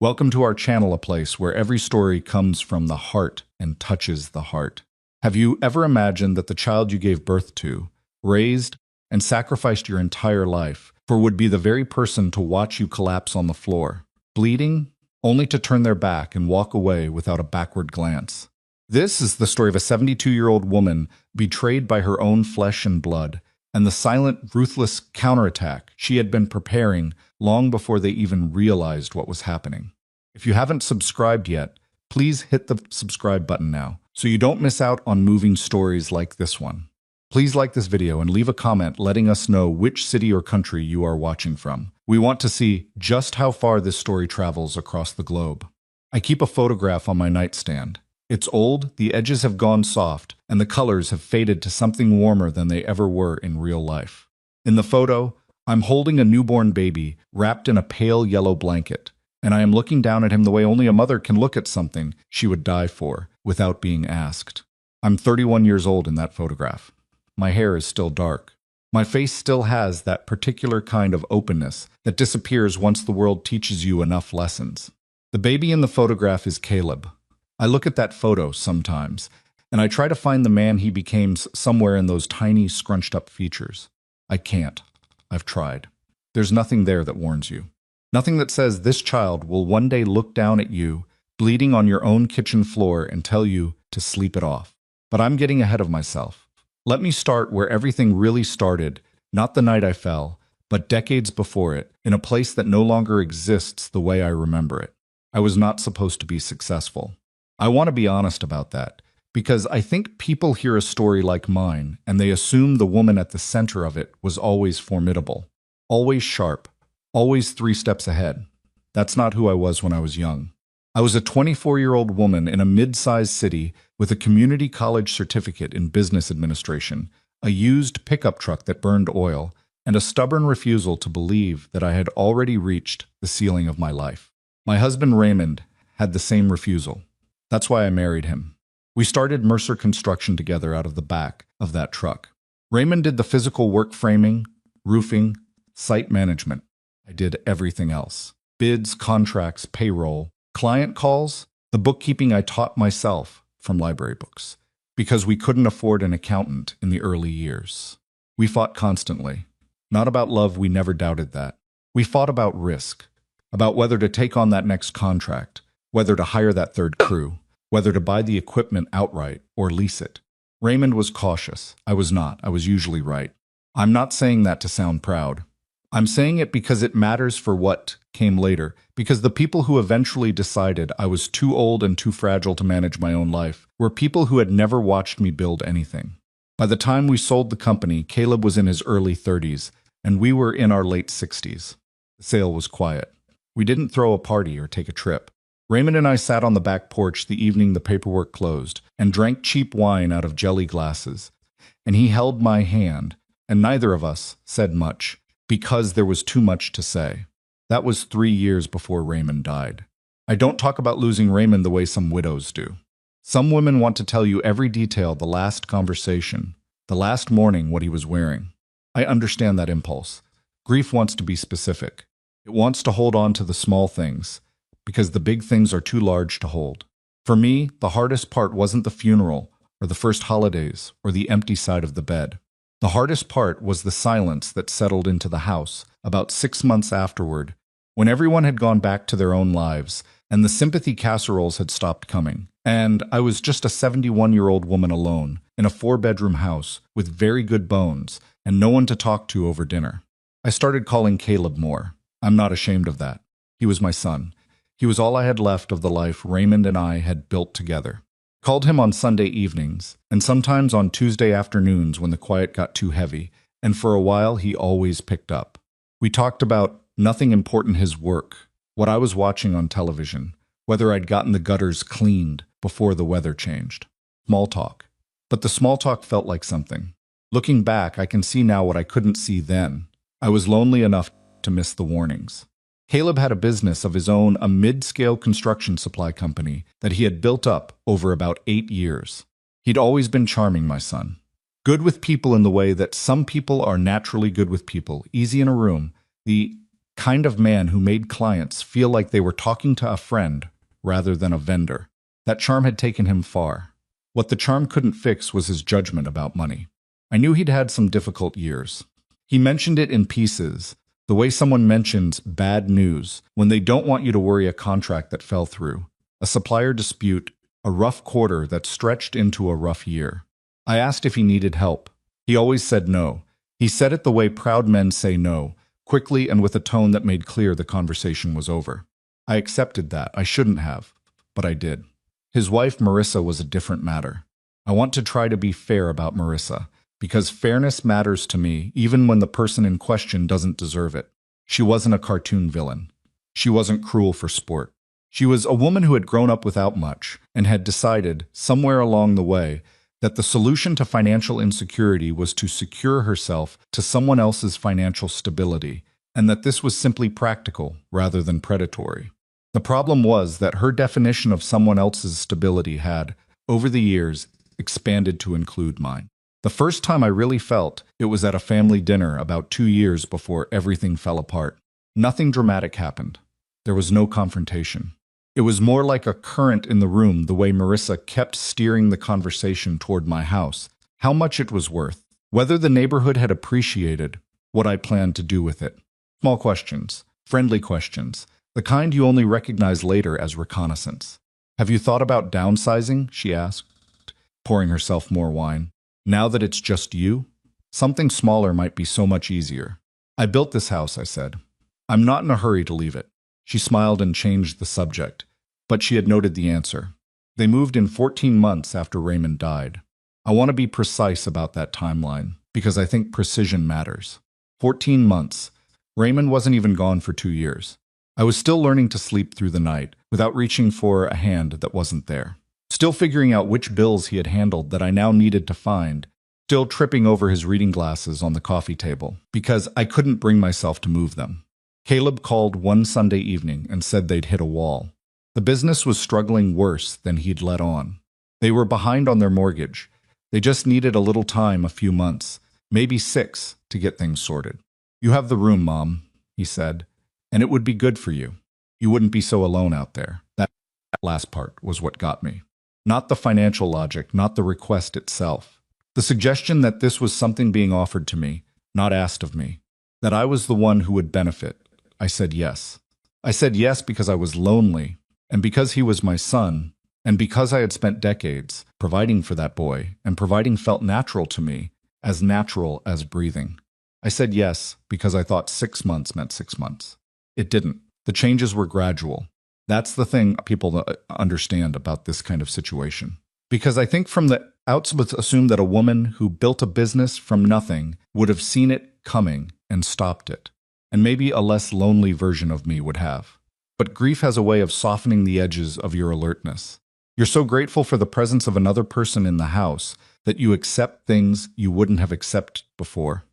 Welcome to our channel, a place where every story comes from the heart and touches the heart. Have you ever imagined that the child you gave birth to, raised, and sacrificed your entire life for would be the very person to watch you collapse on the floor, bleeding, only to turn their back and walk away without a backward glance? This is the story of a 72-year-old woman betrayed by her own flesh and blood, and the silent, ruthless counterattack she had been preparing long before they even realized what was happening. If you haven't subscribed yet, please hit the subscribe button now so you don't miss out on moving stories like this one. Please like this video and leave a comment letting us know which city or country you are watching from. We want to see just how far this story travels across the globe. I keep a photograph on my nightstand. It's old, the edges have gone soft, and the colors have faded to something warmer than they ever were in real life. In the photo, I'm holding a newborn baby wrapped in a pale yellow blanket, and I am looking down at him the way only a mother can look at something she would die for without being asked. I'm 31 years old in that photograph. My hair is still dark. My face still has that particular kind of openness that disappears once the world teaches you enough lessons. The baby in the photograph is Caleb. I look at that photo sometimes, and I try to find the man he became somewhere in those tiny, scrunched-up features. I can't. I've tried. There's nothing there that warns you. Nothing that says this child will one day look down at you, bleeding on your own kitchen floor, and tell you to sleep it off. But I'm getting ahead of myself. Let me start where everything really started, not the night I fell, but decades before it, in a place that no longer exists the way I remember it. I was not supposed to be successful. I want to be honest about that, because I think people hear a story like mine and they assume the woman at the center of it was always formidable, always sharp, always 3 steps ahead. That's not who I was when I was young. I was a 24-year-old woman in a mid-sized city with a community college certificate in business administration, a used pickup truck that burned oil, and a stubborn refusal to believe that I had already reached the ceiling of my life. My husband Raymond had the same refusal. That's why I married him. We started Mercer Construction together out of the back of that truck. Raymond did the physical work, framing, roofing, site management. I did everything else. Bids, contracts, payroll, client calls, the bookkeeping I taught myself from library books, because we couldn't afford an accountant in the early years. We fought constantly. Not about love, we never doubted that. We fought about risk, about whether to take on that next contract, whether to hire that third crew, whether to buy the equipment outright or lease it. Raymond was cautious. I was not. I was usually right. I'm not saying that to sound proud. I'm saying it because it matters for what came later, because the people who eventually decided I was too old and too fragile to manage my own life were people who had never watched me build anything. By the time we sold the company, Caleb was in his early 30s, and we were in our late 60s. The sale was quiet. We didn't throw a party or take a trip. Raymond and I sat on the back porch the evening the paperwork closed and drank cheap wine out of jelly glasses, and he held my hand, and neither of us said much, because there was too much to say. That was 3 years before Raymond died. I don't talk about losing Raymond the way some widows do. Some women want to tell you every detail, the last conversation, the last morning, what he was wearing. I understand that impulse. Grief wants to be specific. It wants to hold on to the small things, because the big things are too large to hold. For me, the hardest part wasn't the funeral, or the first holidays, or the empty side of the bed. The hardest part was the silence that settled into the house about 6 months afterward, when everyone had gone back to their own lives, and the sympathy casseroles had stopped coming. And I was just a 71-year-old woman alone, in a 4-bedroom house, with very good bones, and no one to talk to over dinner. I started calling Caleb more. I'm not ashamed of that. He was my son. He was all I had left of the life Raymond and I had built together. Called him on Sunday evenings, and sometimes on Tuesday afternoons when the quiet got too heavy, and for a while he always picked up. We talked about nothing important, his work, what I was watching on television, whether I'd gotten the gutters cleaned before the weather changed. Small talk. But the small talk felt like something. Looking back, I can see now what I couldn't see then. I was lonely enough to miss the warnings. Caleb had a business of his own, a mid-scale construction supply company that he had built up over about 8 years. He'd always been charming, my son. Good with people in the way that some people are naturally good with people, easy in a room, the kind of man who made clients feel like they were talking to a friend rather than a vendor. That charm had taken him far. What the charm couldn't fix was his judgment about money. I knew he'd had some difficult years. He mentioned it in pieces, the way someone mentions bad news when they don't want you to worry: a contract that fell through, a supplier dispute, a rough quarter that stretched into a rough year. I asked if he needed help. He always said no. He said it the way proud men say no, quickly and with a tone that made clear the conversation was over. I accepted that. I shouldn't have, but I did. His wife, Marissa, was a different matter. I want to try to be fair about Marissa, because fairness matters to me even when the person in question doesn't deserve it. She wasn't a cartoon villain. She wasn't cruel for sport. She was a woman who had grown up without much and had decided, somewhere along the way, that the solution to financial insecurity was to secure herself to someone else's financial stability, and that this was simply practical rather than predatory. The problem was that her definition of someone else's stability had, over the years, expanded to include mine. The first time I really felt it was at a family dinner about 2 years before everything fell apart. Nothing dramatic happened. There was no confrontation. It was more like a current in the room, the way Marissa kept steering the conversation toward my house, how much it was worth, whether the neighborhood had appreciated what I planned to do with it. Small questions, friendly questions, the kind you only recognize later as reconnaissance. "Have you thought about downsizing?" she asked, pouring herself more wine. "Now that it's just you? Something smaller might be so much easier." "I built this house," I said. "I'm not in a hurry to leave it." She smiled and changed the subject, but she had noted the answer. They moved in 14 months after Raymond died. I want to be precise about that timeline, because I think precision matters. 14 months. Raymond wasn't even gone for 2 years. I was still learning to sleep through the night, without reaching for a hand that wasn't there. Still figuring out which bills he had handled that I now needed to find. Still tripping over his reading glasses on the coffee table, because I couldn't bring myself to move them. Caleb called one Sunday evening and said they'd hit a wall. The business was struggling worse than he'd let on. They were behind on their mortgage. They just needed a little time, a few months, maybe 6, to get things sorted. "You have the room, Mom," he said, "and it would be good for you. You wouldn't be so alone out there." That last part was what got me. Not the financial logic, not the request itself. The suggestion that this was something being offered to me, not asked of me. That I was the one who would benefit. I said yes. I said yes because I was lonely, and because he was my son, and because I had spent decades providing for that boy, and providing felt natural to me, as natural as breathing. I said yes because I thought 6 months meant 6 months. It didn't. The changes were gradual. That's the thing people understand about this kind of situation. Because I think from the outset assumed that a woman who built a business from nothing would have seen it coming and stopped it. And maybe a less lonely version of me would have. But grief has a way of softening the edges of your alertness. You're so grateful for the presence of another person in the house that you accept things you wouldn't have accepted before.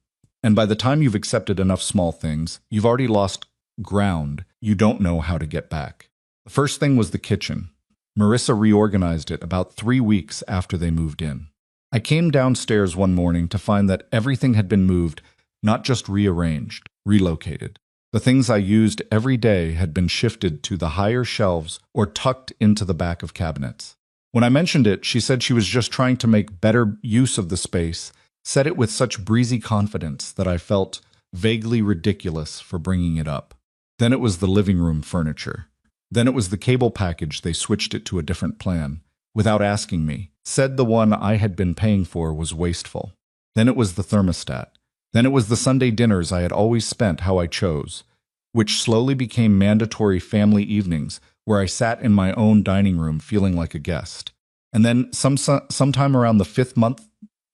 And by the time you've accepted enough small things, you've already lost ground you don't know how to get back. The first thing was the kitchen. Marissa reorganized it about 3 weeks after they moved in. I came downstairs one morning to find that everything had been moved, not just rearranged, relocated. The things I used every day had been shifted to the higher shelves or tucked into the back of cabinets. When I mentioned it, she said she was just trying to make better use of the space, said it with such breezy confidence that I felt vaguely ridiculous for bringing it up. Then it was the living room furniture. Then it was the cable package. They switched it to a different plan, without asking me, said the one I had been paying for was wasteful. Then it was the thermostat. Then it was the Sunday dinners I had always spent how I chose, which slowly became mandatory family evenings where I sat in my own dining room feeling like a guest. And then sometime around the 5th month,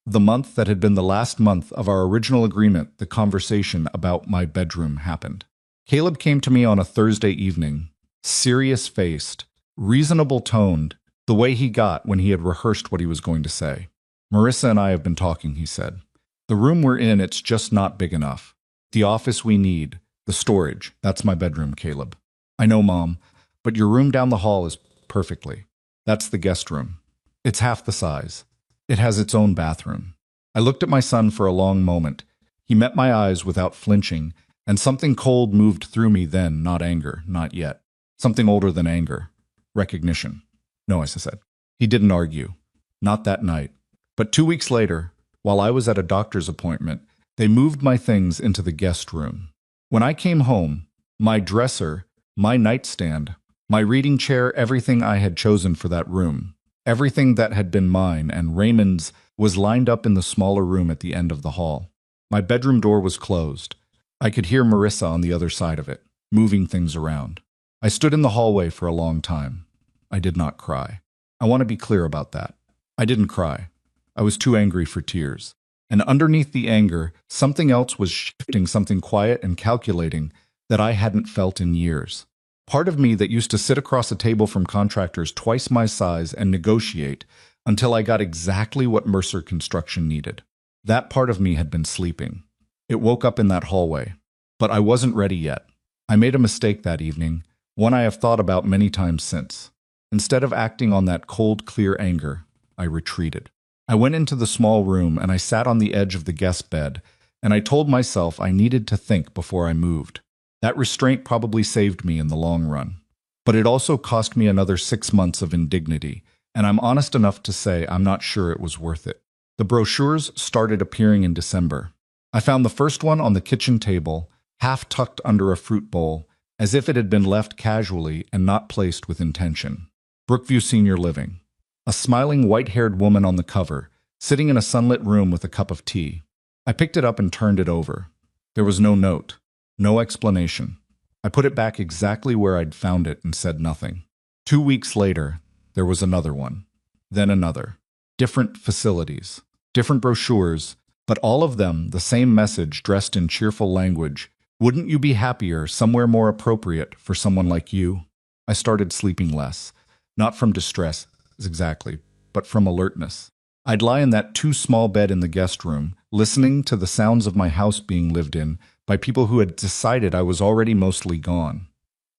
the month that had been the last month of our original agreement, the conversation about my bedroom happened. Caleb came to me on a Thursday evening, serious-faced, reasonable-toned, the way he got when he had rehearsed what he was going to say. "Marissa and I have been talking," he said. "The room we're in, it's just not big enough. The office we need, the storage, that's my bedroom, Caleb." "I know, Mom, but your room down the hall is perfectly. That's the guest room. It's half the size. It has its own bathroom." I looked at my son for a long moment. He met my eyes without flinching, And something cold moved through me then, not anger, not yet. Something older than anger. Recognition. No, I said. He didn't argue. Not that night. But 2 weeks later, while I was at a doctor's appointment, they moved my things into the guest room. When I came home, my dresser, my nightstand, my reading chair, everything I had chosen for that room, everything that had been mine and Raymond's was lined up in the smaller room at the end of the hall. My bedroom door was closed. I could hear Marissa on the other side of it, moving things around. I stood in the hallway for a long time. I did not cry. I want to be clear about that. I didn't cry. I was too angry for tears. And underneath the anger, something else was shifting, something quiet and calculating that I hadn't felt in years. Part of me that used to sit across a table from contractors twice my size and negotiate until I got exactly what Mercer Construction needed. That part of me had been sleeping. It woke up in that hallway. But I wasn't ready yet. I made a mistake that evening, one I have thought about many times since. Instead of acting on that cold, clear anger, I retreated. I went into the small room and I sat on the edge of the guest bed, and I told myself I needed to think before I moved. That restraint probably saved me in the long run. But it also cost me another 6 months of indignity, and I'm honest enough to say I'm not sure it was worth it. The brochures started appearing in December. I found the first one on the kitchen table, half tucked under a fruit bowl, as if it had been left casually and not placed with intention. Brookview Senior Living. A smiling white-haired woman on the cover, sitting in a sunlit room with a cup of tea. I picked it up and turned it over. There was no note, no explanation. I put it back exactly where I'd found it and said nothing. 2 weeks later, there was another one. Then another. Different facilities, different brochures, but all of them the same message dressed in cheerful language. Wouldn't you be happier somewhere more appropriate for someone like you? I started sleeping less, not from distress, exactly, but from alertness. I'd lie in that too small bed in the guest room, listening to the sounds of my house being lived in by people who had decided I was already mostly gone.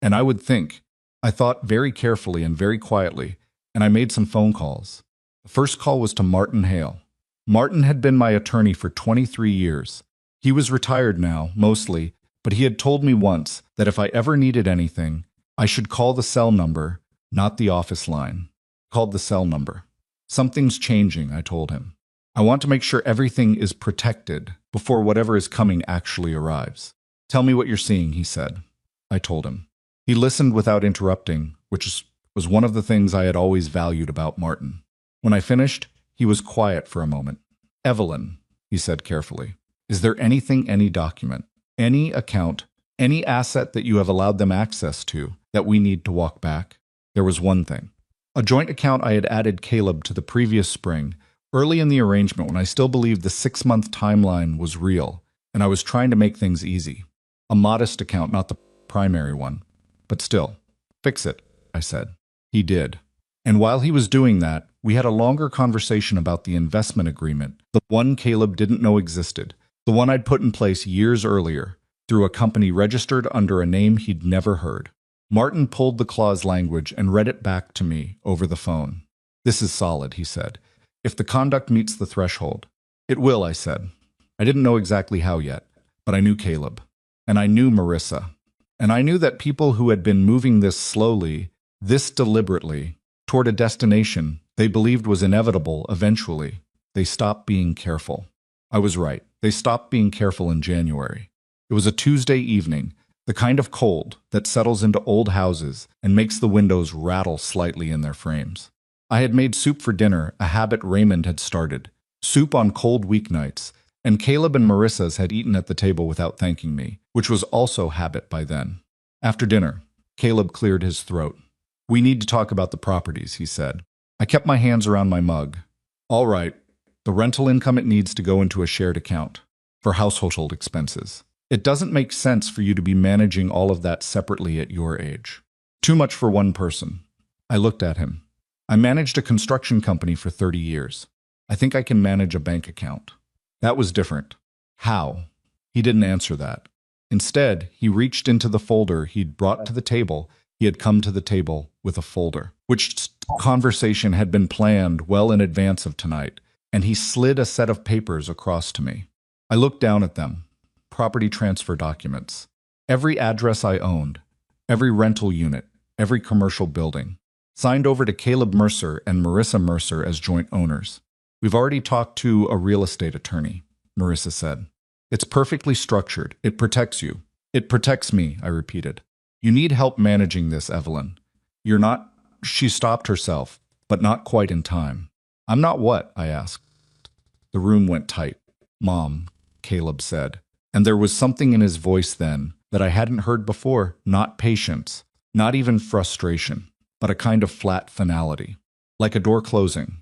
And I would think. I thought very carefully and very quietly, and I made some phone calls. The first call was to Martin Hale. Martin had been my attorney for 23 years. He was retired now, mostly, but he had told me once that if I ever needed anything, I should call the cell number, not the office line. Called the cell number. Something's changing, I told him. I want to make sure everything is protected before whatever is coming actually arrives. Tell me what you're seeing, he said. I told him. He listened without interrupting, which was one of the things I had always valued about Martin. When I finished, he was quiet for a moment. Evelyn, he said carefully, is there anything, any document, any account, any asset that you have allowed them access to that we need to walk back? There was one thing. A joint account I had added Caleb to the previous spring, early in the arrangement when I still believed the 6-month timeline was real, and I was trying to make things easy. A modest account, not the primary one. But still, fix it, I said. He did. And while he was doing that, we had a longer conversation about the investment agreement, the one Caleb didn't know existed, the one I'd put in place years earlier, through a company registered under a name he'd never heard. Martin pulled the clause language and read it back to me over the phone. This is solid, he said. If the conduct meets the threshold. It will, I said. I didn't know exactly how yet, but I knew Caleb. And I knew Marissa. And I knew that people who had been moving this slowly, this deliberately, toward a destination they believed was inevitable eventually, they stopped being careful. I was right. They stopped being careful in January. It was a Tuesday evening, the kind of cold that settles into old houses and makes the windows rattle slightly in their frames. I had made soup for dinner, a habit Raymond had started. Soup on cold weeknights, and Caleb and Marissa's had eaten at the table without thanking me, which was also habit by then. After dinner, Caleb cleared his throat. We need to talk about the properties, he said. I kept my hands around my mug. All right, the rental income it needs to go into a shared account for household expenses. It doesn't make sense for you to be managing all of that separately at your age. Too much for one person. I looked at him. I managed a construction company for 30 years. I think I can manage a bank account. That was different. How? He didn't answer that. Instead, he reached into the folder he'd brought to the table. He had come to the table with a folder, which conversation had been planned well in advance of tonight, and he slid a set of papers across to me. I looked down at them. property transfer documents. Every address I owned, every rental unit, every commercial building. Signed over to Caleb Mercer and Marissa Mercer as joint owners. We've already talked to a real estate attorney, Marissa said. It's perfectly structured. It protects you. It protects me, I repeated. You need help managing this, Evelyn. You're not... She stopped herself, but not quite in time. I'm not what? I asked. The room went tight. Mom, Caleb said. And there was something in his voice then that I hadn't heard before. Not patience, not even frustration, but a kind of flat finality. Like a door closing.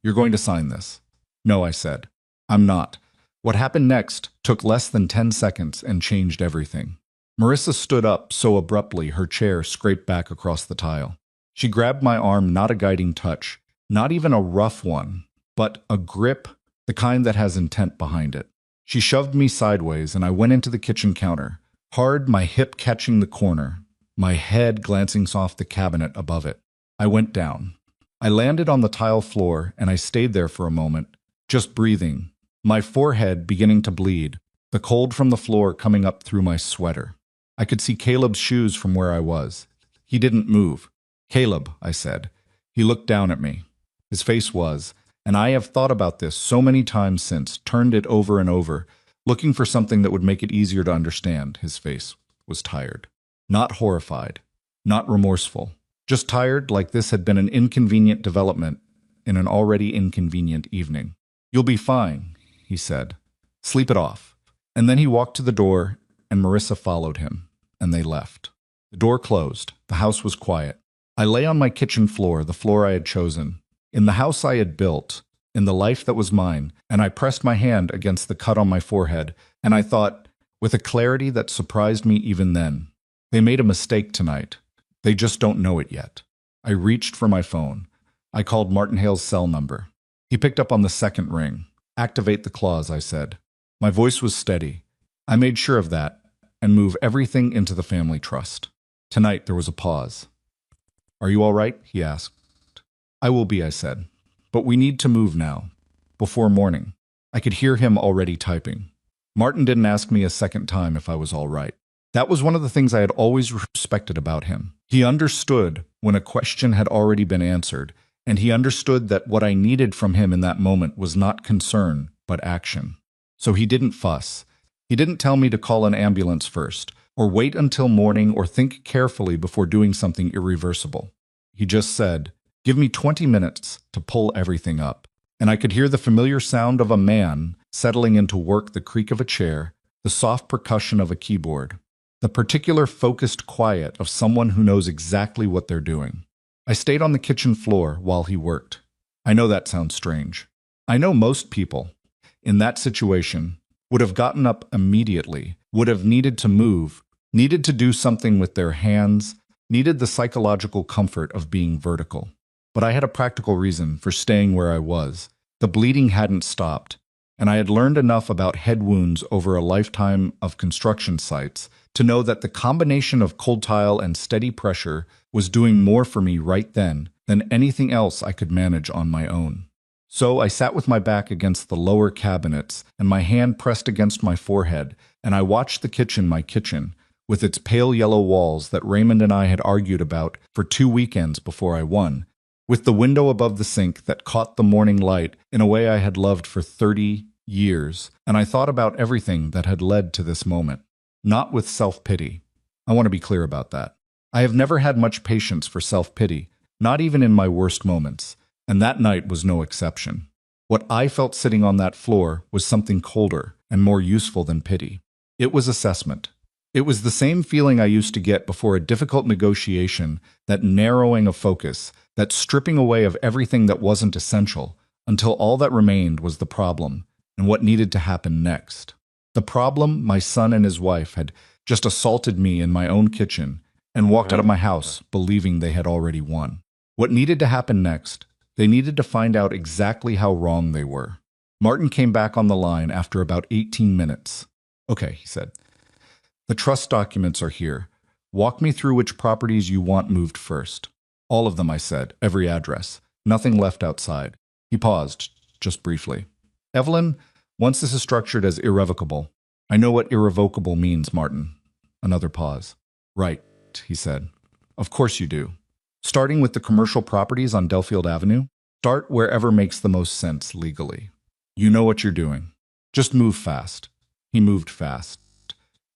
You're going to sign this. No, I said. I'm not. What happened next took less than 10 seconds and changed everything. Marissa stood up so abruptly her chair scraped back across the tile. She grabbed my arm, not a guiding touch, not even a rough one, but a grip, the kind that has intent behind it. She shoved me sideways and I went into the kitchen counter, hard, my hip catching the corner, my head glancing off the cabinet above it. I went down. I landed on the tile floor and I stayed there for a moment, just breathing, my forehead beginning to bleed, the cold from the floor coming up through my sweater. I could see Caleb's shoes from where I was. He didn't move. Caleb, I said. He looked down at me. His face was, and I have thought about this so many times since, turned it over and over, looking for something that would make it easier to understand. His face was tired. Not horrified. Not remorseful. Just tired, like this had been an inconvenient development in an already inconvenient evening. You'll be fine, he said. Sleep it off. And then he walked to the door, and Marissa followed him, and they left. The door closed. The house was quiet. I lay on my kitchen floor, the floor I had chosen, in the house I had built, in the life that was mine, and I pressed my hand against the cut on my forehead, and I thought, with a clarity that surprised me even then, they made a mistake tonight. They just don't know it yet. I reached for my phone. I called Martin Hale's cell number. He picked up on the second ring. Activate the clause, I said. My voice was steady. I made sure of that, and move everything into the family trust. Tonight there was a pause. Are you all right? He asked. I will be, I said. But we need to move now. Before morning. I could hear him already typing. Martin didn't ask me a second time if I was all right. That was one of the things I had always respected about him. He understood when a question had already been answered, and he understood that what I needed from him in that moment was not concern, but action. So he didn't fuss. He didn't tell me to call an ambulance first, or wait until morning, or think carefully before doing something irreversible. He just said, give me 20 minutes to pull everything up. And I could hear the familiar sound of a man settling into work, the creak of a chair, the soft percussion of a keyboard, the particular focused quiet of someone who knows exactly what they're doing. I stayed on the kitchen floor while he worked. I know that sounds strange. I know most people, in that situation, would have gotten up immediately, would have needed to move, needed to do something with their hands, needed the psychological comfort of being vertical. But I had a practical reason for staying where I was. The bleeding hadn't stopped, and I had learned enough about head wounds over a lifetime of construction sites to know that the combination of cold tile and steady pressure was doing more for me right then than anything else I could manage on my own. So I sat with my back against the lower cabinets and my hand pressed against my forehead, and I watched the kitchen, my kitchen, with its pale yellow walls that Raymond and I had argued about for 2 weekends before I won, with the window above the sink that caught the morning light in a way I had loved for 30 years, and I thought about everything that had led to this moment. Not with self-pity. I want to be clear about that. I have never had much patience for self-pity, not even in my worst moments, and that night was no exception. What I felt sitting on that floor was something colder and more useful than pity. It was assessment. It was the same feeling I used to get before a difficult negotiation, that narrowing of focus, that stripping away of everything that wasn't essential, until all that remained was the problem and what needed to happen next. The problem, my son and his wife had just assaulted me in my own kitchen and walked out of my house believing they had already won. What needed to happen next? They needed to find out exactly how wrong they were. Martin came back on the line after about 18 minutes. Okay, he said. The trust documents are here. Walk me through which properties you want moved first. All of them, I said, every address. Nothing left outside. He paused, just briefly. Evelyn, once this is structured as irrevocable, I know what irrevocable means, Martin. Another pause. Right, he said. Of course you do. Starting with the commercial properties on Delfield Avenue, start wherever makes the most sense legally. You know what you're doing. Just move fast. He moved fast.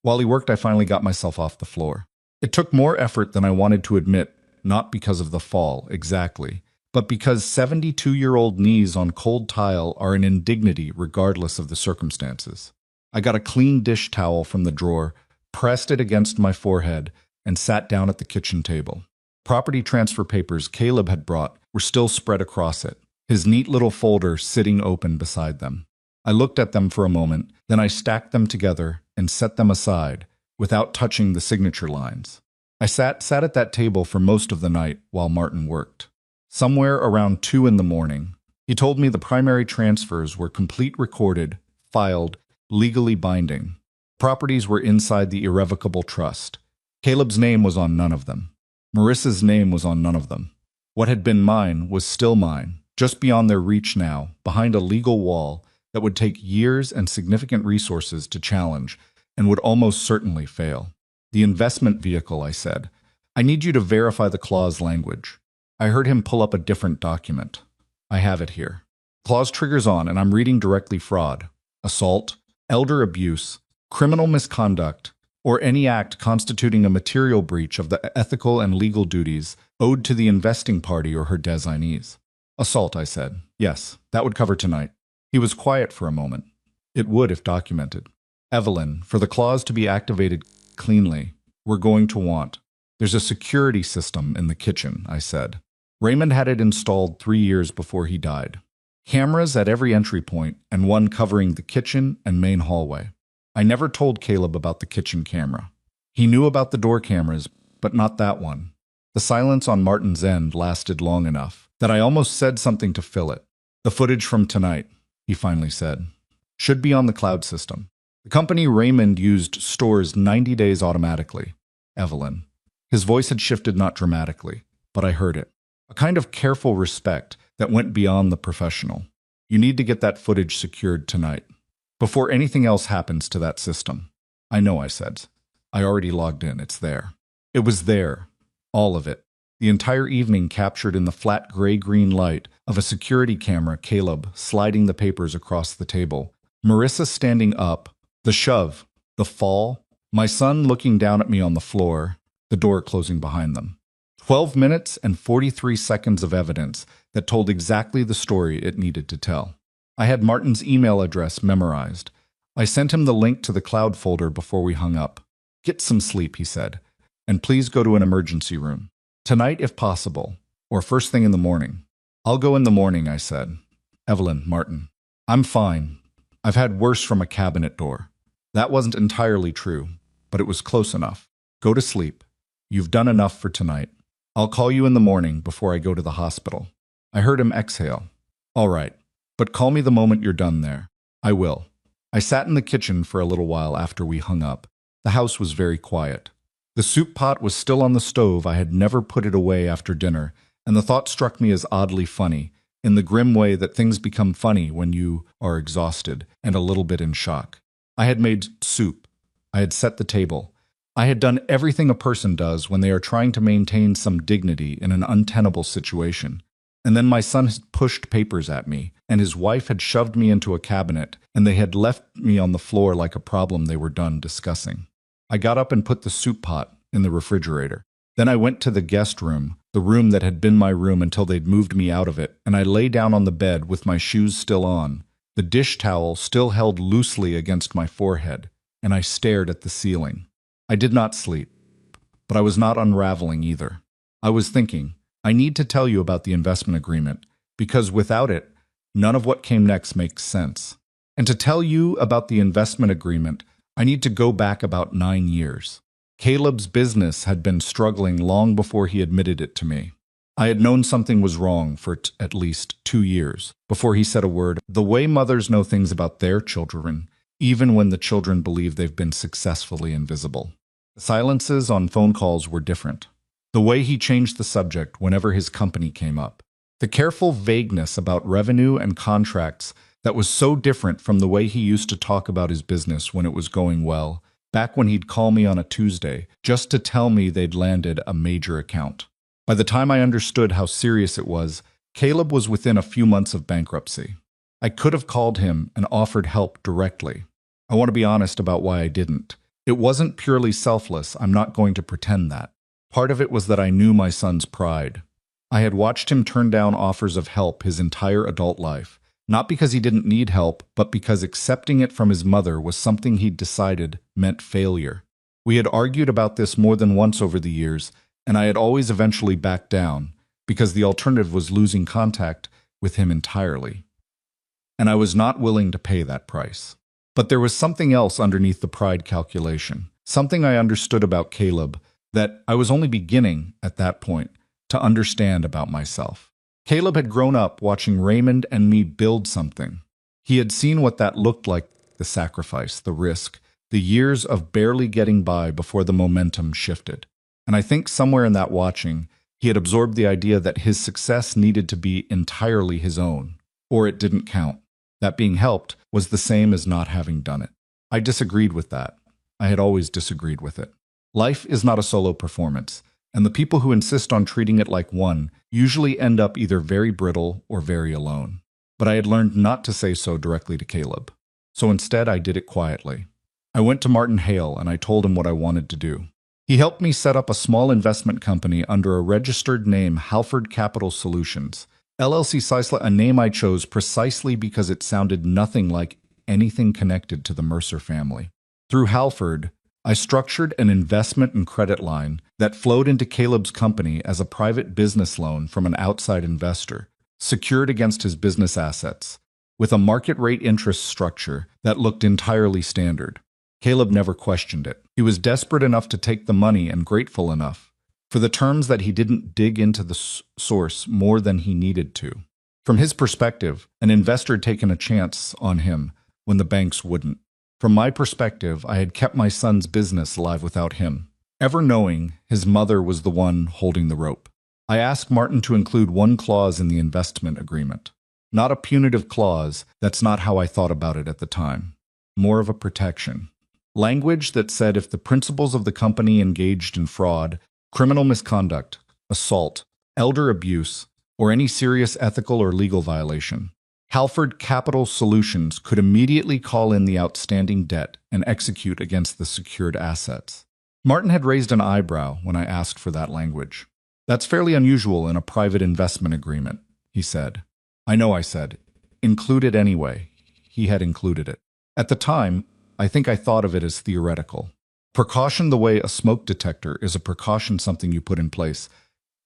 While he worked, I finally got myself off the floor. It took more effort than I wanted to admit, not because of the fall, exactly, but because 72-year-old knees on cold tile are an indignity regardless of the circumstances. I got a clean dish towel from the drawer, pressed it against my forehead, and sat down at the kitchen table. Property transfer papers Caleb had brought were still spread across it, his neat little folder sitting open beside them. I looked at them for a moment, then I stacked them together and set them aside, without touching the signature lines. I sat at that table for most of the night while Martin worked. Somewhere around 2 in the morning, he told me the primary transfers were complete, recorded, filed, legally binding. Properties were inside the irrevocable trust. Caleb's name was on none of them. Marissa's name was on none of them. What had been mine was still mine, just beyond their reach now, behind a legal wall that would take years and significant resources to challenge, and would almost certainly fail. The investment vehicle, I said. I need you to verify the clause language. I heard him pull up a different document. I have it here. Clause triggers on, and I'm reading directly: fraud, assault, elder abuse, criminal misconduct, or any act constituting a material breach of the ethical and legal duties owed to the investing party or her designees. Assault, I said. Yes, that would cover tonight. He was quiet for a moment. It would if documented. Evelyn, for the clause to be activated cleanly, we're going to want. There's a security system in the kitchen, I said. Raymond had it installed 3 years before he died. Cameras at every entry point and one covering the kitchen and main hallway. I never told Caleb about the kitchen camera. He knew about the door cameras, but not that one. The silence on Martin's end lasted long enough that I almost said something to fill it. The footage from tonight, he finally said, should be on the cloud system. The company Raymond used stores 90 days automatically. Evelyn. His voice had shifted, not dramatically, but I heard it. A kind of careful respect that went beyond the professional. You need to get that footage secured tonight, before anything else happens to that system. I know, I said. I already logged in. It's there. It was there. All of it. The entire evening captured in the flat gray-green light of a security camera, Caleb sliding the papers across the table, Marissa standing up, the shove, the fall, my son looking down at me on the floor, the door closing behind them. 12 minutes and 43 seconds of evidence that told exactly the story it needed to tell. I had Martin's email address memorized. I sent him the link to the cloud folder before we hung up. Get some sleep, he said, and please go to an emergency room. Tonight, if possible, or first thing in the morning. I'll go in the morning, I said. Evelyn, Martin. I'm fine. I've had worse from a cabinet door. That wasn't entirely true, but it was close enough. Go to sleep. You've done enough for tonight. I'll call you in the morning before I go to the hospital. I heard him exhale. All right, but call me the moment you're done there. I will. I sat in the kitchen for a little while after we hung up. The house was very quiet. The soup pot was still on the stove. I had never put it away after dinner, and the thought struck me as oddly funny, in the grim way that things become funny when you are exhausted and a little bit in shock. I had made soup. I had set the table. I had done everything a person does when they are trying to maintain some dignity in an untenable situation. And then my son had pushed papers at me, and his wife had shoved me into a cabinet, and they had left me on the floor like a problem they were done discussing. I got up and put the soup pot in the refrigerator. Then I went to the guest room, the room that had been my room until they'd moved me out of it, and I lay down on the bed with my shoes still on, the dish towel still held loosely against my forehead, and I stared at the ceiling. I did not sleep, but I was not unraveling either. I was thinking, I need to tell you about the investment agreement, because without it, none of what came next makes sense. And to tell you about the investment agreement, I need to go back about 9 years. Caleb's business had been struggling long before he admitted it to me. I had known something was wrong for at least 2 years before he said a word. The way mothers know things about their children, even when the children believe they've been successfully invisible. The silences on phone calls were different. The way he changed the subject whenever his company came up. The careful vagueness about revenue and contracts that was so different from the way he used to talk about his business when it was going well, back when he'd call me on a Tuesday just to tell me they'd landed a major account. By the time I understood how serious it was, Caleb was within a few months of bankruptcy. I could have called him and offered help directly. I want to be honest about why I didn't. It wasn't purely selfless, I'm not going to pretend that. Part of it was that I knew my son's pride. I had watched him turn down offers of help his entire adult life, not because he didn't need help, but because accepting it from his mother was something he'd decided meant failure. We had argued about this more than once over the years, and I had always eventually backed down, because the alternative was losing contact with him entirely. And I was not willing to pay that price. But there was something else underneath the pride calculation, something I understood about Caleb that I was only beginning, at that point, to understand about myself. Caleb had grown up watching Raymond and me build something. He had seen what that looked like, the sacrifice, the risk, the years of barely getting by before the momentum shifted. And I think somewhere in that watching, he had absorbed the idea that his success needed to be entirely his own, or it didn't count. That being helped was the same as not having done it. I disagreed with that. I had always disagreed with it. Life is not a solo performance, and the people who insist on treating it like one usually end up either very brittle or very alone. But I had learned not to say so directly to Caleb. So instead, I did it quietly. I went to Martin Hale and I told him what I wanted to do. He helped me set up a small investment company under a registered name, Halford Capital Solutions, LLC Sisla, a name I chose precisely because it sounded nothing like anything connected to the Mercer family. Through Halford, I structured an investment and credit line that flowed into Caleb's company as a private business loan from an outside investor, secured against his business assets, with a market rate interest structure that looked entirely standard. Caleb never questioned it. He was desperate enough to take the money and grateful enough for the terms that he didn't dig into the source more than he needed to. From his perspective, an investor had taken a chance on him when the banks wouldn't. From my perspective, I had kept my son's business alive without him, ever knowing his mother was the one holding the rope. I asked Martin to include one clause in the investment agreement. Not a punitive clause, that's not how I thought about it at the time. More of a protection. Language that said if the principals of the company engaged in fraud, criminal misconduct, assault, elder abuse, or any serious ethical or legal violation, Halford Capital Solutions could immediately call in the outstanding debt and execute against the secured assets. Martin had raised an eyebrow when I asked for that language. That's fairly unusual in a private investment agreement, he said. I know, I said. Include it anyway. He had included it. At the time, I think I thought of it as theoretical. Precaution the way a smoke detector is a precaution, something you put in place,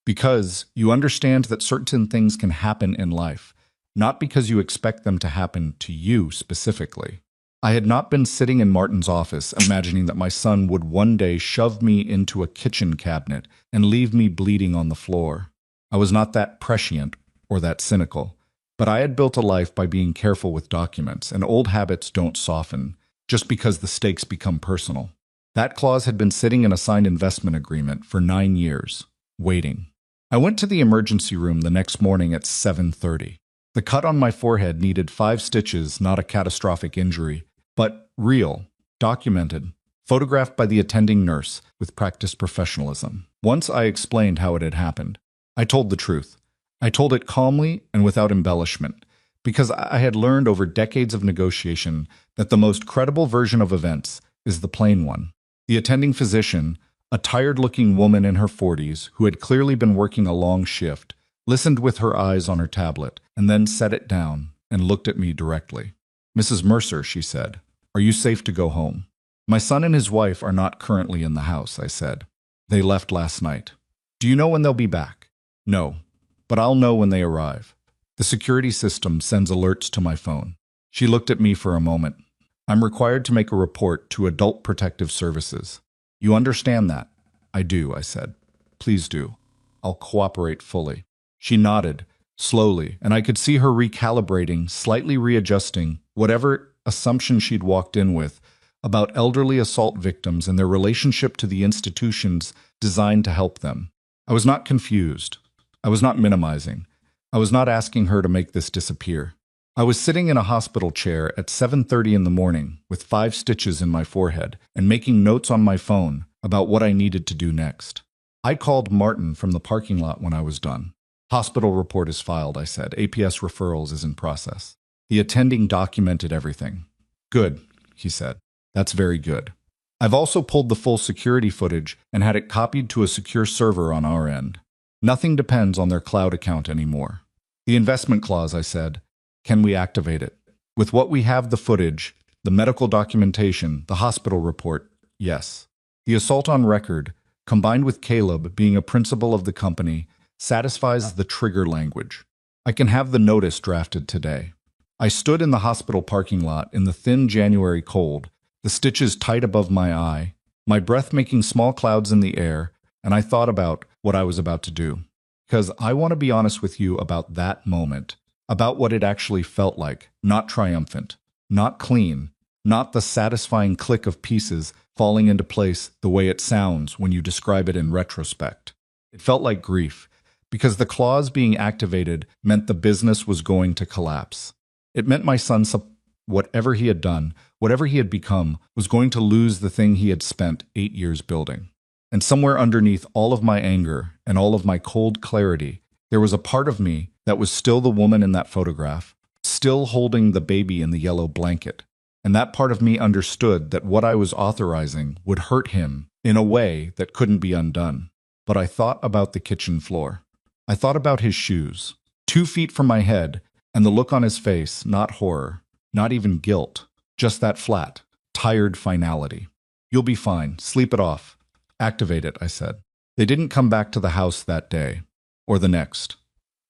because you understand that certain things can happen in life, not because you expect them to happen to you specifically. I had not been sitting in Martin's office imagining that my son would one day shove me into a kitchen cabinet and leave me bleeding on the floor. I was not that prescient or that cynical, but I had built a life by being careful with documents, and old habits don't soften just because the stakes become personal. That clause had been sitting in a signed investment agreement for 9 years, waiting. I went to the emergency room the next morning at 7:30. The cut on my forehead needed 5 stitches, not a catastrophic injury, but real, documented, photographed by the attending nurse with practiced professionalism. Once I explained how it had happened, I told the truth. I told it calmly and without embellishment, because I had learned over decades of negotiation that the most credible version of events is the plain one. The attending physician, a tired-looking woman in her 40s who had clearly been working a long shift, listened with her eyes on her tablet, and then set it down and looked at me directly. "Mrs. Mercer," she said, "are you safe to go home?" "My son and his wife are not currently in the house," I said. "They left last night." "Do you know when they'll be back?" "No, but I'll know when they arrive. The security system sends alerts to my phone." She looked at me for a moment. "I'm required to make a report to Adult Protective Services. You understand that?" "I do," I said. "Please do. I'll cooperate fully." She nodded, slowly, and I could see her recalibrating, slightly readjusting whatever assumption she'd walked in with about elderly assault victims and their relationship to the institutions designed to help them. I was not confused. I was not minimizing. I was not asking her to make this disappear. I was sitting in a hospital chair at 7:30 in the morning with 5 stitches in my forehead and making notes on my phone about what I needed to do next. I called Martin from the parking lot when I was done. Hospital report is filed, I said. APS referrals is in process. The attending documented everything. Good, he said. That's very good. I've also pulled the full security footage and had it copied to a secure server on our end. Nothing depends on their cloud account anymore. The investment clause, I said. Can we activate it? With what we have, the footage, the medical documentation, the hospital report, yes. The assault on record, combined with Caleb being a principal of the company, satisfies the trigger language. I can have the notice drafted today. I stood in the hospital parking lot in the thin January cold, the stitches tight above my eye, my breath making small clouds in the air, and I thought about what I was about to do. Because I want to be honest with you about that moment, about what it actually felt like, not triumphant, not clean, not the satisfying click of pieces falling into place the way it sounds when you describe it in retrospect. It felt like grief, because the clause being activated meant the business was going to collapse. It meant my son, whatever he had done, whatever he had become, was going to lose the thing he had spent 8 years building. And somewhere underneath all of my anger and all of my cold clarity, there was a part of me that was still the woman in that photograph, still holding the baby in the yellow blanket. And that part of me understood that what I was authorizing would hurt him in a way that couldn't be undone. But I thought about the kitchen floor. I thought about his shoes, 2 feet from my head, and the look on his face, not horror, not even guilt, just that flat, tired finality. You'll be fine. Sleep it off. Activate it, I said. They didn't come back to the house that day, or the next.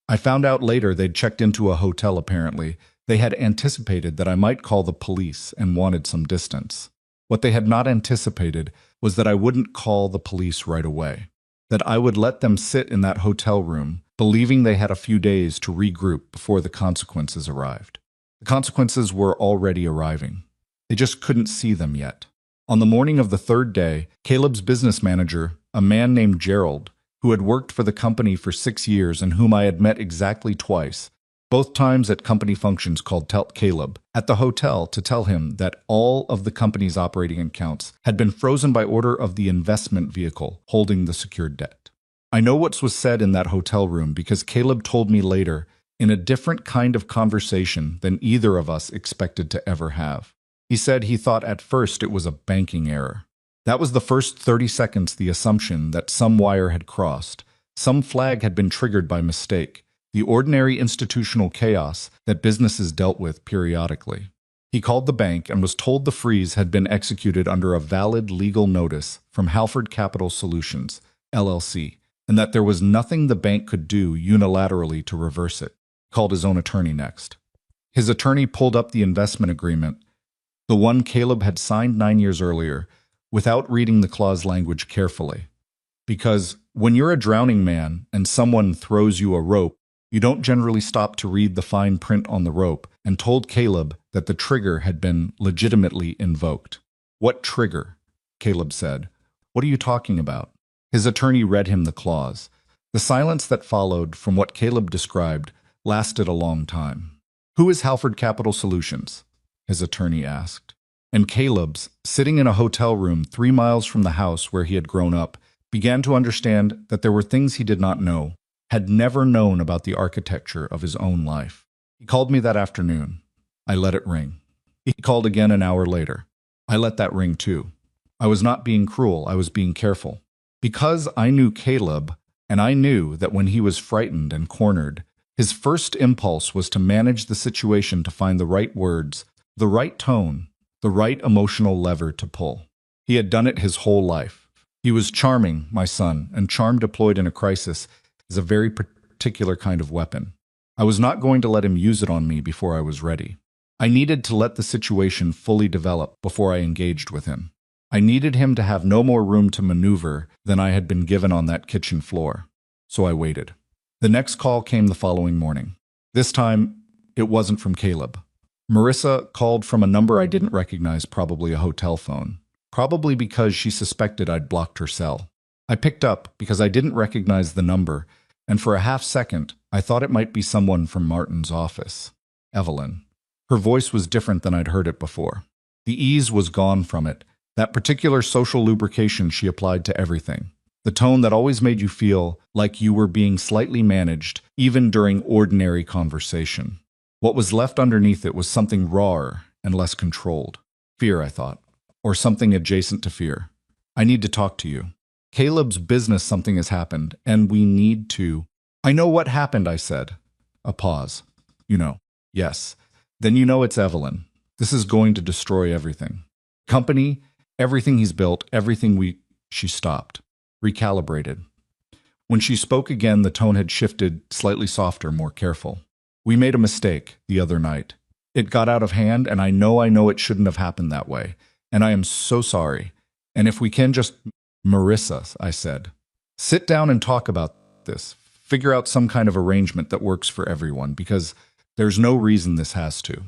I found out later they'd checked into a hotel apparently. They had anticipated that I might call the police and wanted some distance. What they had not anticipated was that I wouldn't call the police right away, that I would let them sit in that hotel room, believing they had a few days to regroup before the consequences arrived. The consequences were already arriving. They just couldn't see them yet. On the morning of the 3rd day, Caleb's business manager, a man named Gerald, who had worked for the company for 6 years and whom I had met exactly twice, both times at company functions, called Caleb at the hotel to tell him that all of the company's operating accounts had been frozen by order of the investment vehicle holding the secured debt. I know what was said in that hotel room because Caleb told me later in a different kind of conversation than either of us expected to ever have. He said he thought at first it was a banking error. That was the first 30 seconds, the assumption that some wire had crossed, some flag had been triggered by mistake, the ordinary institutional chaos that businesses dealt with periodically. He called the bank and was told the freeze had been executed under a valid legal notice from Halford Capital Solutions, LLC, and that there was nothing the bank could do unilaterally to reverse it. He called his own attorney next. His attorney pulled up the investment agreement, the one Caleb had signed 9 years earlier, without reading the clause language carefully. Because when you're a drowning man and someone throws you a rope, you don't generally stop to read the fine print on the rope, and told Caleb that the trigger had been legitimately invoked. What trigger? Caleb said. What are you talking about? His attorney read him the clause. The silence that followed from what Caleb described lasted a long time. Who is Halford Capital Solutions? His attorney asked. And Caleb's, sitting in a hotel room 3 miles from the house where he had grown up, began to understand that there were things he did not know, had never known about the architecture of his own life. He called me that afternoon. I let it ring. He called again an hour later. I let that ring too. I was not being cruel, I was being careful. Because I knew Caleb, and I knew that when he was frightened and cornered, his first impulse was to manage the situation, to find the right words, the right tone, the right emotional lever to pull. He had done it his whole life. He was charming, my son, and charm deployed in a crisis is a very particular kind of weapon. I was not going to let him use it on me before I was ready. I needed to let the situation fully develop before I engaged with him. I needed him to have no more room to maneuver than I had been given on that kitchen floor. So I waited. The next call came the following morning. This time, it wasn't from Caleb. Marissa called from a number I didn't recognize, probably a hotel phone. Probably because she suspected I'd blocked her cell. I picked up because I didn't recognize the number, and for a half second, I thought it might be someone from Martin's office. Evelyn. Her voice was different than I'd heard it before. The ease was gone from it, that particular social lubrication she applied to everything. The tone that always made you feel like you were being slightly managed, even during ordinary conversation. What was left underneath it was something rawer and less controlled. Fear, I thought. Or something adjacent to fear. I need to talk to you. Caleb's business something has happened, and we need to... I know what happened, I said. A pause. You know. Yes. Then you know it's Evelyn. This is going to destroy everything. Company, everything he's built, everything we... She stopped. Recalibrated. When she spoke again, the tone had shifted, slightly softer, more careful. We made a mistake the other night. It got out of hand, and I know it shouldn't have happened that way. And I am so sorry. And if we can just... Marissa, I said. Sit down and talk about this. Figure out some kind of arrangement that works for everyone, because there's no reason this has to.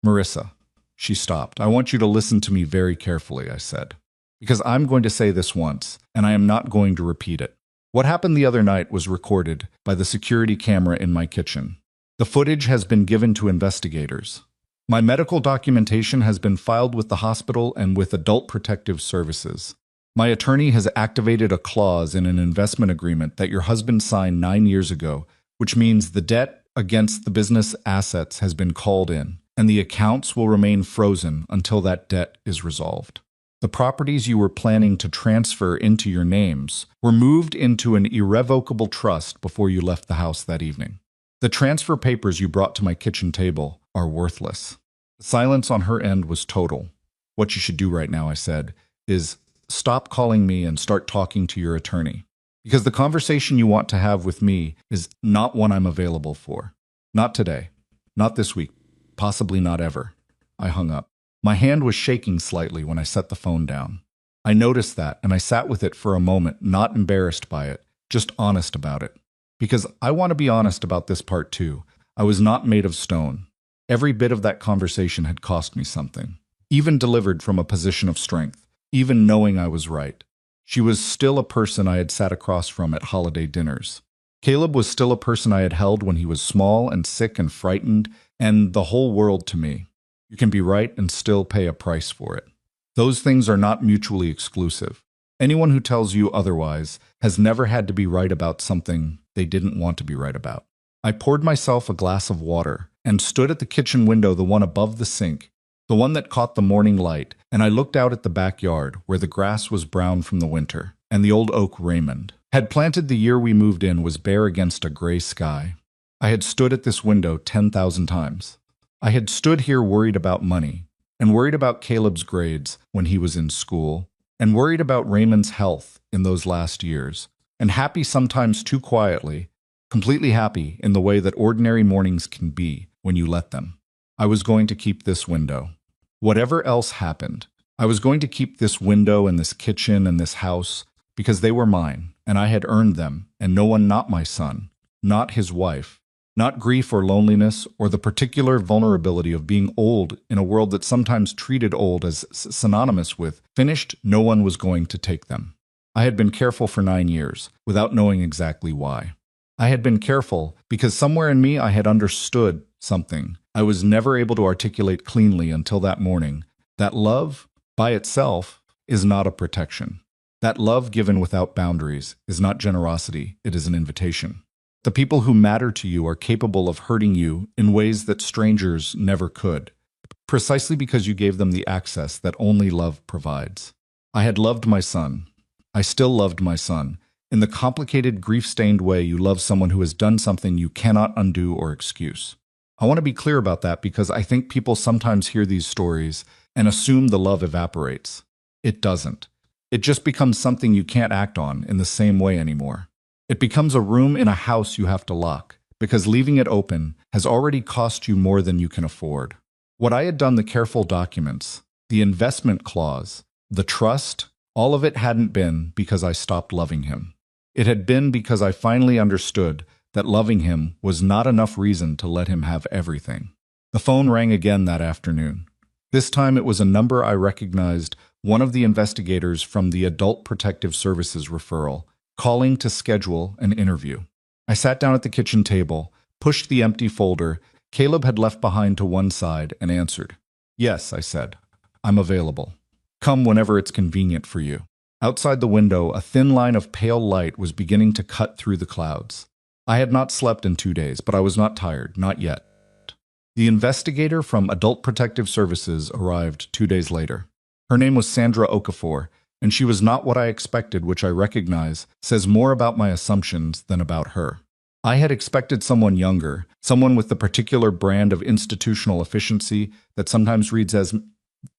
Marissa. She stopped. I want you to listen to me very carefully, I said. Because I'm going to say this once, and I am not going to repeat it. What happened the other night was recorded by the security camera in my kitchen. The footage has been given to investigators. My medical documentation has been filed with the hospital and with Adult Protective Services. My attorney has activated a clause in an investment agreement that your husband signed 9 years ago, which means the debt against the business assets has been called in, and the accounts will remain frozen until that debt is resolved. The properties you were planning to transfer into your names were moved into an irrevocable trust before you left the house that evening. The transfer papers you brought to my kitchen table are worthless. The silence on her end was total. What you should do right now, I said, is stop calling me and start talking to your attorney. Because the conversation you want to have with me is not one I'm available for. Not today. Not this week. Possibly not ever. I hung up. My hand was shaking slightly when I set the phone down. I noticed that, and I sat with it for a moment, not embarrassed by it, just honest about it. Because I want to be honest about this part too. I was not made of stone. Every bit of that conversation had cost me something. Even delivered from a position of strength. Even knowing I was right. She was still a person I had sat across from at holiday dinners. Caleb was still a person I had held when he was small and sick and frightened, and the whole world to me. You can be right and still pay a price for it. Those things are not mutually exclusive. Anyone who tells you otherwise has never had to be right about something they didn't want to be right about. I poured myself a glass of water and stood at the kitchen window, the one above the sink, the one that caught the morning light, and I looked out at the backyard where the grass was brown from the winter, and the old oak Raymond had planted the year we moved in was bare against a gray sky. I had stood at this window 10,000 times. I had stood here worried about money, and worried about Caleb's grades when he was in school, and worried about Raymond's health in those last years, and happy sometimes too quietly, completely happy in the way that ordinary mornings can be when you let them. I was going to keep this window. Whatever else happened, I was going to keep this window and this kitchen and this house because they were mine, and I had earned them, and no one, not my son, not his wife, not grief or loneliness or the particular vulnerability of being old in a world that sometimes treated old as synonymous with finished, no one was going to take them. I had been careful for 9 years, without knowing exactly why. I had been careful because somewhere in me I had understood something I was never able to articulate cleanly until that morning, that love, by itself, is not a protection. That love given without boundaries is not generosity, it is an invitation. The people who matter to you are capable of hurting you in ways that strangers never could, precisely because you gave them the access that only love provides. I had loved my son. I still loved my son, in the complicated, grief-stained way you love someone who has done something you cannot undo or excuse. I want to be clear about that because I think people sometimes hear these stories and assume the love evaporates. It doesn't. It just becomes something you can't act on in the same way anymore. It becomes a room in a house you have to lock, because leaving it open has already cost you more than you can afford. What I had done, the careful documents, the investment clause, the trust, all of it hadn't been because I stopped loving him. It had been because I finally understood that loving him was not enough reason to let him have everything. The phone rang again that afternoon. This time it was a number I recognized, one of the investigators from the Adult Protective Services referral, calling to schedule an interview. I sat down at the kitchen table, pushed the empty folder, Caleb had left behind to one side and answered. Yes, I said. I'm available. Come whenever it's convenient for you. Outside the window, a thin line of pale light was beginning to cut through the clouds. I had not slept in 2 days, but I was not tired, not yet. The investigator from Adult Protective Services arrived 2 days later. Her name was Sandra Okafor, and she was not what I expected, which I recognize says more about my assumptions than about her. I had expected someone younger, someone with the particular brand of institutional efficiency that sometimes reads as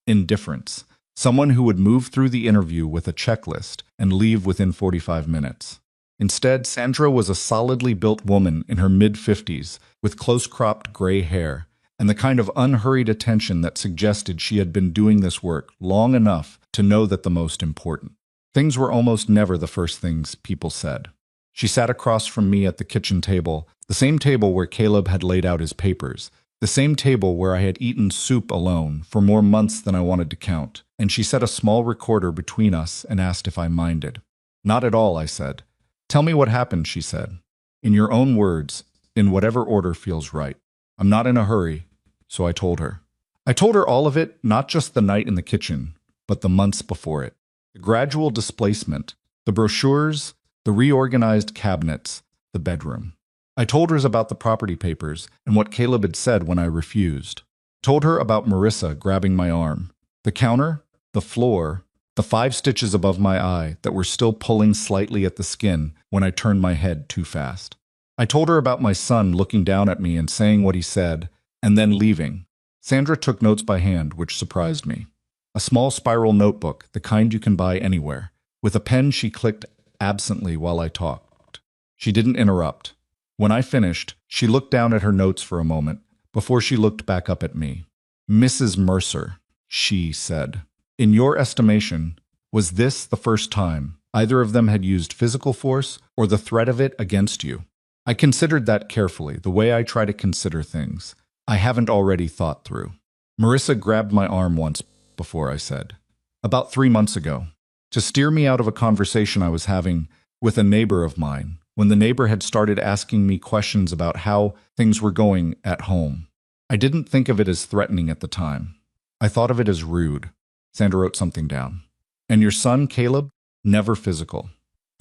indifference, someone who would move through the interview with a checklist and leave within 45 minutes. Instead, Sandra was a solidly built woman in her mid-50s with close-cropped gray hair and the kind of unhurried attention that suggested she had been doing this work long enough to know that the most important things were almost never the first things people said. She sat across from me at the kitchen table, the same table where Caleb had laid out his papers, the same table where I had eaten soup alone for more months than I wanted to count, and she set a small recorder between us and asked if I minded. Not at all, I said. Tell me what happened, she said. In your own words, in whatever order feels right. I'm not in a hurry, so I told her. I told her all of it, not just the night in the kitchen, but the months before it. The gradual displacement, the brochures, the reorganized cabinets, the bedroom. I told her about the property papers and what Caleb had said when I refused. Told her about Marissa grabbing my arm, the counter, the floor, the 5 stitches above my eye that were still pulling slightly at the skin when I turned my head too fast. I told her about my son looking down at me and saying what he said, and then leaving. Sandra took notes by hand, which surprised me. A small spiral notebook, the kind you can buy anywhere. With a pen, she clicked absently while I talked. She didn't interrupt. When I finished, she looked down at her notes for a moment before she looked back up at me. Mrs. Mercer, she said, in your estimation, was this the first time either of them had used physical force or the threat of it against you? I considered that carefully, the way I try to consider things. I haven't already thought through. Marissa grabbed my arm once before, I said. About 3 months ago. To steer me out of a conversation I was having with a neighbor of mine, when the neighbor had started asking me questions about how things were going at home. I didn't think of it as threatening at the time. I thought of it as rude. Sandra wrote something down. And your son, Caleb? Never physical.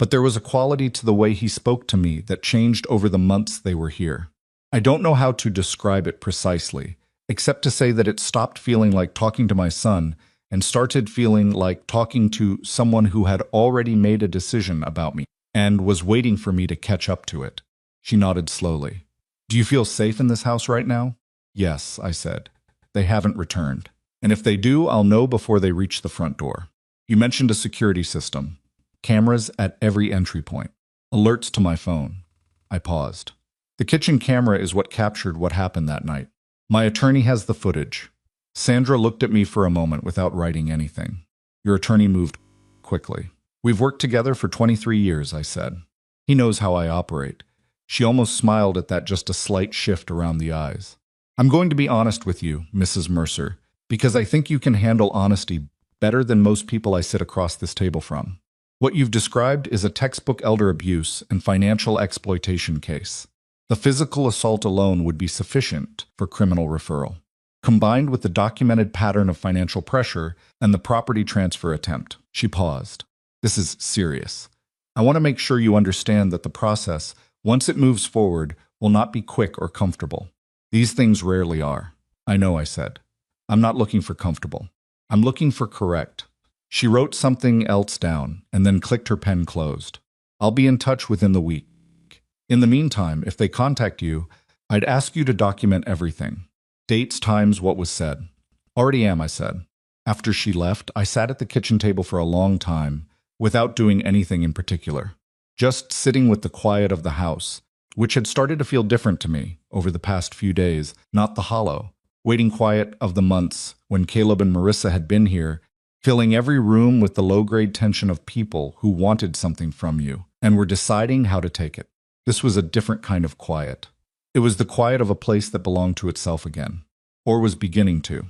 But there was a quality to the way he spoke to me that changed over the months they were here. I don't know how to describe it precisely, except to say that it stopped feeling like talking to my son and started feeling like talking to someone who had already made a decision about me and was waiting for me to catch up to it. She nodded slowly. Do you feel safe in this house right now? Yes, I said. They haven't returned. And if they do, I'll know before they reach the front door. You mentioned a security system. Cameras at every entry point. Alerts to my phone. I paused. The kitchen camera is what captured what happened that night. My attorney has the footage. Sandra looked at me for a moment without writing anything. Your attorney moved quickly. We've worked together for 23 years, I said. He knows how I operate. She almost smiled at that, just a slight shift around the eyes. I'm going to be honest with you, Mrs. Mercer, because I think you can handle honesty better than most people I sit across this table from. What you've described is a textbook elder abuse and financial exploitation case. The physical assault alone would be sufficient for criminal referral, combined with the documented pattern of financial pressure and the property transfer attempt. She paused. This is serious. I want to make sure you understand that the process, once it moves forward, will not be quick or comfortable. These things rarely are. I know, I said. I'm not looking for comfortable. I'm looking for correct. She wrote something else down and then clicked her pen closed. I'll be in touch within the week. In the meantime, if they contact you, I'd ask you to document everything. Dates, times, what was said. Already am, I said. After she left, I sat at the kitchen table for a long time, without doing anything in particular. Just sitting with the quiet of the house, which had started to feel different to me over the past few days, not the hollow, waiting quiet of the months when Caleb and Marissa had been here, filling every room with the low-grade tension of people who wanted something from you and were deciding how to take it. This was a different kind of quiet. It was the quiet of a place that belonged to itself again, or was beginning to.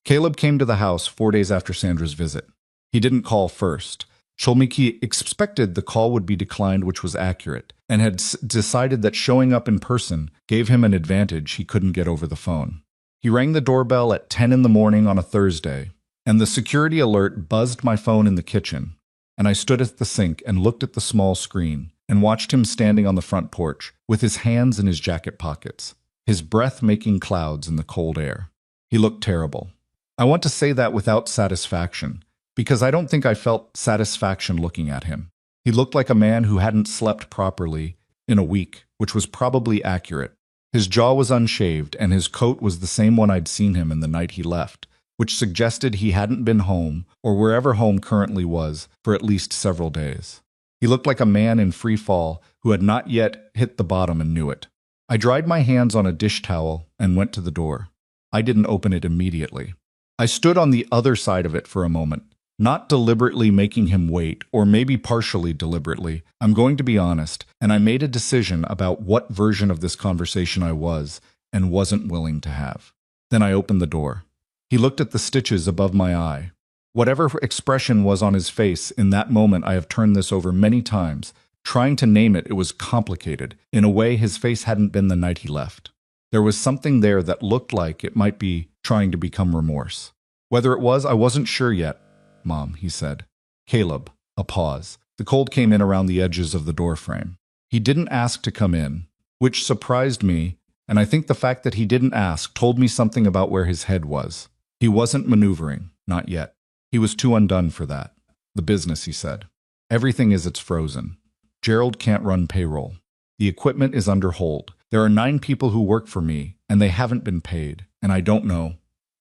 Caleb came to the house 4 days after Sandra's visit. He didn't call first, Cholmiki expected the call would be declined, which was accurate, and had decided that showing up in person gave him an advantage he couldn't get over the phone. He rang the doorbell at 10 in the morning on a Thursday, and the security alert buzzed my phone in the kitchen, and I stood at the sink and looked at the small screen and watched him standing on the front porch with his hands in his jacket pockets, his breath making clouds in the cold air. He looked terrible. I want to say that without satisfaction, because I don't think I felt satisfaction looking at him. He looked like a man who hadn't slept properly in a week, which was probably accurate. His jaw was unshaved, and his coat was the same one I'd seen him in the night he left, which suggested he hadn't been home, or wherever home currently was, for at least several days. He looked like a man in free fall who had not yet hit the bottom and knew it. I dried my hands on a dish towel and went to the door. I didn't open it immediately. I stood on the other side of it for a moment, not deliberately making him wait, or maybe partially deliberately. I'm going to be honest, and I made a decision about what version of this conversation I was and wasn't willing to have. Then I opened the door. He looked at the stitches above my eye. Whatever expression was on his face in that moment, I have turned this over many times. Trying to name it, it was complicated, in a way his face hadn't been the night he left. There was something there that looked like it might be trying to become remorse. Whether it was, I wasn't sure yet. Mom, he said. Caleb, a pause. The cold came in around the edges of the doorframe. He didn't ask to come in, which surprised me, and I think the fact that he didn't ask told me something about where his head was. He wasn't maneuvering, not yet. He was too undone for that. The business, he said. Everything it's frozen. Gerald can't run payroll. The equipment is under hold. There are 9 people who work for me, and they haven't been paid, and I don't know.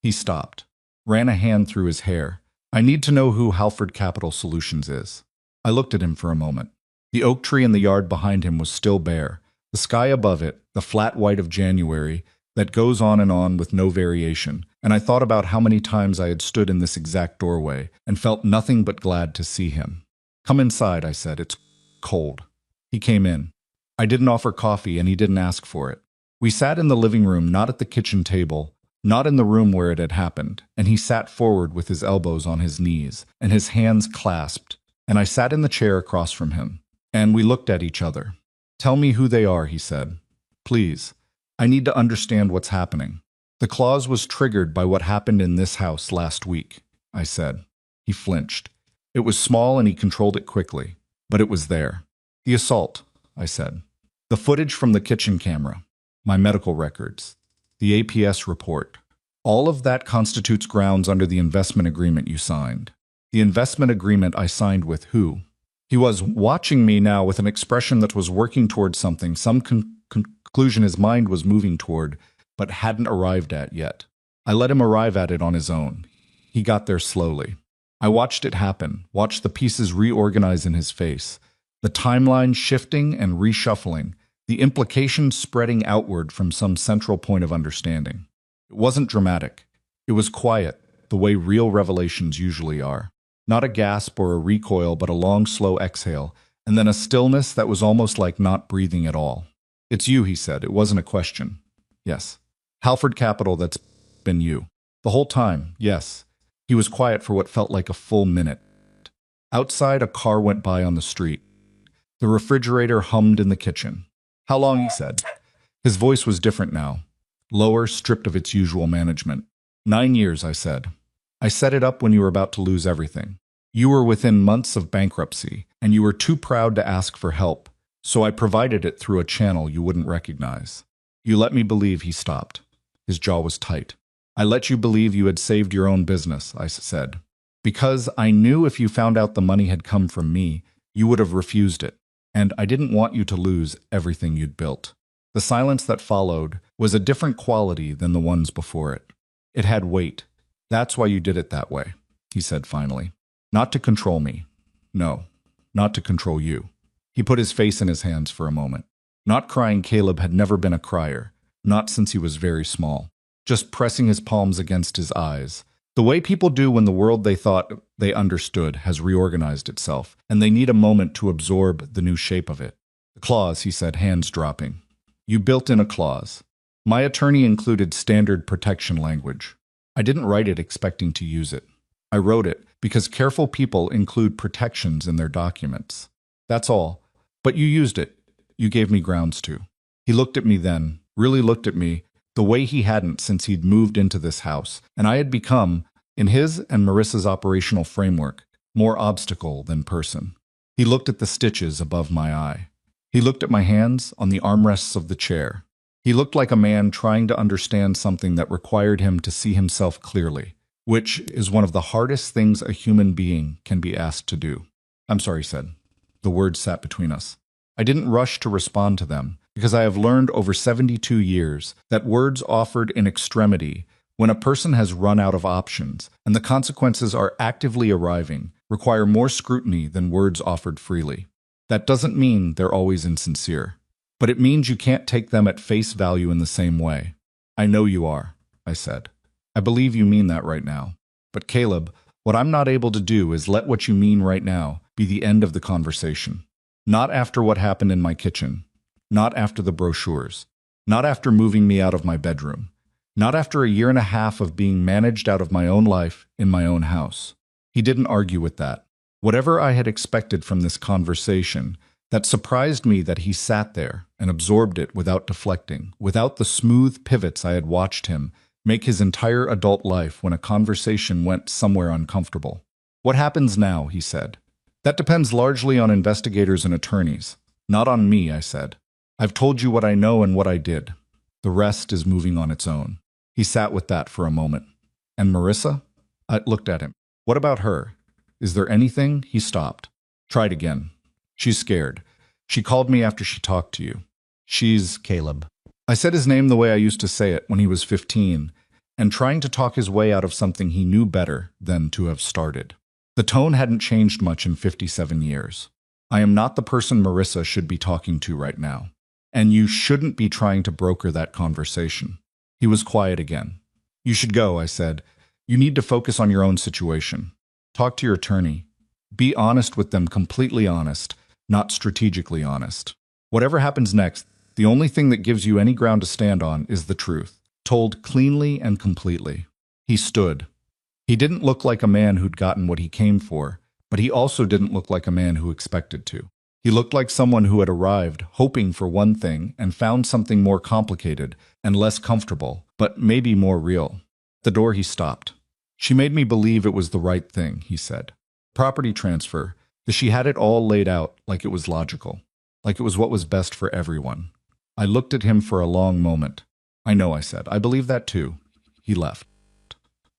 He stopped, ran a hand through his hair. I need to know who Halford Capital Solutions is. I looked at him for a moment. The oak tree in the yard behind him was still bare. The sky above it, the flat white of January, that goes on with no variation, and I thought about how many times I had stood in this exact doorway and felt nothing but glad to see him. Come inside, I said. It's cold. He came in. I didn't offer coffee, and he didn't ask for it. We sat in the living room, not at the kitchen table, not in the room where it had happened, and he sat forward with his elbows on his knees and his hands clasped, and I sat in the chair across from him, and we looked at each other. Tell me who they are, he said. Please. I need to understand what's happening. The clause was triggered by what happened in this house last week, I said. He flinched. It was small and he controlled it quickly, but it was there. The assault, I said. The footage from the kitchen camera, my medical records, the APS report. All of that constitutes grounds under the investment agreement you signed. The investment agreement I signed with who? He was watching me now with an expression that was working toward something, some conclusion his mind was moving toward, but hadn't arrived at yet. I let him arrive at it on his own. He got there slowly. I watched it happen, watched the pieces reorganize in his face, the timeline shifting and reshuffling, the implications spreading outward from some central point of understanding. It wasn't dramatic. It was quiet, the way real revelations usually are. Not a gasp or a recoil, but a long, slow exhale, and then a stillness that was almost like not breathing at all. It's you, he said. It wasn't a question. Yes. Halford Capital, that's been you. The whole time, yes. He was quiet for what felt like a full minute. Outside, a car went by on the street. The refrigerator hummed in the kitchen. How long, he said. His voice was different now, lower, stripped of its usual management. 9 years, I said. I set it up when you were about to lose everything. You were within months of bankruptcy, and you were too proud to ask for help, so I provided it through a channel you wouldn't recognize. You let me believe. He stopped. His jaw was tight. I let you believe you had saved your own business, I said, because I knew if you found out the money had come from me, you would have refused it, and I didn't want you to lose everything you'd built. The silence that followed was a different quality than the ones before it. It had weight. That's why you did it that way, he said finally. Not to control me. No, not to control you. He put his face in his hands for a moment. Not crying. Caleb had never been a crier, not since he was very small. Just pressing his palms against his eyes. The way people do when the world they thought they understood has reorganized itself, and they need a moment to absorb the new shape of it. The clause, he said, hands dropping. You built in a clause. My attorney included standard protection language. I didn't write it expecting to use it. I wrote it because careful people include protections in their documents. That's all. But you used it. You gave me grounds to. He looked at me then, really looked at me, the way he hadn't since he'd moved into this house, and I had become, in his and Marissa's operational framework, more obstacle than person. He looked at the stitches above my eye. He looked at my hands on the armrests of the chair. He looked like a man trying to understand something that required him to see himself clearly, which is one of the hardest things a human being can be asked to do. I'm sorry, he said. The words sat between us. I didn't rush to respond to them, because I have learned over 72 years that words offered in extremity, when a person has run out of options and the consequences are actively arriving, require more scrutiny than words offered freely. That doesn't mean they're always insincere, but it means you can't take them at face value in the same way. I know you are, I said. I believe you mean that right now. But Caleb, what I'm not able to do is let what you mean right now be the end of the conversation. Not after what happened in my kitchen. Not after the brochures. Not after moving me out of my bedroom. Not after a year and a half of being managed out of my own life in my own house. He didn't argue with that. Whatever I had expected from this conversation, that surprised me that he sat there and absorbed it without deflecting, without the smooth pivots I had watched him make his entire adult life when a conversation went somewhere uncomfortable. What happens now, he said. That depends largely on investigators and attorneys. Not on me, I said. I've told you what I know and what I did. The rest is moving on its own. He sat with that for a moment. And Marissa? I looked at him. What about her? Is there anything? He stopped. Tried again. She's scared. She called me after she talked to you. She's Caleb. I said his name the way I used to say it when he was 15, and trying to talk his way out of something he knew better than to have started. The tone hadn't changed much in 57 years. I am not the person Marissa should be talking to right now, and you shouldn't be trying to broker that conversation. He was quiet again. You should go, I said. You need to focus on your own situation. Talk to your attorney. Be honest with them, completely honest, not strategically honest. Whatever happens next, the only thing that gives you any ground to stand on is the truth, told cleanly and completely. He stood. He didn't look like a man who'd gotten what he came for, but he also didn't look like a man who expected to. He looked like someone who had arrived hoping for one thing and found something more complicated and less comfortable, but maybe more real. At the door he stopped. She made me believe it was the right thing, he said. Property transfer, that she had it all laid out like it was logical, like it was what was best for everyone. I looked at him for a long moment. I know, I said. I believe that too. He left.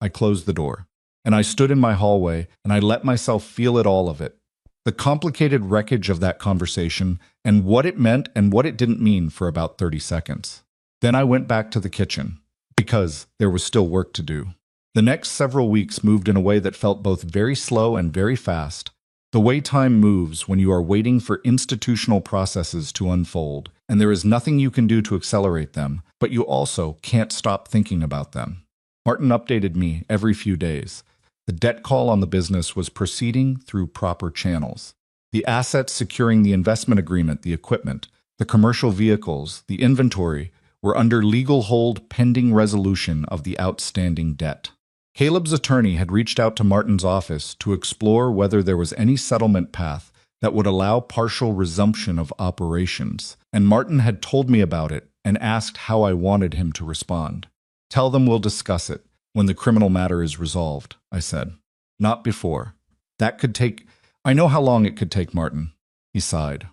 I closed the door, and I stood in my hallway, and I let myself feel all of it. The complicated wreckage of that conversation, and what it meant and what it didn't mean for about 30 seconds. Then I went back to the kitchen, because there was still work to do. The next several weeks moved in a way that felt both very slow and very fast. The way time moves when you are waiting for institutional processes to unfold, and there is nothing you can do to accelerate them, but you also can't stop thinking about them. Martin updated me every few days. The debt call on the business was proceeding through proper channels. The assets securing the investment agreement, the equipment, the commercial vehicles, the inventory were under legal hold pending resolution of the outstanding debt. Caleb's attorney had reached out to Martin's office to explore whether there was any settlement path that would allow partial resumption of operations, and Martin had told me about it and asked how I wanted him to respond. Tell them we'll discuss it when the criminal matter is resolved, I said. Not before. That could take... I know how long it could take, Martin. He sighed.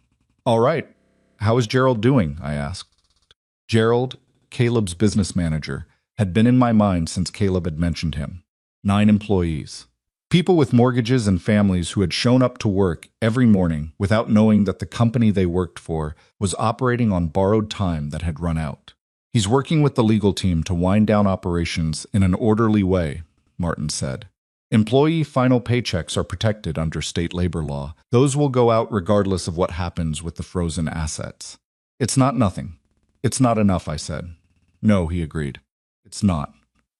All right. How is Gerald doing? I asked. Gerald, Caleb's business manager, had been in my mind since Caleb had mentioned him. 9 employees. People with mortgages and families who had shown up to work every morning without knowing that the company they worked for was operating on borrowed time that had run out. He's working with the legal team to wind down operations in an orderly way, Martin said. Employee final paychecks are protected under state labor law. Those will go out regardless of what happens with the frozen assets. It's not nothing. It's not enough, I said. No, he agreed. It's not.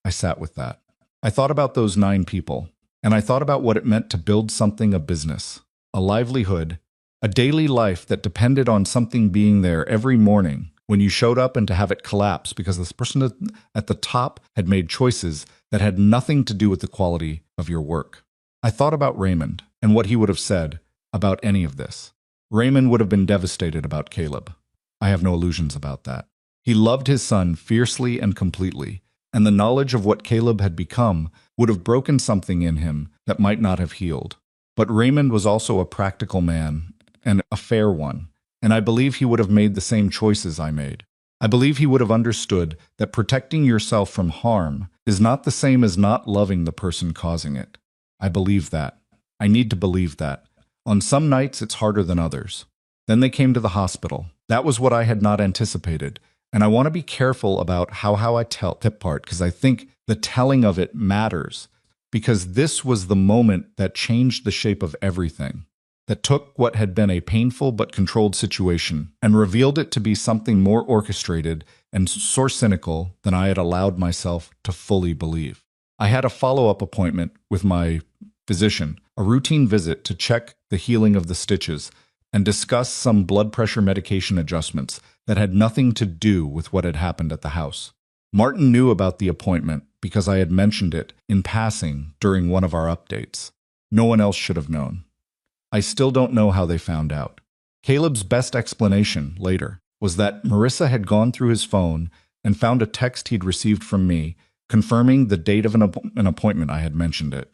I sat with that. I thought about those 9 people, and I thought about what it meant to build something, a business, a livelihood, a daily life that depended on something being there every morning when you showed up and to have it collapse because this person at the top had made choices that had nothing to do with the quality of your work. I thought about Raymond and what he would have said about any of this. Raymond would have been devastated about Caleb. I have no illusions about that. He loved his son fiercely and completely, and the knowledge of what Caleb had become would have broken something in him that might not have healed. But Raymond was also a practical man, and a fair one, and I believe he would have made the same choices I made. I believe he would have understood that protecting yourself from harm is not the same as not loving the person causing it. I believe that. I need to believe that. On some nights, it's harder than others. Then they came to the hospital. That was what I had not anticipated. And I want to be careful about how I tell that part, because I think the telling of it matters, because this was the moment that changed the shape of everything, that took what had been a painful but controlled situation and revealed it to be something more orchestrated and so cynical than I had allowed myself to fully believe. I had a follow-up appointment with my physician, a routine visit to check the healing of the stitches and discuss some blood pressure medication adjustments that had nothing to do with what had happened at the house. Martin knew about the appointment because I had mentioned it in passing during one of our updates. No one else should have known. I still don't know how they found out. Caleb's best explanation later was that Marissa had gone through his phone and found a text he'd received from me confirming the date of an appointment I had mentioned it.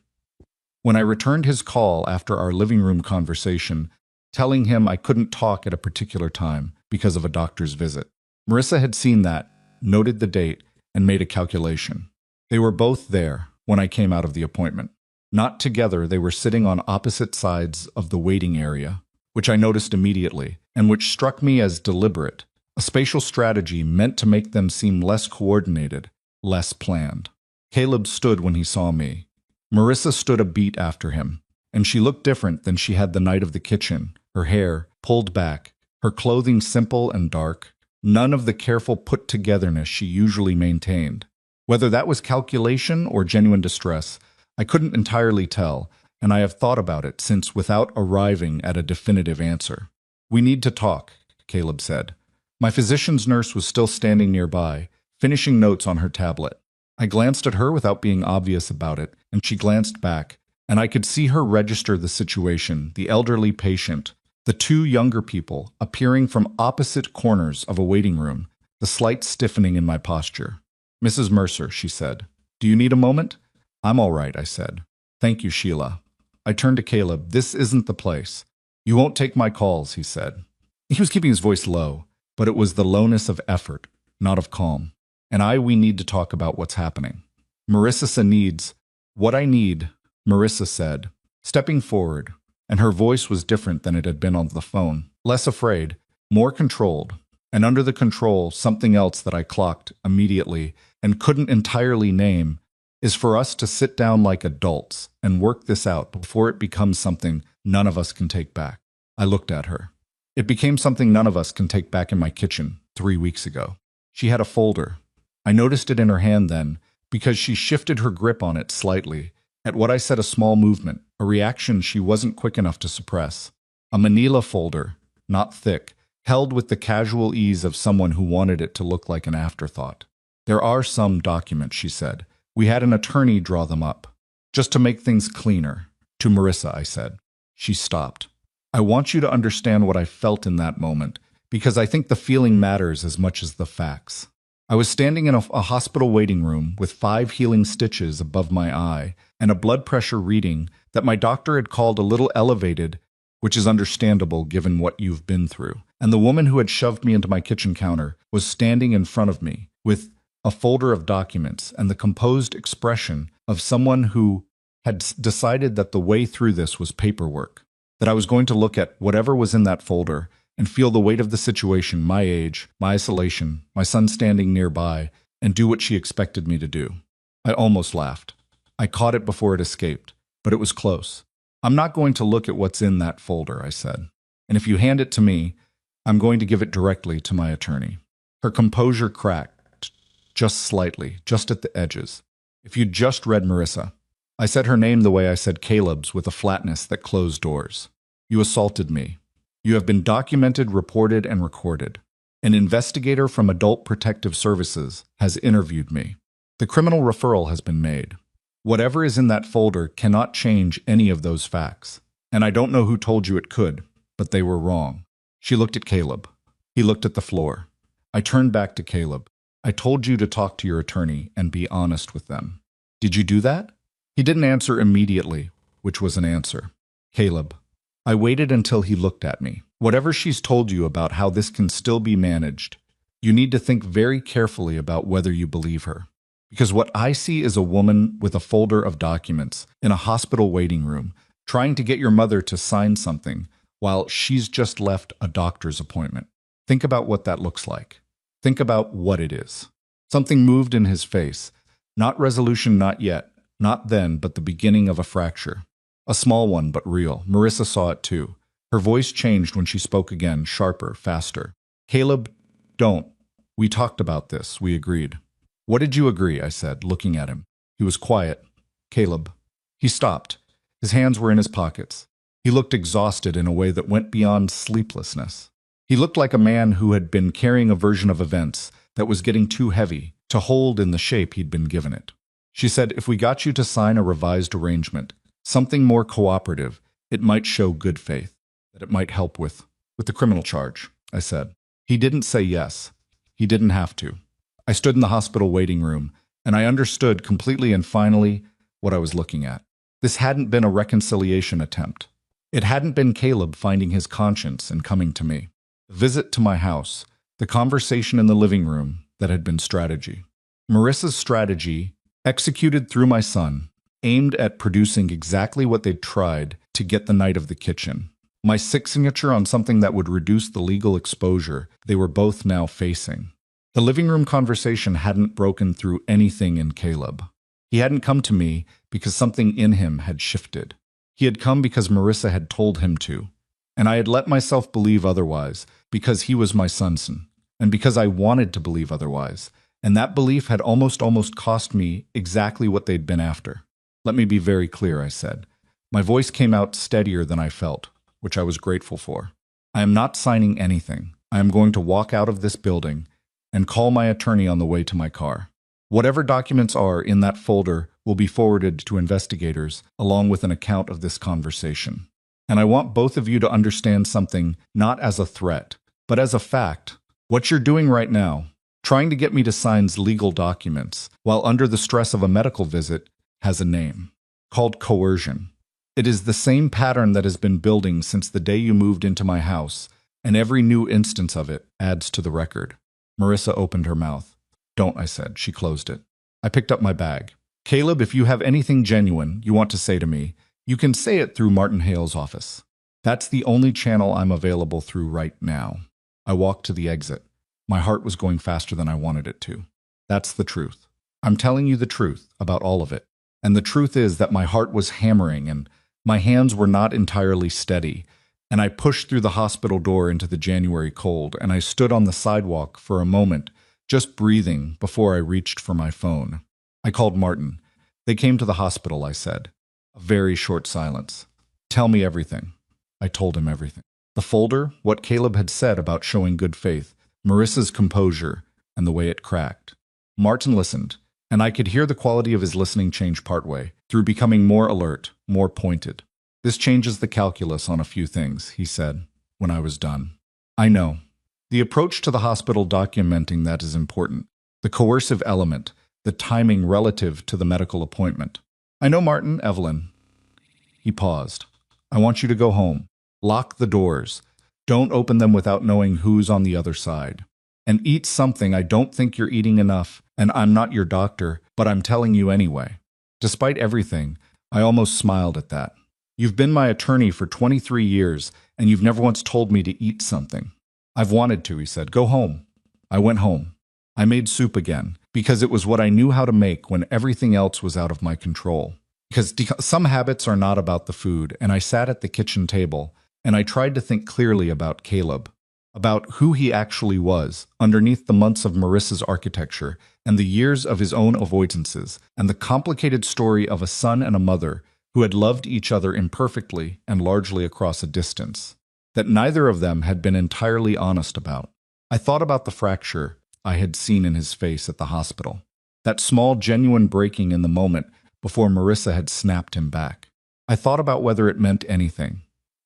When I returned his call after our living room conversation, telling him I couldn't talk at a particular time because of a doctor's visit, Marissa had seen that, noted the date, and made a calculation. They were both there when I came out of the appointment. Not together, they were sitting on opposite sides of the waiting area, which I noticed immediately, and which struck me as deliberate, a spatial strategy meant to make them seem less coordinated, less planned. Caleb stood when he saw me. Marissa stood a beat after him, and she looked different than she had the night of the kitchen, her hair pulled back, her clothing simple and dark, none of the careful put-togetherness she usually maintained. Whether that was calculation or genuine distress, I couldn't entirely tell, and I have thought about it since without arriving at a definitive answer. "We need to talk," Caleb said. My physician's nurse was still standing nearby, finishing notes on her tablet. I glanced at her without being obvious about it, and she glanced back, and I could see her register the situation, the elderly patient, the two younger people appearing from opposite corners of a waiting room, the slight stiffening in my posture. "Mrs. Mercer," she said, "do you need a moment?" "I'm all right," I said. "Thank you, Sheila." I turned to Caleb. "This isn't the place." "You won't take my calls," he said. He was keeping his voice low, but it was the lowness of effort, not of calm. We need to talk about what's happening. "Marissa needs what I need," Marissa said, stepping forward, and her voice was different than it had been on the phone. Less afraid, more controlled, and under the control, something else that I clocked immediately and couldn't entirely name is for us to sit down like adults and work this out before it becomes something none of us can take back. I looked at her. It became something none of us can take back in my kitchen 3 weeks ago. She had a folder. I noticed it in her hand then, because she shifted her grip on it slightly, at what I said a small movement, a reaction she wasn't quick enough to suppress. A manila folder, not thick, held with the casual ease of someone who wanted it to look like an afterthought. "There are some documents," she said. "We had an attorney draw them up, just to make things cleaner." To Marissa, I said. She stopped. "I want you to understand what I felt in that moment, because I think the feeling matters as much as the facts." I was standing in a hospital waiting room with 5 healing stitches above my eye and a blood pressure reading that my doctor had called a little elevated, which is understandable given what you've been through. And the woman who had shoved me into my kitchen counter was standing in front of me with a folder of documents and the composed expression of someone who had decided that the way through this was paperwork, that I was going to look at whatever was in that folder and feel the weight of the situation, my age, my isolation, my son standing nearby, and do what she expected me to do. I almost laughed. I caught it before it escaped, but it was close. "I'm not going to look at what's in that folder," I said. "And if you hand it to me, I'm going to give it directly to my attorney." Her composure cracked, just slightly, just at the edges. "If you'd just read Marissa." I said her name the way I said Caleb's, with a flatness that closed doors. "You assaulted me. You have been documented, reported, and recorded. An investigator from Adult Protective Services has interviewed me. The criminal referral has been made. Whatever is in that folder cannot change any of those facts. And I don't know who told you it could, but they were wrong. She looked at Caleb. He looked at the floor. I turned back to Caleb. I told you to talk to your attorney and be honest with them. Did you do that? He didn't answer immediately, which was an answer. Caleb. I waited until he looked at me. Whatever she's told you about how this can still be managed, you need to think very carefully about whether you believe her. Because what I see is a woman with a folder of documents in a hospital waiting room trying to get your mother to sign something while she's just left a doctor's appointment. Think about what that looks like. Think about what it is. Something moved in his face. Not resolution, not yet. Not then, but the beginning of a fracture. A small one, but real. Marissa saw it too. Her voice changed when she spoke again, sharper, faster. Caleb, don't. We talked about this. We agreed. What did you agree? I said, looking at him. He was quiet. Caleb. He stopped. His hands were in his pockets. He looked exhausted in a way that went beyond sleeplessness. He looked like a man who had been carrying a version of events that was getting too heavy to hold in the shape he'd been given it. She said, if we got you to sign a revised arrangement, something more cooperative, it might show good faith, that it might help with the criminal charge, I said. He didn't say yes. He didn't have to. I stood in the hospital waiting room, and I understood completely and finally what I was looking at. This hadn't been a reconciliation attempt. It hadn't been Caleb finding his conscience and coming to me. The visit to my house, the conversation in the living room that had been strategy. Marissa's strategy, executed through my son, aimed at producing exactly what they'd tried to get the night of the kitchen. My signature on something that would reduce the legal exposure they were both now facing. The living room conversation hadn't broken through anything in Caleb. He hadn't come to me because something in him had shifted. He had come because Marissa had told him to. And I had let myself believe otherwise because he was my son, and because I wanted to believe otherwise. And that belief had almost cost me exactly what they'd been after. Let me be very clear, I said. My voice came out steadier than I felt, which I was grateful for. I am not signing anything. I am going to walk out of this building and call my attorney on the way to my car. Whatever documents are in that folder will be forwarded to investigators along with an account of this conversation. And I want both of you to understand something not as a threat, but as a fact. What you're doing right now, trying to get me to sign legal documents while under the stress of a medical visit, has a name, called coercion. It is the same pattern that has been building since the day you moved into my house, and every new instance of it adds to the record. Marissa opened her mouth. Don't, I said. She closed it. I picked up my bag. Caleb, if you have anything genuine you want to say to me, you can say it through Martin Hale's office. That's the only channel I'm available through right now. I walked to the exit. My heart was going faster than I wanted it to. That's the truth. I'm telling you the truth about all of it. And the truth is that my heart was hammering and my hands were not entirely steady. And I pushed through the hospital door into the January cold, and I stood on the sidewalk for a moment, just breathing before I reached for my phone. I called Martin. They came to the hospital, I said. A very short silence. Tell me everything. I told him everything. The folder, what Caleb had said about showing good faith, Marissa's composure, and the way it cracked. Martin listened, and I could hear the quality of his listening change partway, through becoming more alert, more pointed. This changes the calculus on a few things, he said, when I was done. I know. The approach to the hospital documenting that is important. The coercive element, the timing relative to the medical appointment. I know, Martin, Evelyn. He paused. I want you to go home. Lock the doors. Don't open them without knowing who's on the other side. And eat something. I don't think you're eating enough, and I'm not your doctor, but I'm telling you anyway. Despite everything, I almost smiled at that. You've been my attorney for 23 years, and you've never once told me to eat something. I've wanted to, he said. Go home. I went home. I made soup again, because it was what I knew how to make when everything else was out of my control. Because some habits are not about the food, and I sat at the kitchen table, and I tried to think clearly about Caleb, about who he actually was, underneath the months of Marissa's architecture, and the years of his own avoidances, and the complicated story of a son and a mother who had loved each other imperfectly and largely across a distance, that neither of them had been entirely honest about. I thought about the fracture I had seen in his face at the hospital. That small, genuine breaking in the moment before Marissa had snapped him back. I thought about whether it meant anything.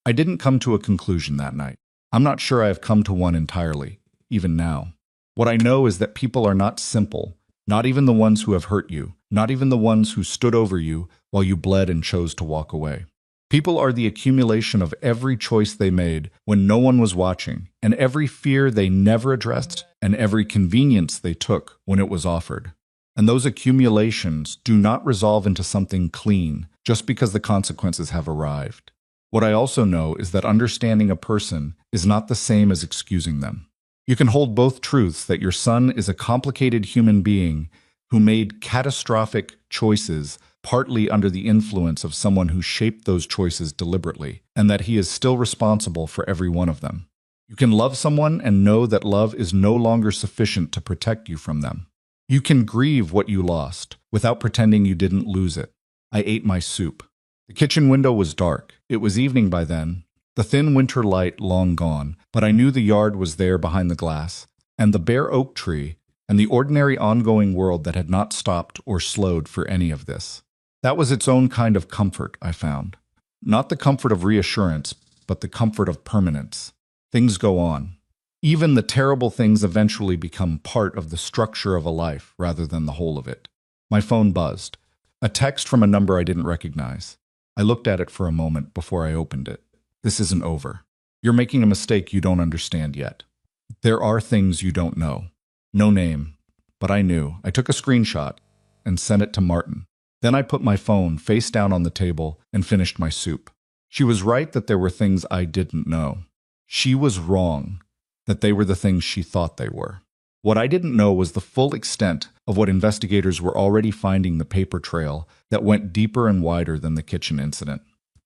I didn't come to a conclusion that night. I'm not sure I have come to one entirely, even now. What I know is that people are not simple, not even the ones who have hurt you, not even the ones who stood over you while you bled and chose to walk away. People are the accumulation of every choice they made when no one was watching, and every fear they never addressed, and every convenience they took when it was offered. And those accumulations do not resolve into something clean just because the consequences have arrived. What I also know is that understanding a person is not the same as excusing them. You can hold both truths that your son is a complicated human being who made catastrophic choices partly under the influence of someone who shaped those choices deliberately, and that he is still responsible for every one of them. You can love someone and know that love is no longer sufficient to protect you from them. You can grieve what you lost without pretending you didn't lose it. I ate my soup. The kitchen window was dark. It was evening by then, the thin winter light long gone, but I knew the yard was there behind the glass, and the bare oak tree, and the ordinary ongoing world that had not stopped or slowed for any of this. That was its own kind of comfort, I found. Not the comfort of reassurance, but the comfort of permanence. Things go on. Even the terrible things eventually become part of the structure of a life rather than the whole of it. My phone buzzed. A text from a number I didn't recognize. I looked at it for a moment before I opened it. This isn't over. You're making a mistake you don't understand yet. There are things you don't know. No name. But I knew. I took a screenshot and sent it to Martin. Then I put my phone face down on the table and finished my soup. She was right that there were things I didn't know. She was wrong that they were the things she thought they were. What I didn't know was the full extent of what investigators were already finding, the paper trail that went deeper and wider than the kitchen incident.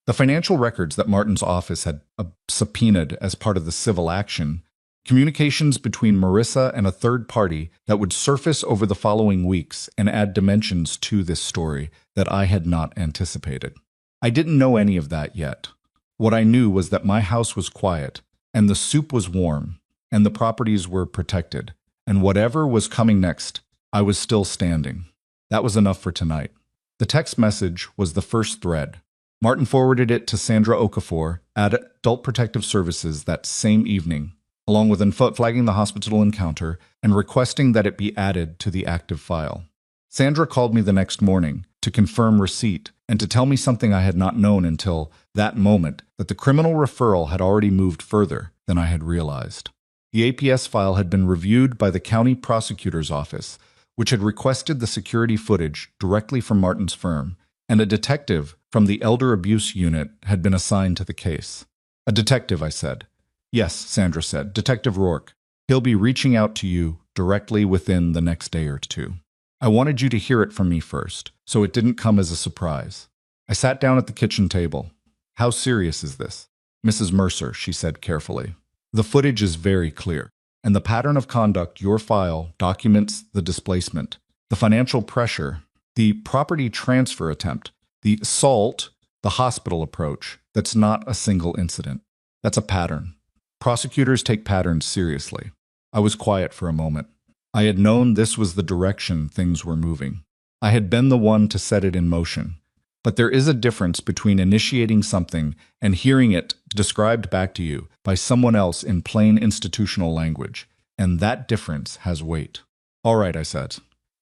The financial records that Martin's office had subpoenaed as part of the civil action, communications between Marissa and a third party that would surface over the following weeks and add dimensions to this story that I had not anticipated. I didn't know any of that yet. What I knew was that my house was quiet, and the soup was warm, and the properties were protected, and whatever was coming next, I was still standing. That was enough for tonight. The text message was the first thread. Martin forwarded it to Sandra Okafor at Adult Protective Services that same evening, along with flagging the hospital encounter and requesting that it be added to the active file. Sandra called me the next morning to confirm receipt and to tell me something I had not known until that moment, that the criminal referral had already moved further than I had realized. The APS file had been reviewed by the county prosecutor's office, which had requested the security footage directly from Martin's firm, and a detective from the Elder Abuse Unit had been assigned to the case. A detective, I said. Yes, Sandra said. Detective Rourke. He'll be reaching out to you directly within the next day or two. I wanted you to hear it from me first, so it didn't come as a surprise. I sat down at the kitchen table. How serious is this? Mrs. Mercer, she said carefully. The footage is very clear, and the pattern of conduct your file documents: the displacement, the financial pressure, the property transfer attempt, the assault, the hospital approach. That's not a single incident. That's a pattern. Prosecutors take patterns seriously. I was quiet for a moment. I had known this was the direction things were moving. I had been the one to set it in motion. But there is a difference between initiating something and hearing it described back to you by someone else in plain institutional language, and that difference has weight. All right, I said.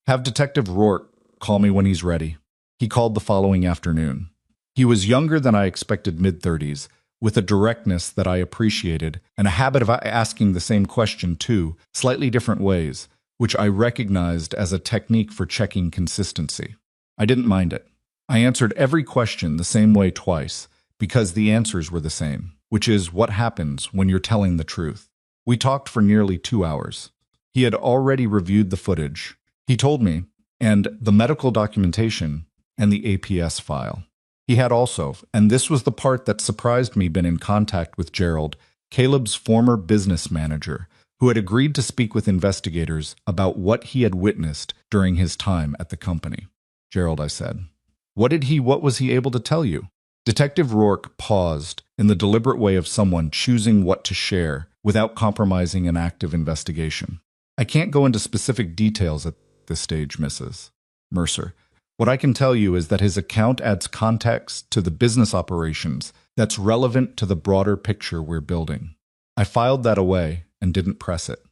Have Detective Rourke call me when he's ready. He called the following afternoon. He was younger than I expected, mid-30s, with a directness that I appreciated, and a habit of asking the same question two slightly different ways, which I recognized as a technique for checking consistency. I didn't mind it. I answered every question the same way twice, because the answers were the same, which is what happens when you're telling the truth. We talked for nearly 2 hours. He had already reviewed the footage. He told me, and the medical documentation, and the APS file. He had also, and this was the part that surprised me, been in contact with Gerald, Caleb's former business manager, who had agreed to speak with investigators about what he had witnessed during his time at the company. Gerald, I said. What was he able to tell you? Detective Rourke paused in the deliberate way of someone choosing what to share without compromising an active investigation. I can't go into specific details at this stage, Mrs. Mercer. What I can tell you is that his account adds context to the business operations that's relevant to the broader picture we're building. I filed that away and didn't press it.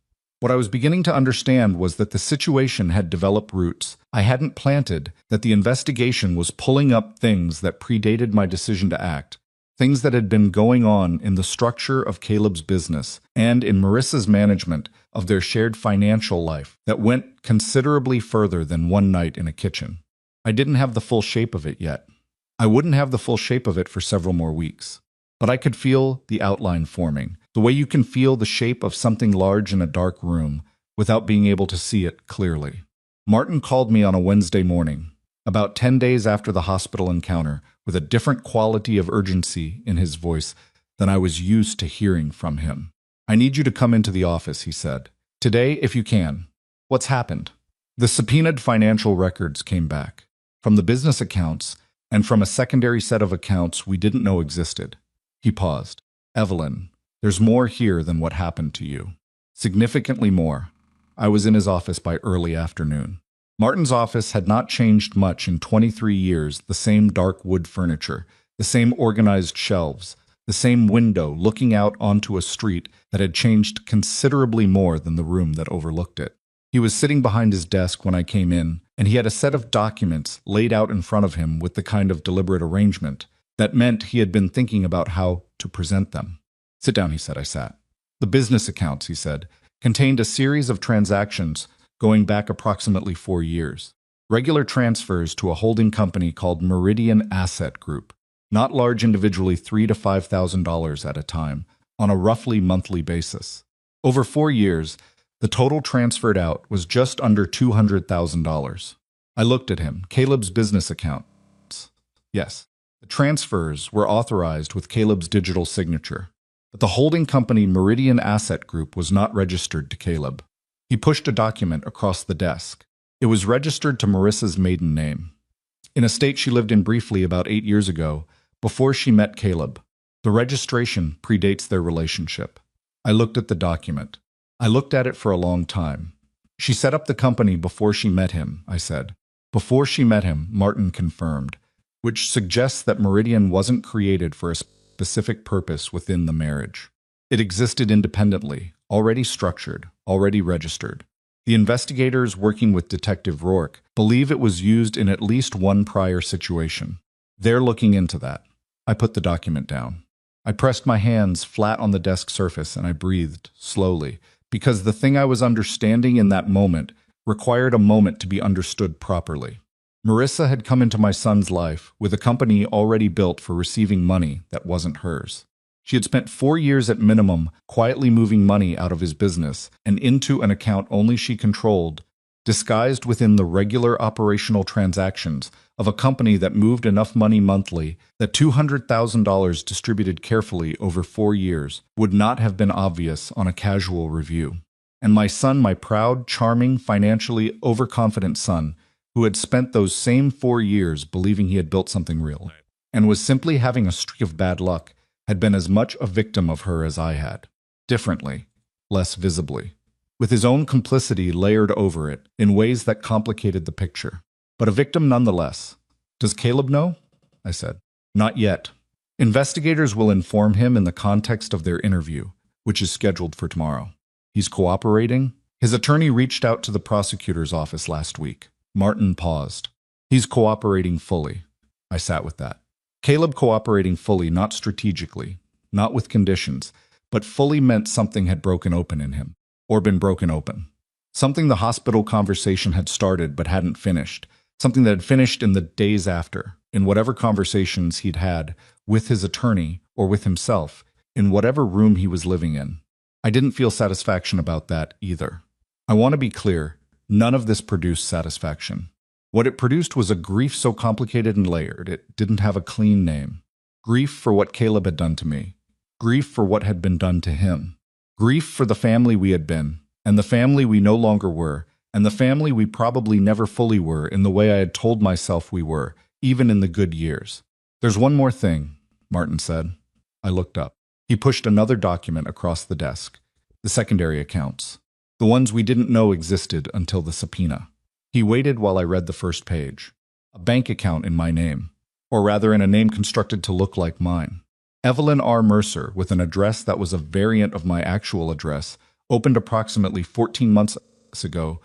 What I was beginning to understand was that the situation had developed roots I hadn't planted, that the investigation was pulling up things that predated my decision to act, things that had been going on in the structure of Caleb's business and in Marissa's management of their shared financial life that went considerably further than one night in a kitchen. I didn't have the full shape of it yet. I wouldn't have the full shape of it for several more weeks. But I could feel the outline forming, the way you can feel the shape of something large in a dark room without being able to see it clearly. Martin called me on a Wednesday morning, about 10 days after the hospital encounter, with a different quality of urgency in his voice than I was used to hearing from him. "I need you to come into the office," he said. "Today, if you can." "What's happened?" The subpoenaed financial records came back, from the business accounts and from a secondary set of accounts we didn't know existed. He paused. "Evelyn, there's more here than what happened to you. Significantly more." I was in his office by early afternoon. Martin's office had not changed much in 23 years, the same dark wood furniture, the same organized shelves, the same window looking out onto a street that had changed considerably more than the room that overlooked it. He was sitting behind his desk when I came in, and he had a set of documents laid out in front of him with the kind of deliberate arrangement that meant he had been thinking about how to present them. "Sit down," he said. I sat. "The business accounts," he said, "contained a series of transactions going back approximately 4 years. Regular transfers to a holding company called Meridian Asset Group, not large individually $3,000 to $5,000 at a time, on a roughly monthly basis. Over 4 years, the total transferred out was just under $200,000. I looked at him. "Caleb's business accounts." "Yes." "The transfers were authorized with Caleb's digital signature, but the holding company Meridian Asset Group was not registered to Caleb." He pushed a document across the desk. "It was registered to Marissa's maiden name, in a state she lived in briefly about 8 years ago, before she met Caleb. The registration predates their relationship." I looked at the document. I looked at it for a long time. "She set up the company before she met him," I said. "Before she met him," Martin confirmed, which suggests that Meridian wasn't created for a specific purpose within the marriage. It existed independently, already structured, already registered. The investigators working with Detective Rourke believe it was used in at least one prior situation. They're looking into that. I put the document down. I pressed my hands flat on the desk surface and I breathed slowly, because the thing I was understanding in that moment required a moment to be understood properly. Marissa had come into my son's life with a company already built for receiving money that wasn't hers. She had spent 4 years at minimum quietly moving money out of his business and into an account only she controlled, disguised within the regular operational transactions of a company that moved enough money monthly that $200,000 distributed carefully over 4 years would not have been obvious on a casual review. And my son, my proud, charming, financially overconfident son, who had spent those same 4 years believing he had built something real, and was simply having a streak of bad luck, had been as much a victim of her as I had. Differently, less visibly, with his own complicity layered over it in ways that complicated the picture. But a victim nonetheless. "Does Caleb know?" I said. "Not yet. Investigators will inform him in the context of their interview, which is scheduled for tomorrow. He's cooperating." His attorney reached out to the prosecutor's office last week. Martin paused. "He's cooperating fully." I sat with that. Caleb cooperating fully, not strategically, not with conditions, but fully meant something had broken open in him, or been broken open. Something the hospital conversation had started but hadn't finished, something that had finished in the days after, in whatever conversations he'd had with his attorney or with himself, in whatever room he was living in. I didn't feel satisfaction about that either. I want to be clear. None of this produced satisfaction. What it produced was a grief so complicated and layered, it didn't have a clean name. Grief for what Caleb had done to me. Grief for what had been done to him. Grief for the family we had been, and the family we no longer were, and the family we probably never fully were in the way I had told myself we were, even in the good years. "There's one more thing," Martin said. I looked up. He pushed another document across the desk. The secondary accounts. The ones we didn't know existed until the subpoena. He waited while I read the first page. A bank account in my name. Or rather in a name constructed to look like mine. Evelyn R. Mercer, with an address that was a variant of my actual address, opened approximately 14 months ago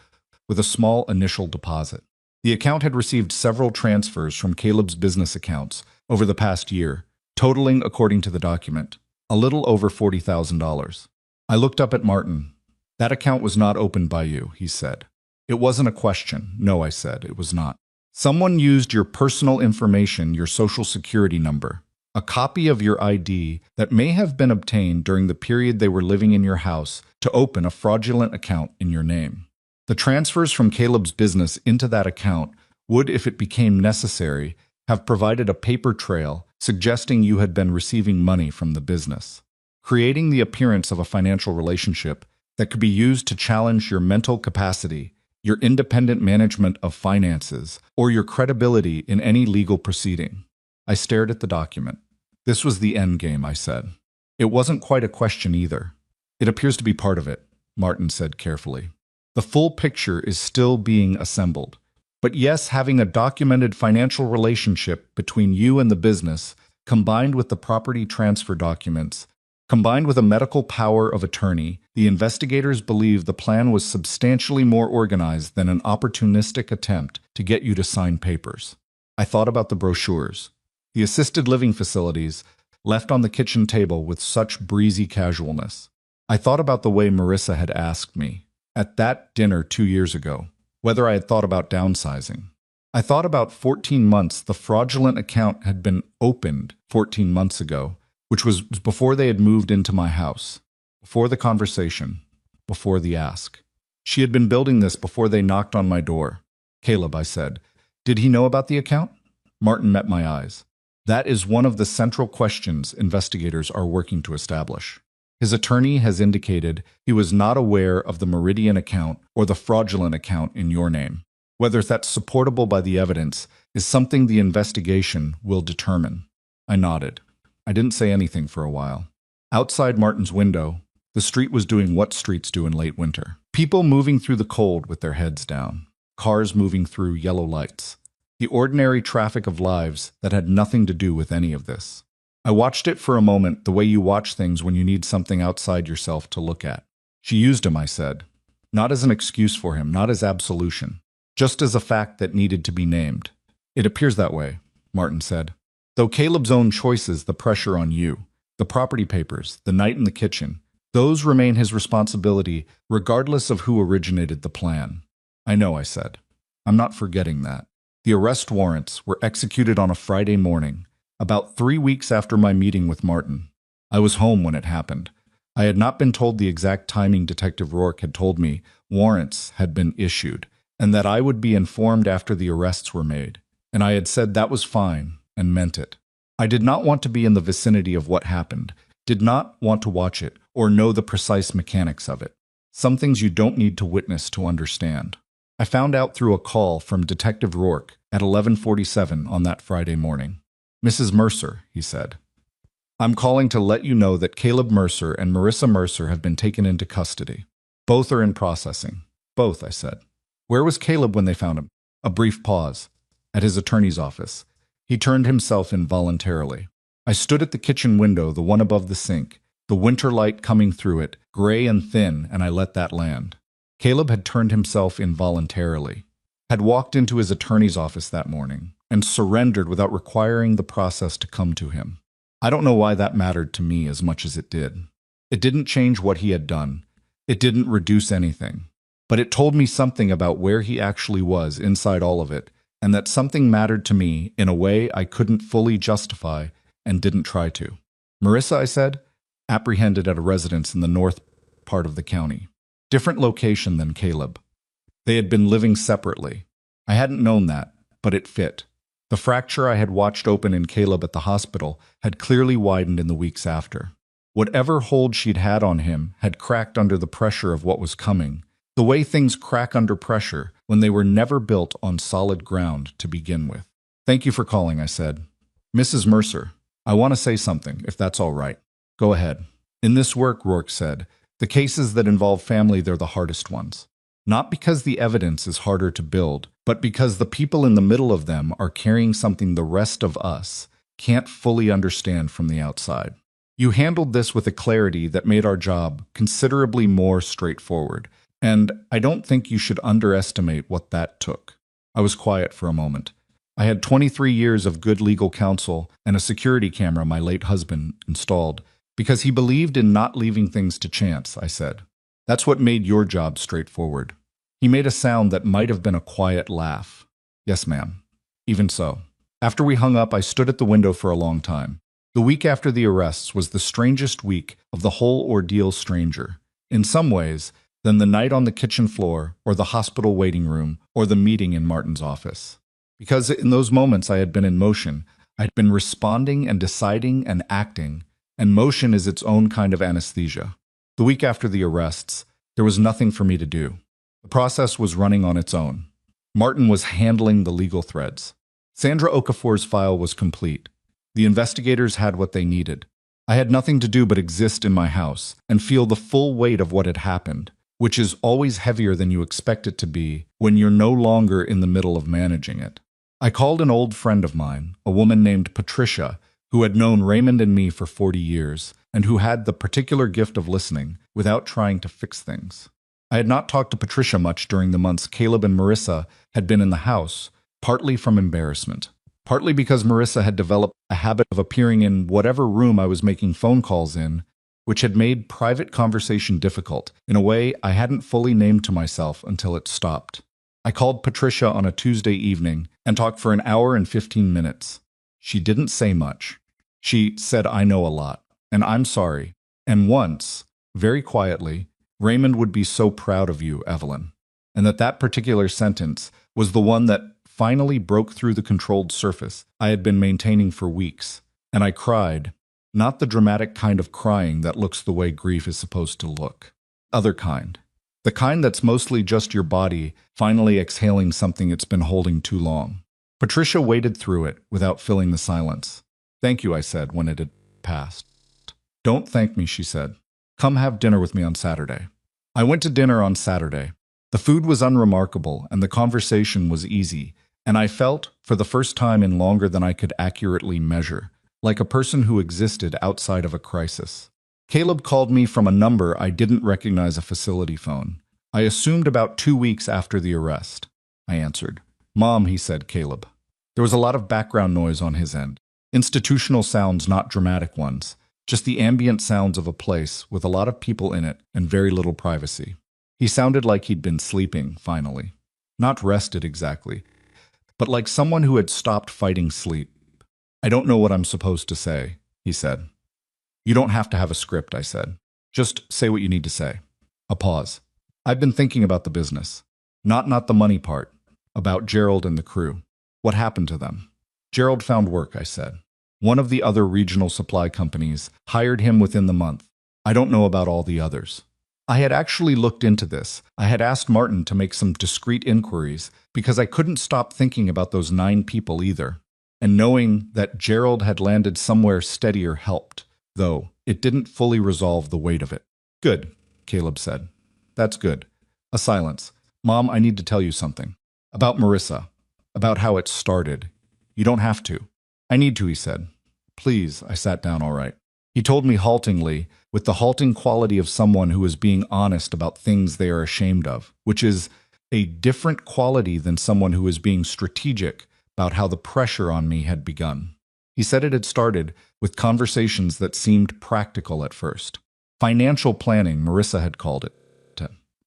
with a small initial deposit. The account had received several transfers from Caleb's business accounts over the past year, totaling, according to the document, a little over $40,000. I looked up at Martin. That account was not opened by you, he said. It wasn't a question. No, I said, it was not. Someone used your personal information, your social security number, a copy of your ID that may have been obtained during the period they were living in your house to open a fraudulent account in your name. The transfers from Caleb's business into that account would, if it became necessary, have provided a paper trail suggesting you had been receiving money from the business, creating the appearance of a financial relationship that could be used to challenge your mental capacity, your independent management of finances, or your credibility in any legal proceeding. I stared at the document. This was the end game, I said. It wasn't quite a question either. It appears to be part of it, Martin said carefully. The full picture is still being assembled. But yes, having a documented financial relationship between you and the business, combined with the property transfer documents, combined with a medical power of attorney, the investigators believe the plan was substantially more organized than an opportunistic attempt to get you to sign papers. I thought about the brochures, the assisted living facilities left on the kitchen table with such breezy casualness. I thought about the way Marissa had asked me, at that dinner 2 years ago, whether I had thought about downsizing. I thought about 14 months the fraudulent account had been opened 14 months ago, which was before they had moved into my house, before the conversation, before the ask. She had been building this before they knocked on my door. Caleb, I said, did he know about the account? Martin met my eyes. That is one of the central questions investigators are working to establish. His attorney has indicated he was not aware of the Meridian account or the fraudulent account in your name. Whether that's supportable by the evidence is something the investigation will determine. I nodded. I didn't say anything for a while. Outside Martin's window, the street was doing what streets do in late winter. People moving through the cold with their heads down. Cars moving through yellow lights. The ordinary traffic of lives that had nothing to do with any of this. I watched it for a moment the way you watch things when you need something outside yourself to look at. She used him, I said. Not as an excuse for him, not as absolution. Just as a fact that needed to be named. It appears that way, Martin said. Though Caleb's own choices, the pressure on you, the property papers, the night in the kitchen, those remain his responsibility regardless of who originated the plan. I know, I said. I'm not forgetting that. The arrest warrants were executed on a Friday morning, about 3 weeks after my meeting with Martin. I was home when it happened. I had not been told the exact timing Detective Rourke had told me warrants had been issued, and that I would be informed after the arrests were made. And I had said that was fine, and meant it. I did not want to be in the vicinity of what happened, did not want to watch it, or know the precise mechanics of it. Some things you don't need to witness to understand. I found out through a call from Detective Rourke at 11:47 on that Friday morning. Mrs. Mercer, he said. I'm calling to let you know that Caleb Mercer and Marissa Mercer have been taken into custody. Both are in processing. Both, I said. Where was Caleb when they found him? A brief pause. At his attorney's office. He turned himself in voluntarily. I stood at the kitchen window, the one above the sink, the winter light coming through it, gray and thin, and I let that land. Caleb had turned himself in voluntarily, had walked into his attorney's office that morning, and surrendered without requiring the process to come to him. I don't know why that mattered to me as much as it did. It didn't change what he had done. It didn't reduce anything. But it told me something about where he actually was inside all of it, and that something mattered to me in a way I couldn't fully justify and didn't try to. Marissa, I said, apprehended at a residence in the north part of the county. Different location than Caleb. They had been living separately. I hadn't known that, but it fit. The fracture I had watched open in Caleb at the hospital had clearly widened in the weeks after. Whatever hold she'd had on him had cracked under the pressure of what was coming, the way things crack under pressure when they were never built on solid ground to begin with. Thank you for calling, I said. Mrs. Mercer, I want to say something, if that's all right. Go ahead. In this work, Rourke said, the cases that involve family, they're the hardest ones. Not because the evidence is harder to build, but because the people in the middle of them are carrying something the rest of us can't fully understand from the outside. You handled this with a clarity that made our job considerably more straightforward, and I don't think you should underestimate what that took. I was quiet for a moment. I had 23 years of good legal counsel and a security camera my late husband installed, because he believed in not leaving things to chance, I said. That's what made your job straightforward. He made a sound that might have been a quiet laugh. Yes, ma'am. Even so. After we hung up, I stood at the window for a long time. The week after the arrests was the strangest week of the whole ordeal, stranger, in some ways, than the night on the kitchen floor, or the hospital waiting room, or the meeting in Martin's office. Because in those moments I had been in motion, I had been responding and deciding and acting, and motion is its own kind of anesthesia. The week after the arrests, there was nothing for me to do. The process was running on its own. Martin was handling the legal threads. Sandra Okafor's file was complete. The investigators had what they needed. I had nothing to do but exist in my house and feel the full weight of what had happened, which is always heavier than you expect it to be when you're no longer in the middle of managing it. I called an old friend of mine, a woman named Patricia, who had known Raymond and me for 40 years, and who had the particular gift of listening without trying to fix things. I had not talked to Patricia much during the months Caleb and Marissa had been in the house, partly from embarrassment, partly because Marissa had developed a habit of appearing in whatever room I was making phone calls in, which had made private conversation difficult in a way I hadn't fully named to myself until it stopped. I called Patricia on a Tuesday evening and talked for an hour and 15 minutes. She didn't say much. She said, "I know a lot, and I'm sorry." And once, very quietly, "Raymond would be so proud of you, Evelyn." And that particular sentence was the one that finally broke through the controlled surface I had been maintaining for weeks. And I cried, not the dramatic kind of crying that looks the way grief is supposed to look. Other kind. The kind that's mostly just your body finally exhaling something it's been holding too long. Patricia waded through it without filling the silence. "Thank you," I said when it had passed. "Don't thank me," she said. "Come have dinner with me on Saturday." I went to dinner on Saturday. The food was unremarkable and the conversation was easy, and I felt, for the first time in longer than I could accurately measure, like a person who existed outside of a crisis. Caleb called me from a number I didn't recognize, a facility phone. I assumed about 2 weeks after the arrest. I answered. "Mom," he said, "Caleb." There was a lot of background noise on his end. Institutional sounds, not dramatic ones. Just the ambient sounds of a place with a lot of people in it and very little privacy. He sounded like he'd been sleeping, finally. Not rested exactly, but like someone who had stopped fighting sleep. "I don't know what I'm supposed to say," he said. "You don't have to have a script," I said. "Just say what you need to say." A pause. "I've been thinking about the business. Not the money part. About Gerald and the crew. What happened to them?" "Gerald found work," I said. "One of the other regional supply companies hired him within the month. I don't know about all the others." I had actually looked into this. I had asked Martin to make some discreet inquiries because I couldn't stop thinking about those 9 people either. And knowing that Gerald had landed somewhere steadier helped, though it didn't fully resolve the weight of it. "Good," Caleb said. "That's good." A silence. "Mom, I need to tell you something. About Marissa. About how it started. You don't have to." "I need to," he said. "Please." I sat down all right. He told me haltingly, with the halting quality of someone who is being honest about things they are ashamed of, which is a different quality than someone who is being strategic about how the pressure on me had begun. He said it had started with conversations that seemed practical at first. Financial planning, Marissa had called it.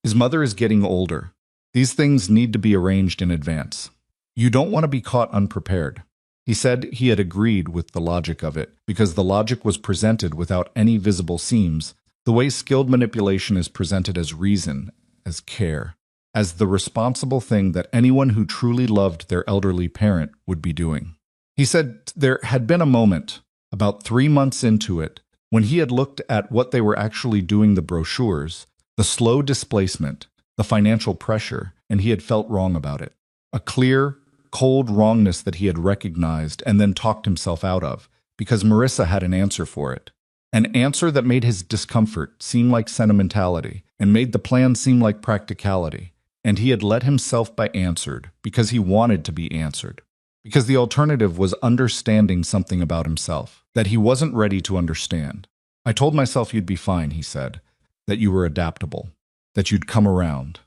His mother is getting older. These things need to be arranged in advance. You don't want to be caught unprepared. He said he had agreed with the logic of it, because the logic was presented without any visible seams, the way skilled manipulation is presented as reason, as care, as the responsible thing that anyone who truly loved their elderly parent would be doing. He said there had been a moment, about 3 months into it, when he had looked at what they were actually doing, the brochures, the slow displacement, the financial pressure, and he had felt wrong about it. A clear, cold wrongness that he had recognized and then talked himself out of, because Marissa had an answer for it. An answer that made his discomfort seem like sentimentality and made the plan seem like practicality. And he had let himself be answered because he wanted to be answered. Because the alternative was understanding something about himself that he wasn't ready to understand. I told myself you'd be fine, he said, that you were adaptable, that you'd come around,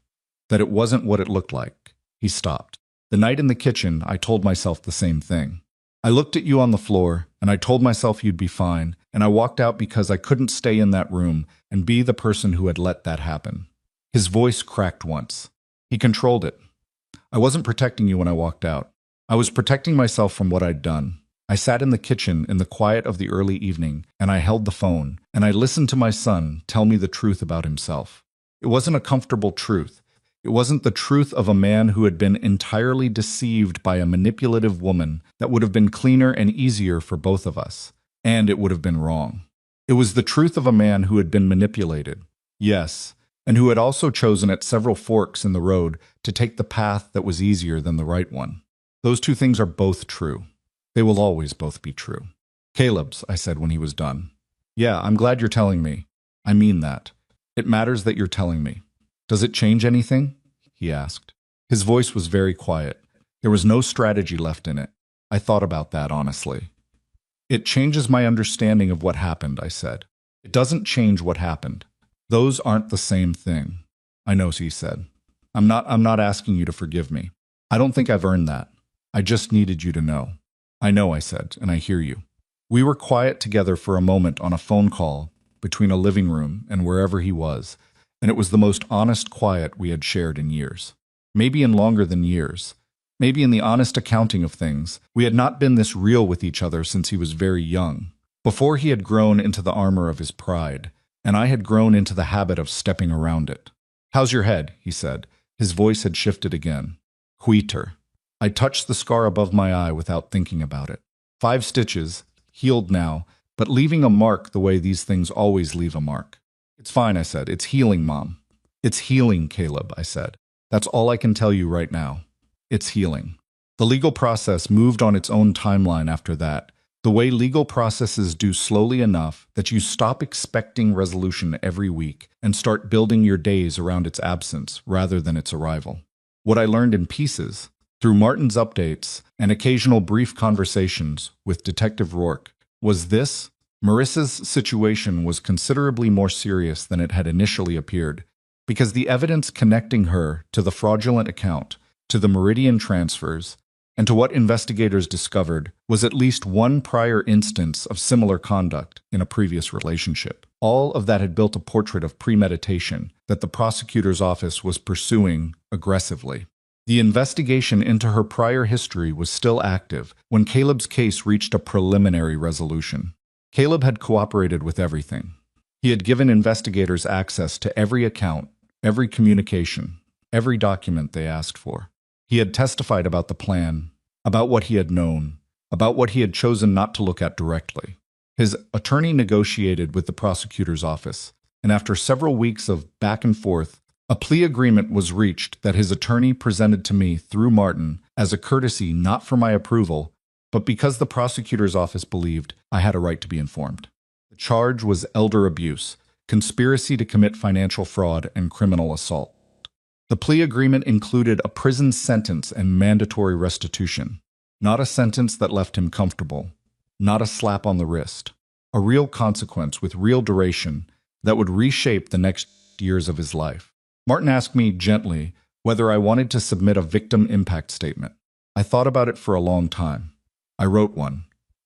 that it wasn't what it looked like. He stopped. The night in the kitchen, I told myself the same thing. I looked at you on the floor, and I told myself you'd be fine, and I walked out because I couldn't stay in that room and be the person who had let that happen. His voice cracked once. He controlled it. I wasn't protecting you when I walked out. I was protecting myself from what I'd done. I sat in the kitchen in the quiet of the early evening, and I held the phone, and I listened to my son tell me the truth about himself. It wasn't a comfortable truth. It wasn't the truth of a man who had been entirely deceived by a manipulative woman that would have been cleaner and easier for both of us, and it would have been wrong. It was the truth of a man who had been manipulated, yes, and who had also chosen at several forks in the road to take the path that was easier than the right one. Those two things are both true. They will always both be true. Caleb's, I said when he was done. Yeah, I'm glad you're telling me. I mean that. It matters that you're telling me. Does it change anything? He asked. His voice was very quiet. There was no strategy left in it. I thought about that, honestly. It changes my understanding of what happened, I said. It doesn't change what happened. Those aren't the same thing. I know, he said. I'm not asking you to forgive me. I don't think I've earned that. I just needed you to know. I know, I said, and I hear you. We were quiet together for a moment on a phone call between a living room and wherever he was, and it was the most honest quiet we had shared in years. Maybe in longer than years. Maybe in the honest accounting of things, we had not been this real with each other since he was very young, before he had grown into the armor of his pride, and I had grown into the habit of stepping around it. How's your head? He said. His voice had shifted again. Huiter. I touched the scar above my eye without thinking about it. 5 stitches, healed now, but leaving a mark the way these things always leave a mark. It's fine, I said. It's healing, Mom. It's healing, Caleb, I said. That's all I can tell you right now. It's healing. The legal process moved on its own timeline after that, the way legal processes do, slowly enough that you stop expecting resolution every week and start building your days around its absence rather than its arrival. What I learned in pieces, through Martin's updates and occasional brief conversations with Detective Rourke, was this: Marissa's situation was considerably more serious than it had initially appeared, because the evidence connecting her to the fraudulent account, to the Meridian transfers, and to what investigators discovered was at least one prior instance of similar conduct in a previous relationship. All of that had built a portrait of premeditation that the prosecutor's office was pursuing aggressively. The investigation into her prior history was still active when Caleb's case reached a preliminary resolution. Caleb had cooperated with everything. He had given investigators access to every account, every communication, every document they asked for. He had testified about the plan, about what he had known, about what he had chosen not to look at directly. His attorney negotiated with the prosecutor's office, and after several weeks of back and forth, a plea agreement was reached that his attorney presented to me through Martin as a courtesy not for my approval, but because the prosecutor's office believed I had a right to be informed. The charge was elder abuse, conspiracy to commit financial fraud, and criminal assault. The plea agreement included a prison sentence and mandatory restitution, not a sentence that left him comfortable, not a slap on the wrist, a real consequence with real duration that would reshape the next years of his life. Martin asked me gently whether I wanted to submit a victim impact statement. I thought about it for a long time. I wrote one.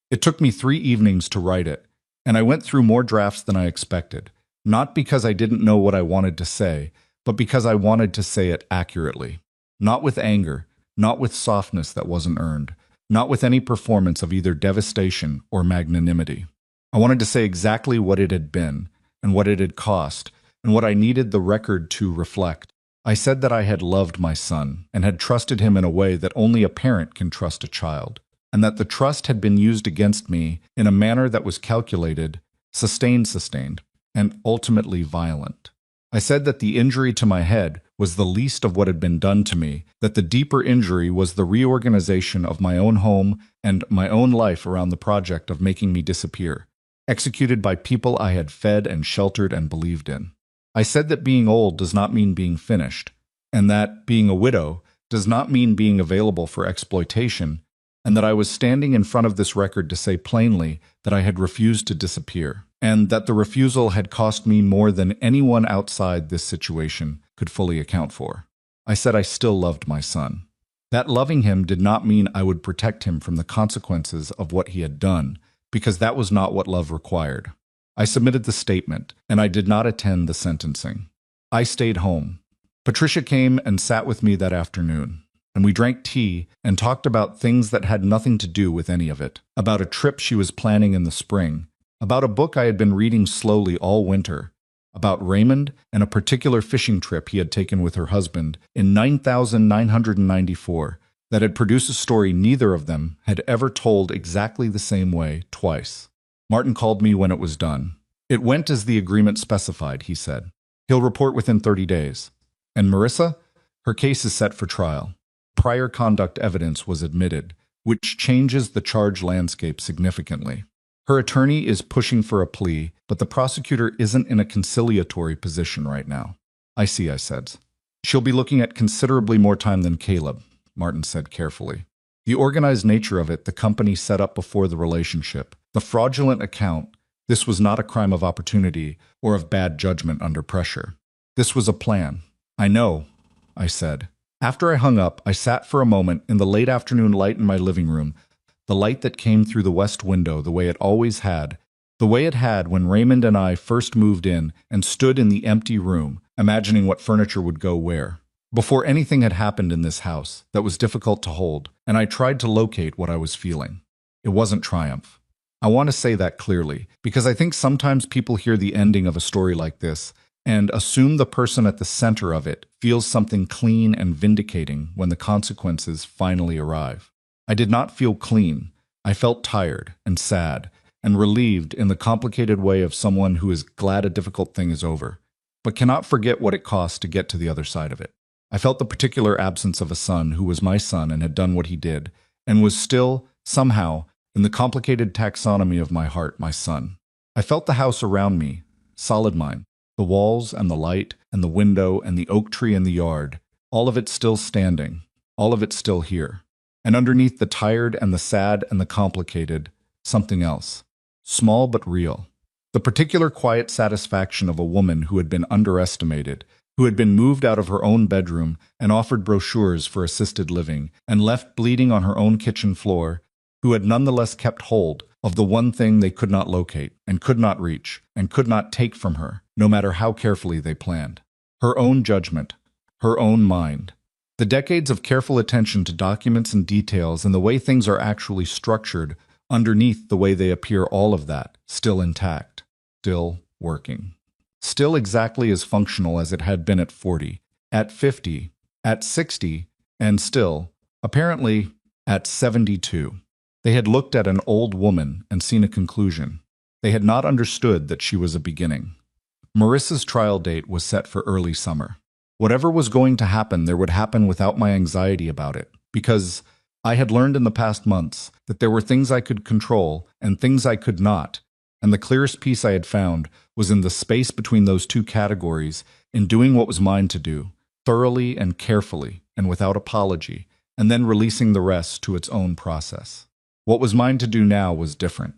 It took me 3 evenings to write it, and I went through more drafts than I expected, not because I didn't know what I wanted to say, but because I wanted to say it accurately. Not with anger, not with softness that wasn't earned, not with any performance of either devastation or magnanimity. I wanted to say exactly what it had been, and what it had cost, and what I needed the record to reflect. I said that I had loved my son, and had trusted him in a way that only a parent can trust a child, and that the trust had been used against me in a manner that was calculated, sustained, and ultimately violent. I said that the injury to my head was the least of what had been done to me, that the deeper injury was the reorganization of my own home and my own life around the project of making me disappear, executed by people I had fed and sheltered and believed in. I said that being old does not mean being finished, and that being a widow does not mean being available for exploitation, and that I was standing in front of this record to say plainly that I had refused to disappear, and that the refusal had cost me more than anyone outside this situation could fully account for. I said I still loved my son. That loving him did not mean I would protect him from the consequences of what he had done, because that was not what love required. I submitted the statement, and I did not attend the sentencing. I stayed home. Patricia came and sat with me that afternoon, and we drank tea and talked about things that had nothing to do with any of it, about a trip she was planning in the spring, about a book I had been reading slowly all winter, about Raymond and a particular fishing trip he had taken with her husband in 9994 that had produced a story neither of them had ever told exactly the same way twice. Martin called me when it was done. It went as the agreement specified, he said. He'll report within 30 days. And Marissa? Her case is set for trial. Prior conduct evidence was admitted, which changes the charge landscape significantly. Her attorney is pushing for a plea, but the prosecutor isn't in a conciliatory position right now. I see, I said. She'll be looking at considerably more time than Caleb, Martin said carefully. The organized nature of it the company set up before the relationship, the fraudulent account, this was not a crime of opportunity or of bad judgment under pressure. This was a plan. I know, I said. After I hung up, I sat for a moment in the late afternoon light in my living room, the light that came through the west window the way it always had, the way it had when Raymond and I first moved in and stood in the empty room, imagining what furniture would go where. Before anything had happened in this house that was difficult to hold, and I tried to locate what I was feeling. It wasn't triumph. I want to say that clearly, because I think sometimes people hear the ending of a story like this and assume the person at the center of it feels something clean and vindicating when the consequences finally arrive. I did not feel clean. I felt tired and sad and relieved in the complicated way of someone who is glad a difficult thing is over, but cannot forget what it cost to get to the other side of it. I felt the particular absence of a son who was my son and had done what he did, and was still, somehow, in the complicated taxonomy of my heart, my son. I felt the house around me, solid mine, the walls and the light and the window and the oak tree in the yard, all of it still standing, all of it still here. And underneath the tired and the sad and the complicated, something else, small but real. The particular quiet satisfaction of a woman who had been underestimated, who had been moved out of her own bedroom and offered brochures for assisted living and left bleeding on her own kitchen floor, who had nonetheless kept hold of the one thing they could not locate and could not reach and could not take from her, no matter how carefully they planned. Her own judgment, her own mind. The decades of careful attention to documents and details and the way things are actually structured underneath the way they appear, all of that, still intact, still working. Still exactly as functional as it had been at 40, at 50, at 60, and still, apparently, at 72. They had looked at an old woman and seen a conclusion. They had not understood that she was a beginning. Marissa's trial date was set for early summer. Whatever was going to happen, there would happen without my anxiety about it, because I had learned in the past months that there were things I could control and things I could not, and the clearest peace I had found was in the space between those two categories, in doing what was mine to do, thoroughly and carefully and without apology, and then releasing the rest to its own process. What was mine to do now was different.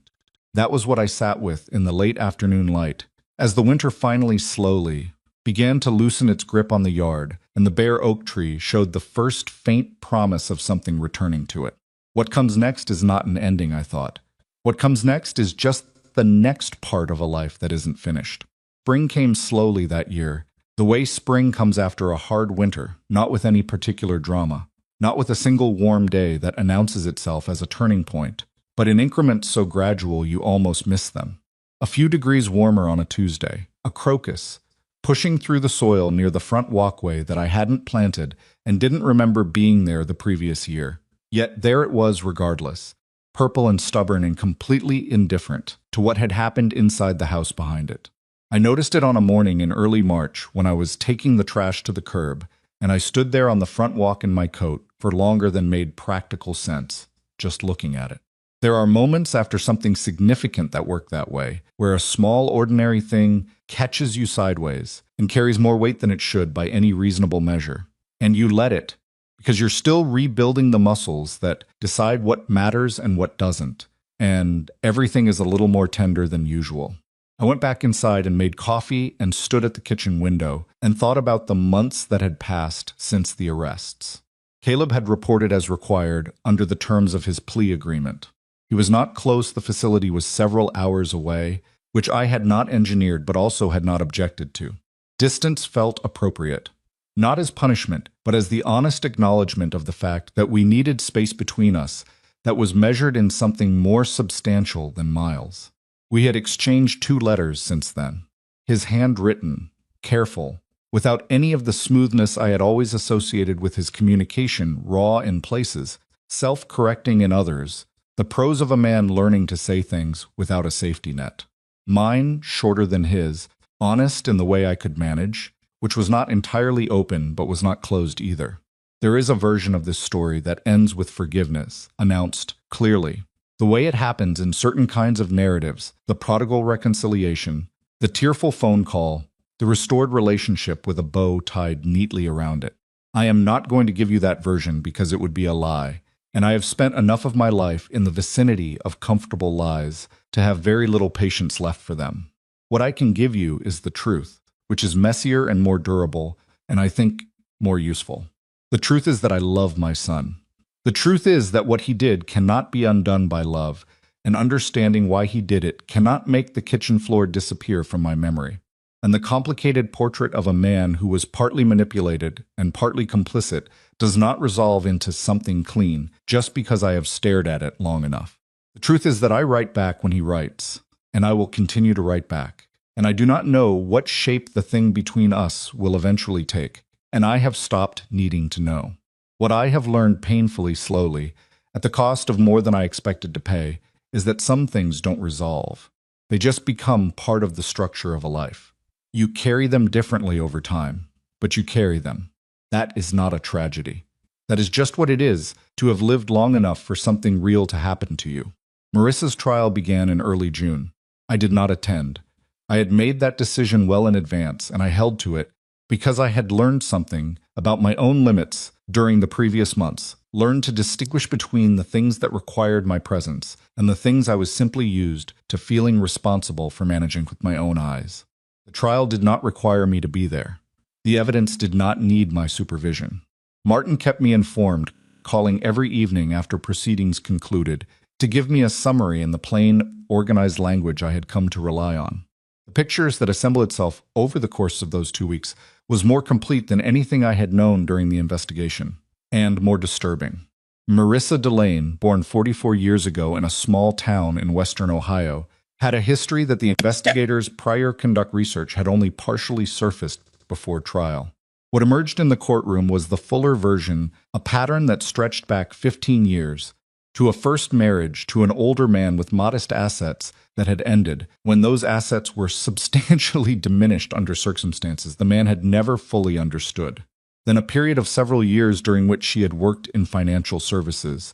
That was what I sat with in the late afternoon light, as the winter finally slowly began to loosen its grip on the yard, and the bare oak tree showed the first faint promise of something returning to it. What comes next is not an ending, I thought. What comes next is just the next part of a life that isn't finished. Spring came slowly that year, the way spring comes after a hard winter, not with any particular drama, not with a single warm day that announces itself as a turning point, but in increments so gradual you almost miss them. A few degrees warmer on a Tuesday, a crocus, pushing through the soil near the front walkway that I hadn't planted and didn't remember being there the previous year. Yet there it was regardless, purple and stubborn and completely indifferent to what had happened inside the house behind it. I noticed it on a morning in early March when I was taking the trash to the curb, and I stood there on the front walk in my coat for longer than made practical sense, just looking at it. There are moments after something significant that work that way, where a small, ordinary thing catches you sideways and carries more weight than it should by any reasonable measure. And you let it, because you're still rebuilding the muscles that decide what matters and what doesn't, and everything is a little more tender than usual. I went back inside and made coffee and stood at the kitchen window and thought about the months that had passed since the arrests. Caleb had reported as required under the terms of his plea agreement. He was not close, the facility was several hours away, which I had not engineered but also had not objected to. Distance felt appropriate, not as punishment, but as the honest acknowledgement of the fact that we needed space between us that was measured in something more substantial than miles. We had exchanged 2 letters since then. His handwritten, careful, without any of the smoothness I had always associated with his communication, raw in places, self-correcting in others, the prose of a man learning to say things without a safety net. Mine, shorter than his, honest in the way I could manage, which was not entirely open but was not closed either. There is a version of this story that ends with forgiveness, announced clearly. The way it happens in certain kinds of narratives, the prodigal reconciliation, the tearful phone call, the restored relationship with a bow tied neatly around it. I am not going to give you that version because it would be a lie, and I have spent enough of my life in the vicinity of comfortable lies to have very little patience left for them. What I can give you is the truth, which is messier and more durable, and I think more useful. The truth is that I love my son. The truth is that what he did cannot be undone by love, and understanding why he did it cannot make the kitchen floor disappear from my memory. And the complicated portrait of a man who was partly manipulated and partly complicit does not resolve into something clean just because I have stared at it long enough. The truth is that I write back when he writes, and I will continue to write back. And I do not know what shape the thing between us will eventually take, and I have stopped needing to know. What I have learned painfully slowly, at the cost of more than I expected to pay, is that some things don't resolve. They just become part of the structure of a life. You carry them differently over time, but you carry them. That is not a tragedy. That is just what it is to have lived long enough for something real to happen to you. Marissa's trial began in early June. I did not attend. I had made that decision well in advance, and I held to it because I had learned something about my own limits during the previous months, learned to distinguish between the things that required my presence and the things I was simply used to feeling responsible for managing with my own eyes. The trial did not require me to be there. The evidence did not need my supervision. Martin kept me informed, calling every evening after proceedings concluded to give me a summary in the plain, organized language I had come to rely on. The pictures that assembled itself over the course of those 2 weeks was more complete than anything I had known during the investigation, and more disturbing. Marissa Delane, born 44 years ago in a small town in western Ohio, had a history that the investigators' prior conduct research had only partially surfaced before trial. What emerged in the courtroom was the fuller version, a pattern that stretched back 15 years, to a first marriage to an older man with modest assets that had ended when those assets were substantially diminished under circumstances the man had never fully understood. Then a period of several years during which she had worked in financial services,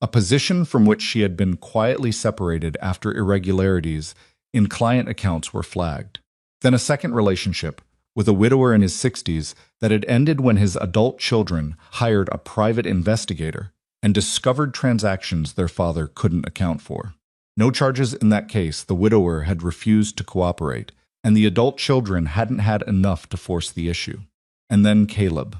a position from which she had been quietly separated after irregularities in client accounts were flagged. Then a second relationship with a widower in his 60s that had ended when his adult children hired a private investigator and discovered transactions their father couldn't account for. No charges in that case. The widower had refused to cooperate, and the adult children hadn't had enough to force the issue. And then Caleb,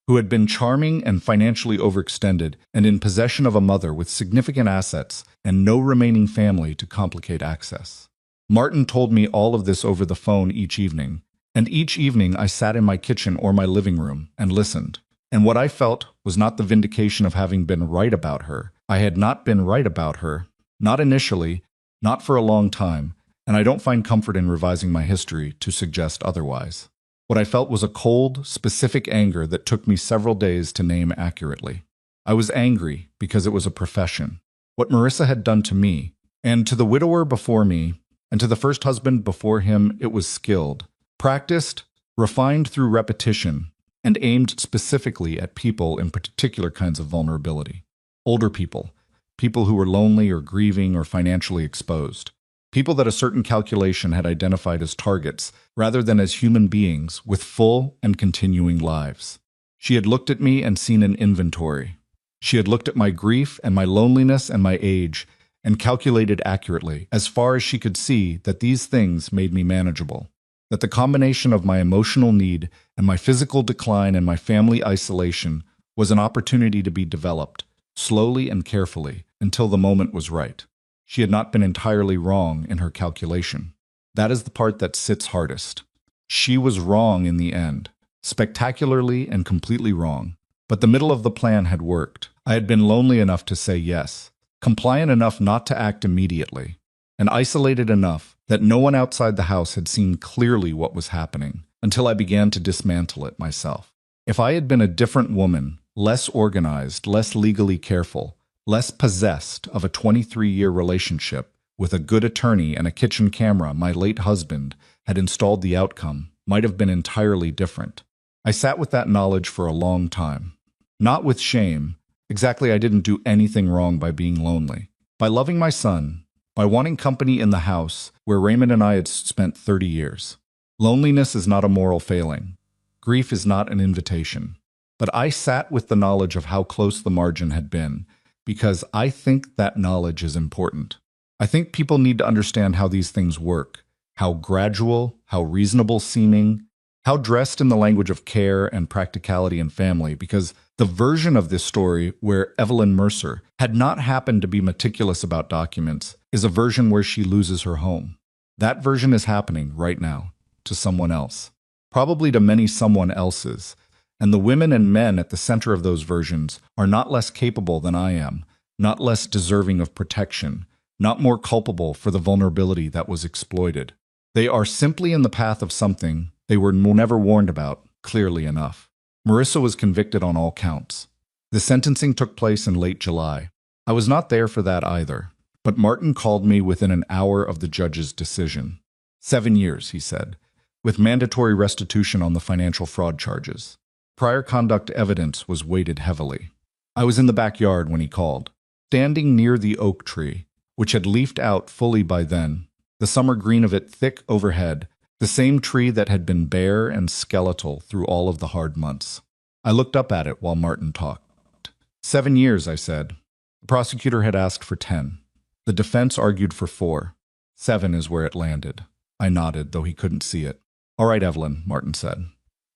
who had been charming and financially overextended and in possession of a mother with significant assets and no remaining family to complicate access. Martin told me all of this over the phone each evening, and each evening I sat in my kitchen or my living room and listened. And what I felt was not the vindication of having been right about her. I had not been right about her, not initially, not for a long time, and I don't find comfort in revising my history to suggest otherwise. What I felt was a cold, specific anger that took me several days to name accurately. I was angry because it was a profession. What Marissa had done to me, and to the widower before me, And to the first husband before him, it was skilled, practiced, refined through repetition, and aimed specifically at people in particular kinds of vulnerability. Older people, people who were lonely or grieving or financially exposed, people that a certain calculation had identified as targets rather than as human beings with full and continuing lives. She had looked at me and seen an inventory. She had looked at my grief and my loneliness and my age and calculated accurately, as far as she could see, that these things made me manageable, that the combination of my emotional need and my physical decline and my family isolation was an opportunity to be developed, slowly and carefully, until the moment was right. She had not been entirely wrong in her calculation. That is the part that sits hardest. She was wrong in the end, spectacularly and completely wrong. But the middle of the plan had worked. I had been lonely enough to say yes, compliant enough not to act immediately, and isolated enough that no one outside the house had seen clearly what was happening until I began to dismantle it myself. If I had been a different woman, less organized, less legally careful, less possessed of a 23-year relationship with a good attorney and a kitchen camera my late husband had installed, the outcome might have been entirely different. I sat with that knowledge for a long time. Not with shame. Exactly, I didn't do anything wrong by being lonely. By loving my son, by wanting company in the house where Raymond and I had spent 30 years. Loneliness is not a moral failing. Grief is not an invitation. But I sat with the knowledge of how close the margin had been, because I think that knowledge is important. I think people need to understand how these things work, how gradual, how reasonable seeming, how dressed in the language of care and practicality and family, because the version of this story where Evelyn Mercer had not happened to be meticulous about documents is a version where she loses her home. That version is happening right now to someone else, probably to many someone else's, and the women and men at the center of those versions are not less capable than I am, not less deserving of protection, not more culpable for the vulnerability that was exploited. They are simply in the path of something they were never warned about clearly enough. Marissa was convicted on all counts. The sentencing took place in late July. I was not there for that either, but Martin called me within an hour of the judge's decision. 7 years, he said, with mandatory restitution on the financial fraud charges. Prior conduct evidence was weighted heavily. I was in the backyard when he called, standing near the oak tree, which had leafed out fully by then, the summer green of it thick overhead, the same tree that had been bare and skeletal through all of the hard months. I looked up at it while Martin talked. 7 years, I said. The prosecutor had asked for 10. The defense argued for 4. 7 is where it landed. I nodded, though he couldn't see it. All right, Evelyn, Martin said.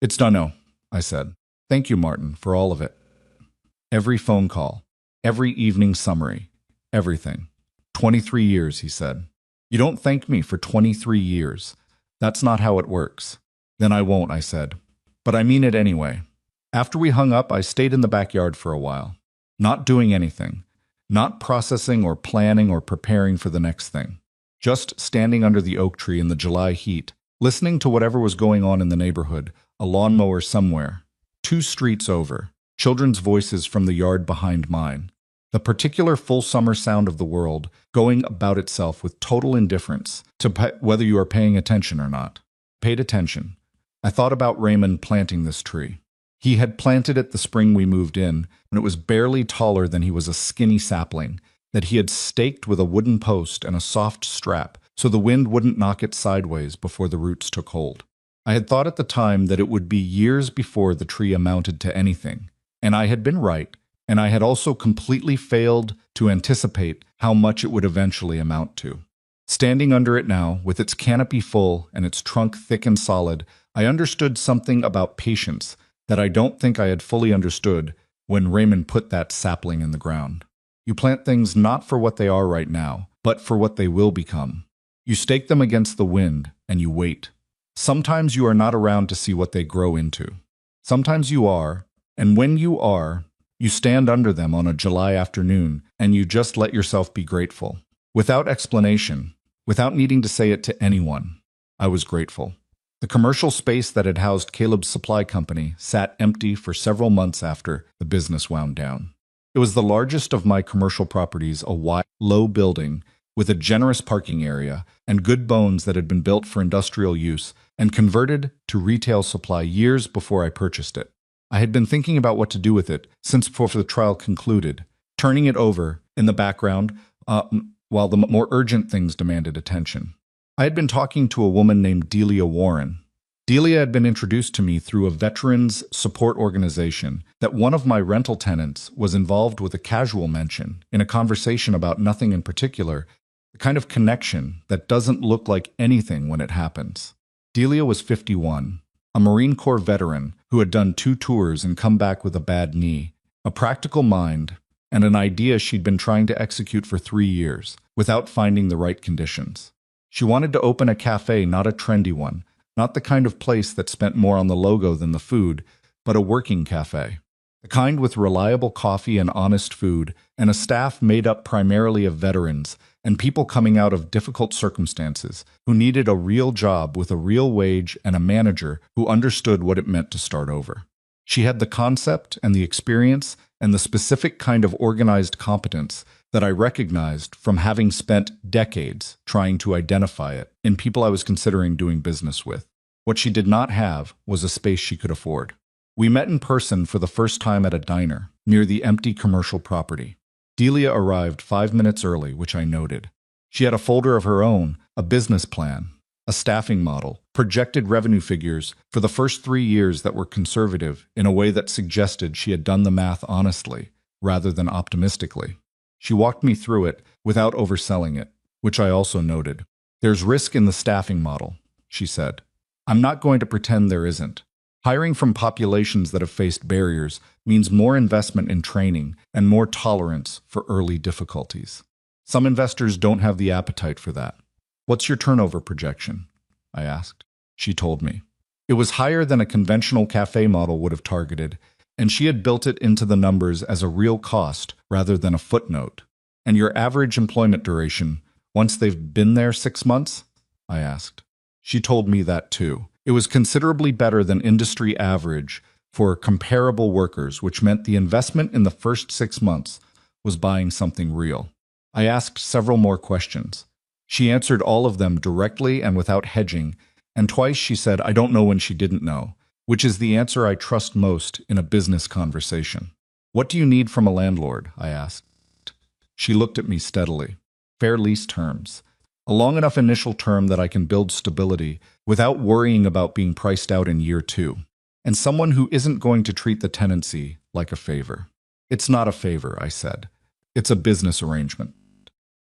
It's done, I said. Thank you, Martin, for all of it. Every phone call, every evening summary, everything. 23 years, he said. You don't thank me for 23 years. That's not how it works. Then I won't, I said. But I mean it anyway. After we hung up, I stayed in the backyard for a while, not doing anything, not processing or planning or preparing for the next thing. Just standing under the oak tree in the July heat, listening to whatever was going on in the neighborhood, a lawnmower somewhere, 2 streets over, children's voices from the yard behind mine, the particular full summer sound of the world going about itself with total indifference to whether you are paying attention or not. Paid attention. I thought about Raymond planting this tree. He had planted it the spring we moved in, when it was barely taller than he was a skinny sapling, that he had staked with a wooden post and a soft strap so the wind wouldn't knock it sideways before the roots took hold. I had thought at the time that it would be years before the tree amounted to anything, and I had been right. And I had also completely failed to anticipate how much it would eventually amount to. Standing under it now, with its canopy full and its trunk thick and solid, I understood something about patience that I don't think I had fully understood when Raymond put that sapling in the ground. You plant things not for what they are right now, but for what they will become. You stake them against the wind, and you wait. Sometimes you are not around to see what they grow into. Sometimes you are, and when you are, you stand under them on a July afternoon, and you just let yourself be grateful. Without explanation, without needing to say it to anyone, I was grateful. The commercial space that had housed Caleb's supply company sat empty for several months after the business wound down. It was the largest of my commercial properties, a wide, low building with a generous parking area and good bones that had been built for industrial use and converted to retail supply years before I purchased it. I had been thinking about what to do with it since before the trial concluded, turning it over in the background while the more urgent things demanded attention. I had been talking to a woman named Delia Warren. Delia had been introduced to me through a veterans support organization that one of my rental tenants was involved with a casual mention in a conversation about nothing in particular, the kind of connection that doesn't look like anything when it happens. Delia was 51, a Marine Corps veteran who had done 2 tours and come back with a bad knee, a practical mind, and an idea she'd been trying to execute for 3 years without finding the right conditions. She wanted to open a cafe, not a trendy one, not the kind of place that spent more on the logo than the food, but a working cafe. The kind with reliable coffee and honest food, and a staff made up primarily of veterans and people coming out of difficult circumstances who needed a real job with a real wage and a manager who understood what it meant to start over. She had the concept and the experience and the specific kind of organized competence that I recognized from having spent decades trying to identify it in people I was considering doing business with. What she did not have was a space she could afford. We met in person for the first time at a diner near the empty commercial property. Delia arrived 5 minutes early, which I noted. She had a folder of her own, a business plan, a staffing model, projected revenue figures for the first 3 years that were conservative in a way that suggested she had done the math honestly rather than optimistically. She walked me through it without overselling it, which I also noted. There's risk in the staffing model, she said. I'm not going to pretend there isn't. Hiring from populations that have faced barriers means more investment in training and more tolerance for early difficulties. Some investors don't have the appetite for that. What's your turnover projection? I asked. She told me. It was higher than a conventional cafe model would have targeted, and she had built it into the numbers as a real cost rather than a footnote. And your average employment duration, once they've been there 6 months? I asked. She told me that too. It was considerably better than industry average for comparable workers, which meant the investment in the first 6 months was buying something real. I asked several more questions. She answered all of them directly and without hedging, and twice she said, I don't know when she didn't know, which is the answer I trust most in a business conversation. What do you need from a landlord? I asked. She looked at me steadily. Fair lease terms. A long enough initial term that I can build stability without worrying about being priced out in year 2. And someone who isn't going to treat the tenancy like a favor. It's not a favor, I said. It's a business arrangement.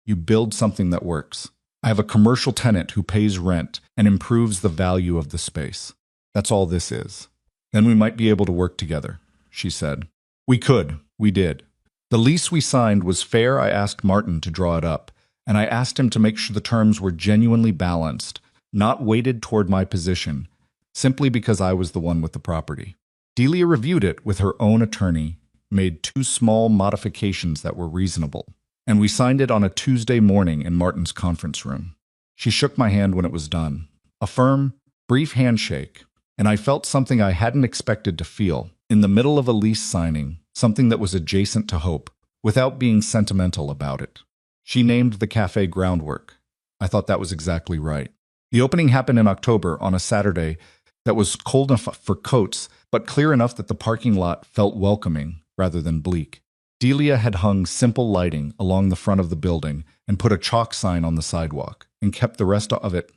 You build something that works. I have a commercial tenant who pays rent and improves the value of the space. That's all this is. Then we might be able to work together, she said. We could. We did. The lease we signed was fair. I asked Martin to draw it up, and I asked him to make sure the terms were genuinely balanced, not weighted toward my position, simply because I was the one with the property. Delia reviewed it with her own attorney, made 2 small modifications that were reasonable, and we signed it on a Tuesday morning in Martin's conference room. She shook my hand when it was done. A firm, brief handshake, and I felt something I hadn't expected to feel in the middle of a lease signing, something that was adjacent to hope, without being sentimental about it. She named the cafe Groundwork. I thought that was exactly right. The opening happened in October on a Saturday that was cold enough for coats, but clear enough that the parking lot felt welcoming rather than bleak. Delia had hung simple lighting along the front of the building and put a chalk sign on the sidewalk and kept the rest of it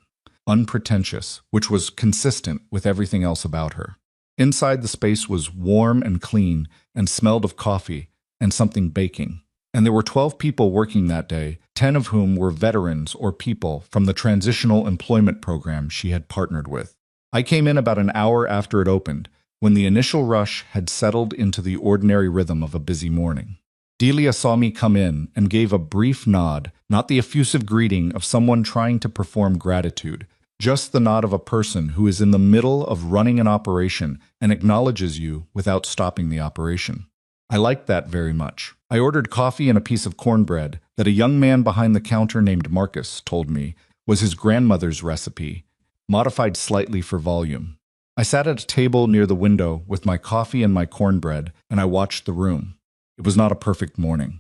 unpretentious, which was consistent with everything else about her. Inside, the space was warm and clean and smelled of coffee and something baking. And there were 12 people working that day, 10 of whom were veterans or people from the transitional employment program she had partnered with. I came in about an hour after it opened, when the initial rush had settled into the ordinary rhythm of a busy morning. Delia saw me come in and gave a brief nod, not the effusive greeting of someone trying to perform gratitude, just the nod of a person who is in the middle of running an operation and acknowledges you without stopping the operation. I liked that very much. I ordered coffee and a piece of cornbread that a young man behind the counter named Marcus told me was his grandmother's recipe, modified slightly for volume. I sat at a table near the window with my coffee and my cornbread, and I watched the room. It was not a perfect morning.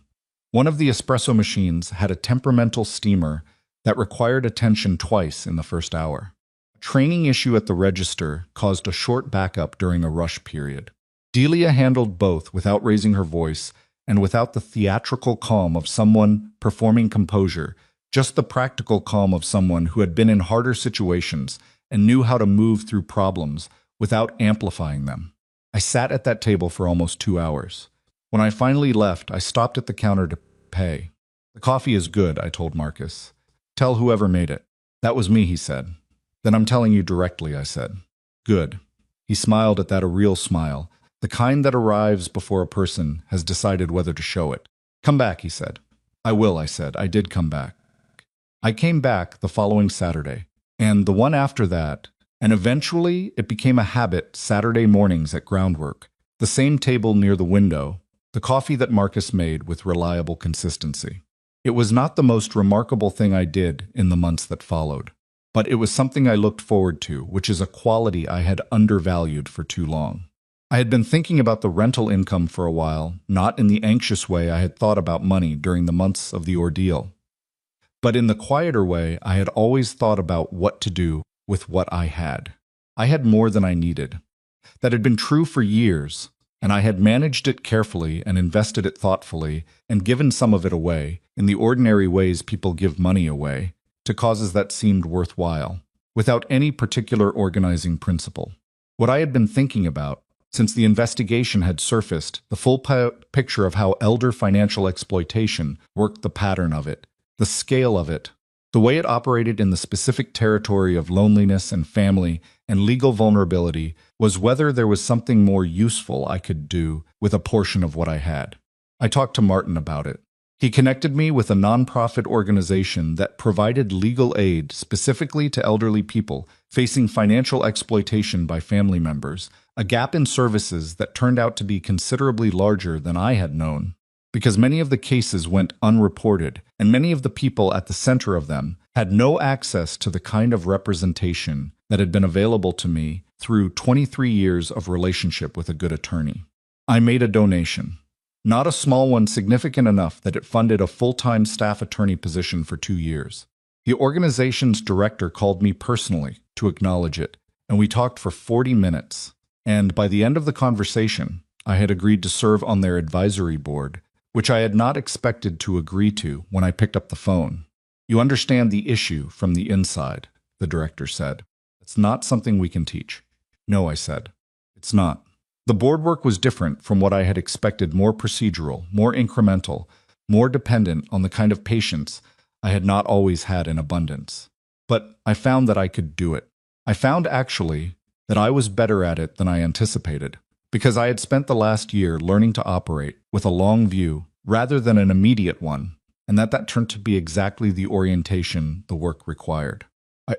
One of the espresso machines had a temperamental steamer that required attention twice in the first hour. A training issue at the register caused a short backup during a rush period. Delia handled both without raising her voice and without the theatrical calm of someone performing composure, just the practical calm of someone who had been in harder situations and knew how to move through problems without amplifying them. I sat at that table for almost 2 hours. When I finally left, I stopped at the counter to pay. "The coffee is good," I told Marcus. "Tell whoever made it." "That was me," he said. "Then I'm telling you directly," I said. "Good." He smiled at that, a real smile, the kind that arrives before a person has decided whether to show it. "Come back," he said. "I will," I said. I did come back. I came back the following Saturday, and the one after that, and eventually it became a habit Saturday mornings at groundwork, the same table near the window, the coffee that Marcus made with reliable consistency. It was not the most remarkable thing I did in the months that followed, but it was something I looked forward to, which is a quality I had undervalued for too long. I had been thinking about the rental income for a while, not in the anxious way I had thought about money during the months of the ordeal, but in the quieter way I had always thought about what to do with what I had. I had more than I needed. That had been true for years, and I had managed it carefully and invested it thoughtfully and given some of it away, in the ordinary ways people give money away, to causes that seemed worthwhile, without any particular organizing principle. What I had been thinking about, since the investigation had surfaced, the full picture of how elder financial exploitation worked, the pattern of it, the scale of it, the way it operated in the specific territory of loneliness and family and legal vulnerability, was whether there was something more useful I could do with a portion of what I had. I talked to Martin about it. He connected me with a nonprofit organization that provided legal aid specifically to elderly people facing financial exploitation by family members, a gap in services that turned out to be considerably larger than I had known, because many of the cases went unreported, and many of the people at the center of them had no access to the kind of representation that had been available to me through 23 years of relationship with a good attorney. I made a donation. Not a small one, significant enough that it funded a full-time staff attorney position for 2 years. The organization's director called me personally to acknowledge it, and we talked for 40 minutes. And by the end of the conversation, I had agreed to serve on their advisory board, which I had not expected to agree to when I picked up the phone. "You understand the issue from the inside," the director said. "It's not something we can teach." "No," I said. "It's not." The board work was different from what I had expected, more procedural, more incremental, more dependent on the kind of patience I had not always had in abundance. But I found that I could do it. I found, actually, that I was better at it than I anticipated, because I had spent the last year learning to operate with a long view rather than an immediate one, and that turned to be exactly the orientation the work required.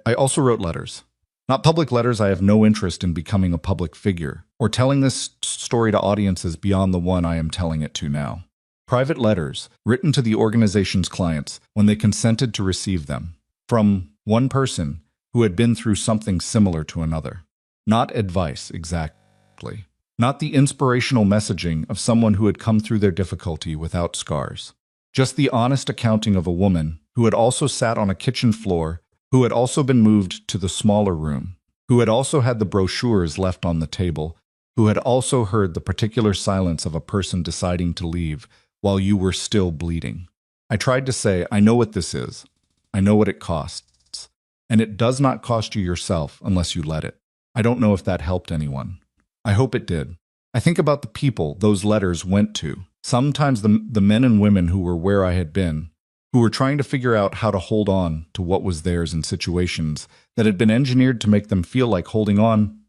I also wrote letters. Not public letters. I have no interest in becoming a public figure or telling this story to audiences beyond the one I am telling it to now. Private letters written to the organization's clients when they consented to receive them, from one person who had been through something similar to another. Not advice, exactly. Not the inspirational messaging of someone who had come through their difficulty without scars. Just the honest accounting of a woman who had also sat on a kitchen floor, who had also been moved to the smaller room, who had also had the brochures left on the table, who had also heard the particular silence of a person deciding to leave while you were still bleeding. I tried to say, I know what this is. I know what it costs. And it does not cost you yourself unless you let it. I don't know if that helped anyone. I hope it did. I think about the people those letters went to, sometimes the men and women who were where I had been, who were trying to figure out how to hold on to what was theirs in situations that had been engineered to make them feel like holding on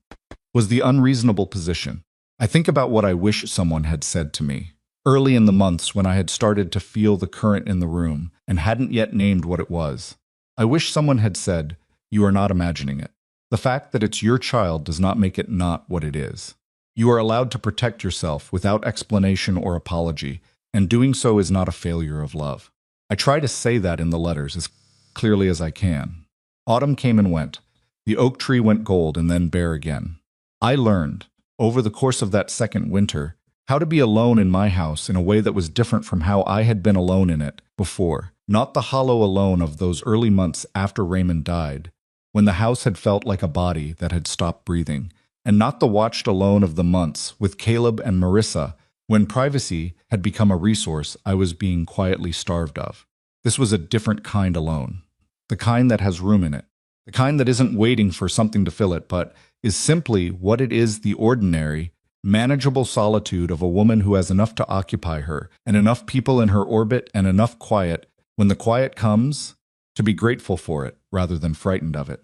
was the unreasonable position. I think about what I wish someone had said to me early in the months when I had started to feel the current in the room and hadn't yet named what it was. I wish someone had said, "You are not imagining it. The fact that it's your child does not make it not what it is. You are allowed to protect yourself without explanation or apology, and doing so is not a failure of love." I try to say that in the letters as clearly as I can. Autumn came and went. The oak tree went gold and then bare again. I learned, over the course of that second winter, How to be alone in my house in a way that was different from how I had been alone in it before. Not the hollow alone of those early months after Raymond died, when the house had felt like a body that had stopped breathing, and not the watched alone of the months with Caleb and Marissa, when privacy had become a resource I was being quietly starved of. This was a different kind alone. The kind that has room in it. The kind that isn't waiting for something to fill it, but is simply what it is, the ordinary, manageable solitude of a woman who has enough to occupy her, and enough people in her orbit, and enough quiet, when the quiet comes, to be grateful for it rather than frightened of it.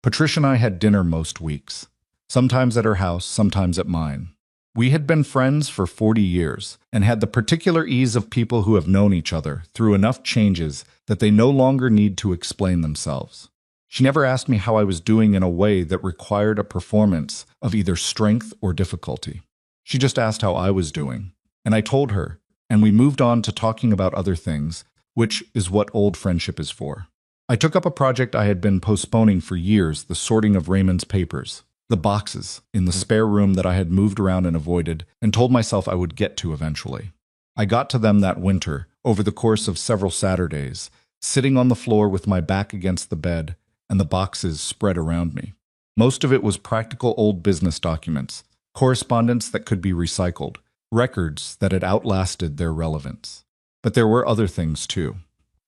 Patricia and I had dinner most weeks, sometimes at her house, sometimes at mine. We had been friends for 40 years, and had the particular ease of people who have known each other through enough changes that they no longer need to explain themselves. She never asked me how I was doing in a way that required a performance of either strength or difficulty. She just asked how I was doing, and I told her, and we moved on to talking about other things, which is what old friendship is for. I took up a project I had been postponing for years, the sorting of Raymond's papers, the boxes in the spare room that I had moved around and avoided, and told myself I would get to eventually. I got to them that winter, over the course of several Saturdays, sitting on the floor with my back against the bed, and the boxes spread around me. Most of it was practical old business documents, correspondence that could be recycled, records that had outlasted their relevance. But there were other things too.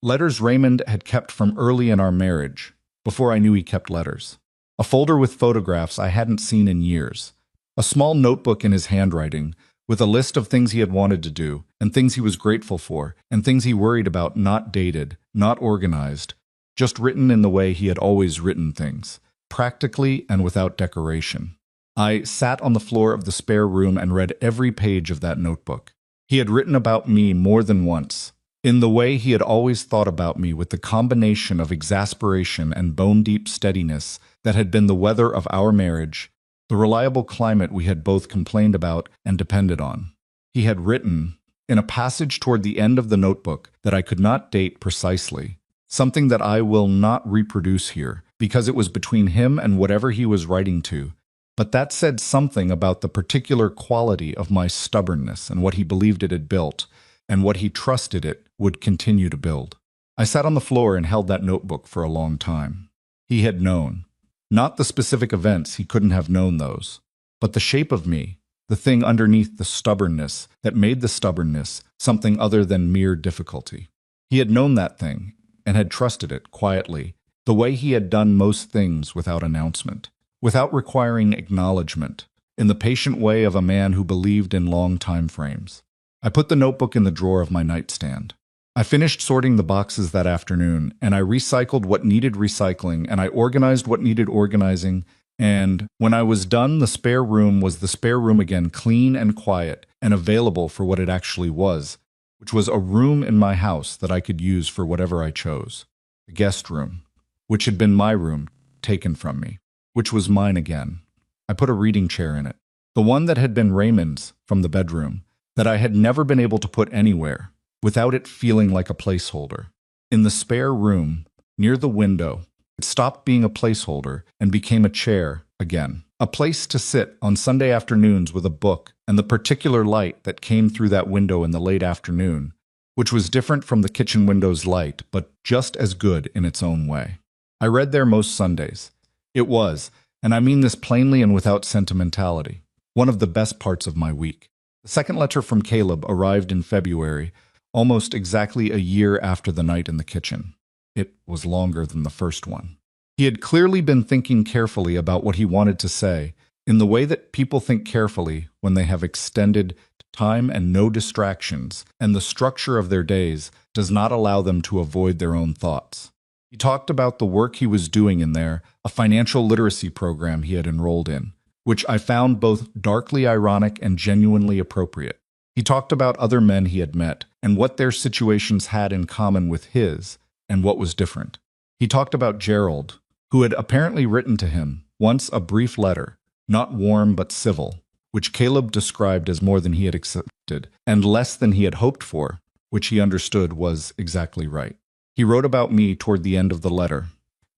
Letters Raymond had kept from early in our marriage, before I knew he kept letters. A folder with photographs I hadn't seen in years. A small notebook in his handwriting, with a list of things he had wanted to do, and things he was grateful for, and things he worried about, not dated, not organized, just written in the way he had always written things, practically and without decoration. I sat on the floor of the spare room and read every page of that notebook. He had written about me more than once, in the way he had always thought about me, with the combination of exasperation and bone-deep steadiness that had been the weather of our marriage, the reliable climate we had both complained about and depended on. He had written, in a passage toward the end of the notebook that I could not date precisely, something that I will not reproduce here, because it was between him and whatever he was writing to, but that said something about the particular quality of my stubbornness and what he believed it had built, and what he trusted it would continue to build. I sat on the floor and held that notebook for a long time. He had known. Not the specific events, he couldn't have known those, but the shape of me, the thing underneath the stubbornness that made the stubbornness something other than mere difficulty. He had known that thing, and had trusted it quietly, the way he had done most things without announcement, without requiring acknowledgement, in the patient way of a man who believed in long time frames. I put the notebook in the drawer of my nightstand. I finished sorting the boxes that afternoon, and I recycled what needed recycling, and I organized what needed organizing, and when I was done, the spare room was the spare room again, clean and quiet, and available for what it actually was, which was a room in my house that I could use for whatever I chose. The guest room, which had been my room, taken from me, which was mine again. I put a reading chair in it, the one that had been Raymond's from the bedroom, that I had never been able to put anywhere, without it feeling like a placeholder. In the spare room, near the window, it stopped being a placeholder and became a chair again. A place to sit on Sunday afternoons with a book and the particular light that came through that window in the late afternoon, which was different from the kitchen window's light, but just as good in its own way. I read there most Sundays. It was, and I mean this plainly and without sentimentality, one of the best parts of my week. The second letter from Caleb arrived in February, almost exactly a year after the night in the kitchen. It was longer than the first one. He had clearly been thinking carefully about what he wanted to say, in the way that people think carefully when they have extended time and no distractions, and the structure of their days does not allow them to avoid their own thoughts. He talked about the work he was doing in there, a financial literacy program he had enrolled in, which I found both darkly ironic and genuinely appropriate. He talked about other men he had met, and what their situations had in common with his, and what was different. He talked about Gerald, who had apparently written to him, once a brief letter, not warm but civil, which Caleb described as more than he had accepted, and less than he had hoped for, which he understood was exactly right. He wrote about me toward the end of the letter.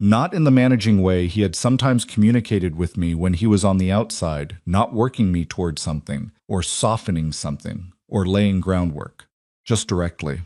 Not in the managing way he had sometimes communicated with me when he was on the outside, not working me toward something, or softening something, or laying groundwork. Just directly.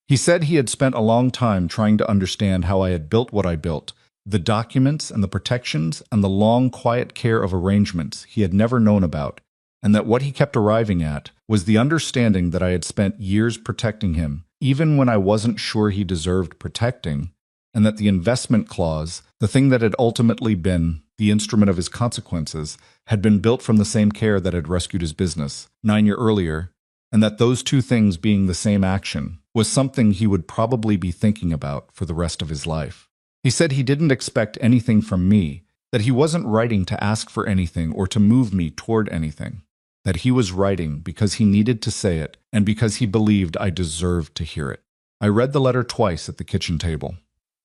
He said he had spent a long time trying to understand how I had built what I built, the documents and the protections and the long, quiet care of arrangements he had never known about, and that what he kept arriving at was the understanding that I had spent years protecting him, even when I wasn't sure he deserved protecting, and that the investment clause, the thing that had ultimately been the instrument of his consequences, had been built from the same care that had rescued his business 9 years earlier, and that those two things being the same action was something he would probably be thinking about for the rest of his life. He said he didn't expect anything from me, that he wasn't writing to ask for anything or to move me toward anything, that he was writing because he needed to say it and because he believed I deserved to hear it. I read the letter twice at the kitchen table.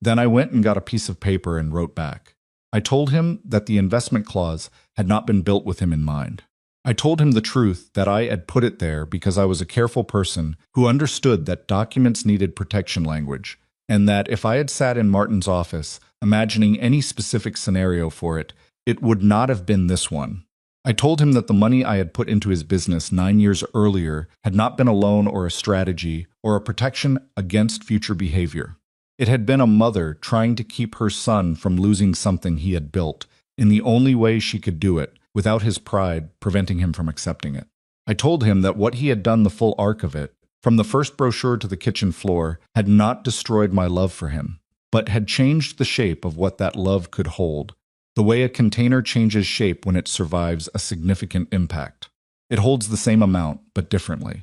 Then I went and got a piece of paper and wrote back. I told him that the investment clause had not been built with him in mind. I told him the truth that I had put it there because I was a careful person who understood that documents needed protection language, and that if I had sat in Martin's office, imagining any specific scenario for it, it would not have been this one. I told him that the money I had put into his business 9 years earlier had not been a loan or a strategy or a protection against future behavior. It had been a mother trying to keep her son from losing something he had built in the only way she could do it, without his pride preventing him from accepting it. I told him that what he had done, the full arc of it, from the first brochure to the kitchen floor, had not destroyed my love for him, but had changed the shape of what that love could hold, the way a container changes shape when it survives a significant impact. It holds the same amount, but differently.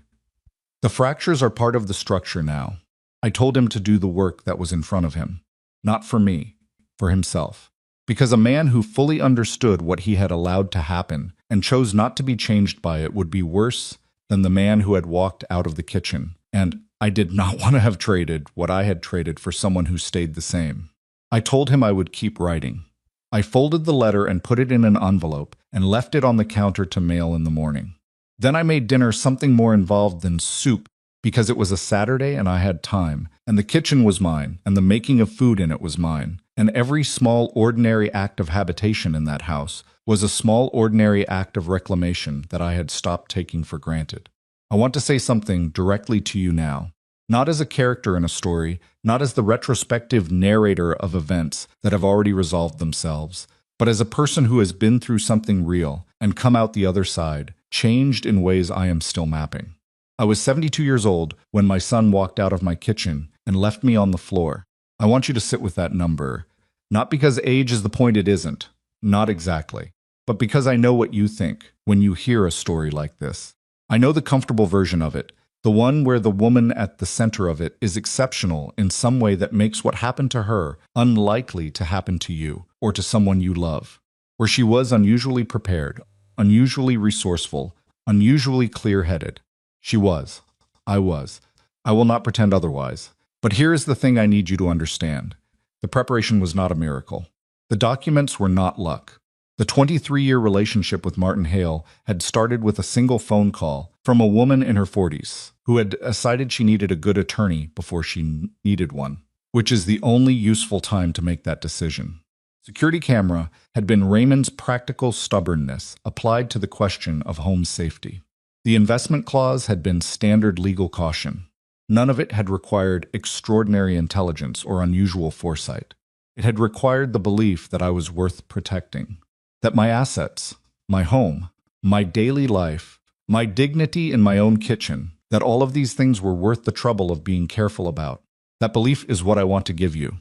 The fractures are part of the structure now. I told him to do the work that was in front of him. Not for me, for himself. Because a man who fully understood what he had allowed to happen and chose not to be changed by it would be worse than the man who had walked out of the kitchen. And I did not want to have traded what I had traded for someone who stayed the same. I told him I would keep writing. I folded the letter and put it in an envelope and left it on the counter to mail in the morning. Then I made dinner something more involved than soup, because it was a Saturday and I had time, and the kitchen was mine, and the making of food in it was mine, and every small ordinary act of habitation in that house was a small ordinary act of reclamation that I had stopped taking for granted. I want to say something directly to you now, not as a character in a story, not as the retrospective narrator of events that have already resolved themselves, but as a person who has been through something real and come out the other side, changed in ways I am still mapping. I was 72 years old when my son walked out of my kitchen and left me on the floor. I want you to sit with that number, not because age is the point, it isn't, not exactly, but because I know what you think when you hear a story like this. I know the comfortable version of it, the one where the woman at the center of it is exceptional in some way that makes what happened to her unlikely to happen to you or to someone you love, where she was unusually prepared, unusually resourceful, unusually clear-headed. She was. I was. I will not pretend otherwise. But here is the thing I need you to understand. The preparation was not a miracle. The documents were not luck. The 23-year relationship with Martin Hale had started with a single phone call from a woman in her 40s who had decided she needed a good attorney before she needed one, which is the only useful time to make that decision. Security camera had been Raymond's practical stubbornness applied to the question of home safety. The investment clause had been standard legal caution. None of it had required extraordinary intelligence or unusual foresight. It had required the belief that I was worth protecting, that my assets, my home, my daily life, my dignity in my own kitchen, that all of these things were worth the trouble of being careful about. That belief is what I want to give you.